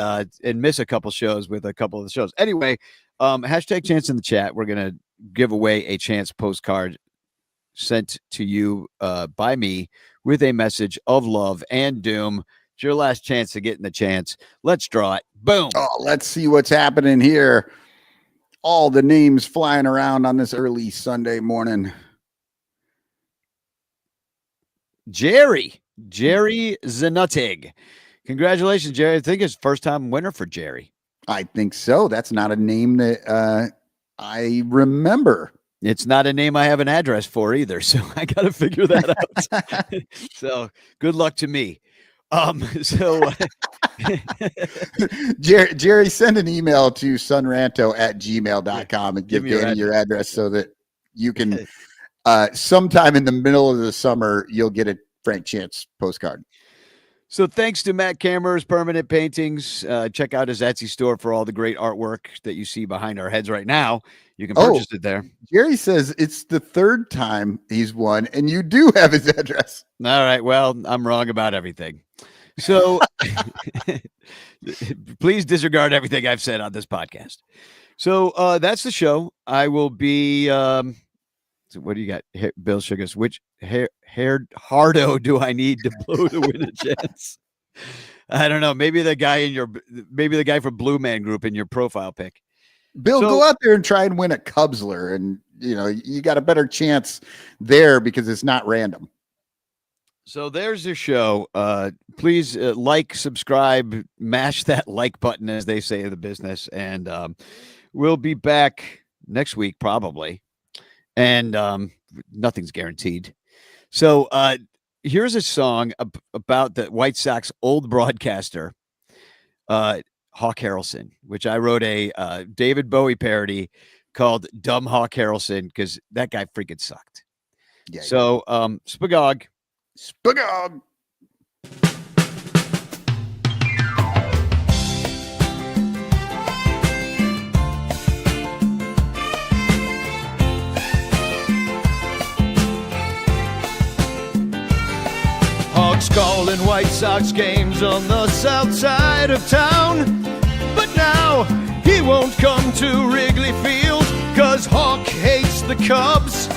[SPEAKER 3] miss a couple shows with a couple of the shows. Anyway, hashtag chance in the chat. We're going to give away a chance postcard sent to you by me with a message of love and doom. It's your last chance to get in the chance. Let's draw it. Boom.
[SPEAKER 2] Oh, let's see what's happening here. All the names flying around on this early Sunday morning.
[SPEAKER 3] Jerry Zanutig. Congratulations, Jerry. I think it's first time winner for Jerry.
[SPEAKER 2] I think so. That's not a name that I remember.
[SPEAKER 3] It's not a name I have an address for either, so I got to figure that out. So good luck to me.
[SPEAKER 2] Jerry, send an email to sunranto@gmail.com and give Danny your address so that you can sometime in the middle of the summer you'll get a Frank Chance postcard.
[SPEAKER 3] So thanks to Matt Cameras Permanent Paintings. Check out his Etsy store for all the great artwork that you see behind our heads right now. You can purchase it there.
[SPEAKER 2] Jerry says it's the third time he's won, and you do have his address.
[SPEAKER 3] All right. Well, I'm wrong about everything. So please disregard everything I've said on this podcast. So that's the show. I will be so what do you got? Bill Sugars, which hardo do I need to blow to win a chance? I don't know. Maybe the guy from Blue Man Group in your profile pic.
[SPEAKER 2] Bill, go out there and try and win a Cubsler, and you got a better chance there because it's not random.
[SPEAKER 3] So there's the show. Please like, subscribe, mash that like button, as they say in the business, and we'll be back next week probably. And nothing's guaranteed. So here's a song about the White Sox old broadcaster, Hawk Harrelson, which I wrote a David Bowie parody called Dumb Hawk Harrelson because that guy freaking sucked. Yeah. So Spagog.
[SPEAKER 1] Hawks calling White Sox games on the south side of town. But now he won't come to Wrigley Field, 'cause Hawk hates the Cubs.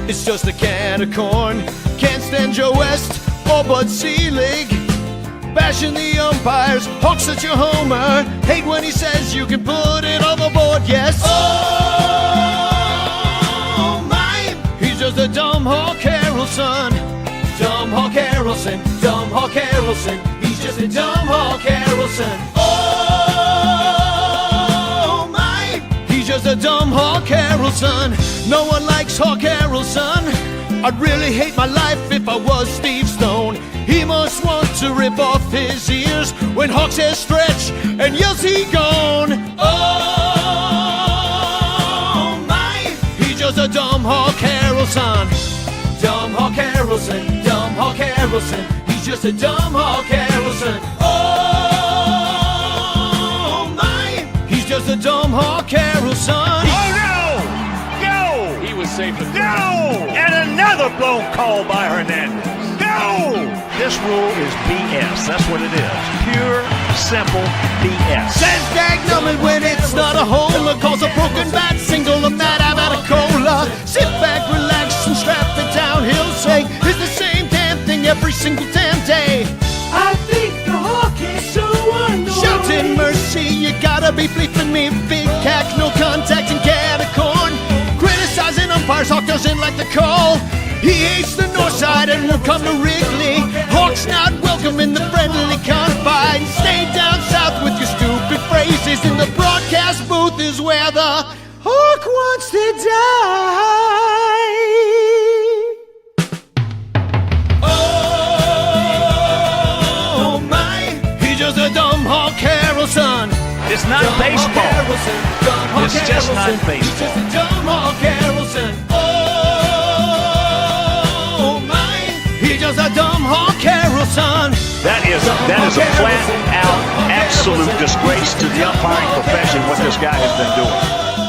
[SPEAKER 1] It's just a can of corn, can't stand Joe West or Bud Selig. Bashing the umpires, Hawk's such a homer. Hate when he says you can put it on the board, yes. Oh my, he's just a dumb Hawk Harrelson. Dumb Hawk Harrelson, dumb Hawk Harrelson. He's just a dumb Hawk Harrelson. Oh my, he's just a dumb Hawk Harrelson. No one likes Hawk Harrelson. I'd really hate my life if I was Steve Stone. He must want to rip off his ears when Hawk says stretch and yells he gone. Oh my, he's just a dumb Hawk Harrelson. Dumb Hawk Harrelson, dumb Hawk Harrelson. He's just a dumb Hawk Harrelson. Oh my, he's just a dumb Hawk Harrelson.
[SPEAKER 9] Oh no! No! He was safe. No! And another blown call by Hernandez. No! This rule is BS. That's what it is. Pure, simple BS.
[SPEAKER 1] Says Dagnummon when it's not a homer. Calls a broken bat single, a mad about a cola. Sit back, relax, and strap it down. He'll say it's the same damn thing every single damn day. I think the Hawk is so annoying. Shouting mercy, you gotta be bleeping me. Big cack, no contact, and get a corn. Criticizing umpires, Hawk doesn't like the call. He hates the north side and won't come to Wrigley. Hawk's not welcome in the friendly confines. Stay down south with your stupid is where the hawk wants to die. Oh my, he's just a dumb Hawk Harrelson.
[SPEAKER 9] It's not
[SPEAKER 1] Dumb
[SPEAKER 9] baseball.
[SPEAKER 1] Hawk Harrelson, dumb Hawk
[SPEAKER 9] It's just not
[SPEAKER 1] Harrelson.
[SPEAKER 9] baseball.
[SPEAKER 1] He's just a dumb Hawk Harrelson. Oh my, he's just a dumb Hawk Harrelson.
[SPEAKER 9] That is a flat out absolute disgrace to the umpiring profession what this guy has been doing.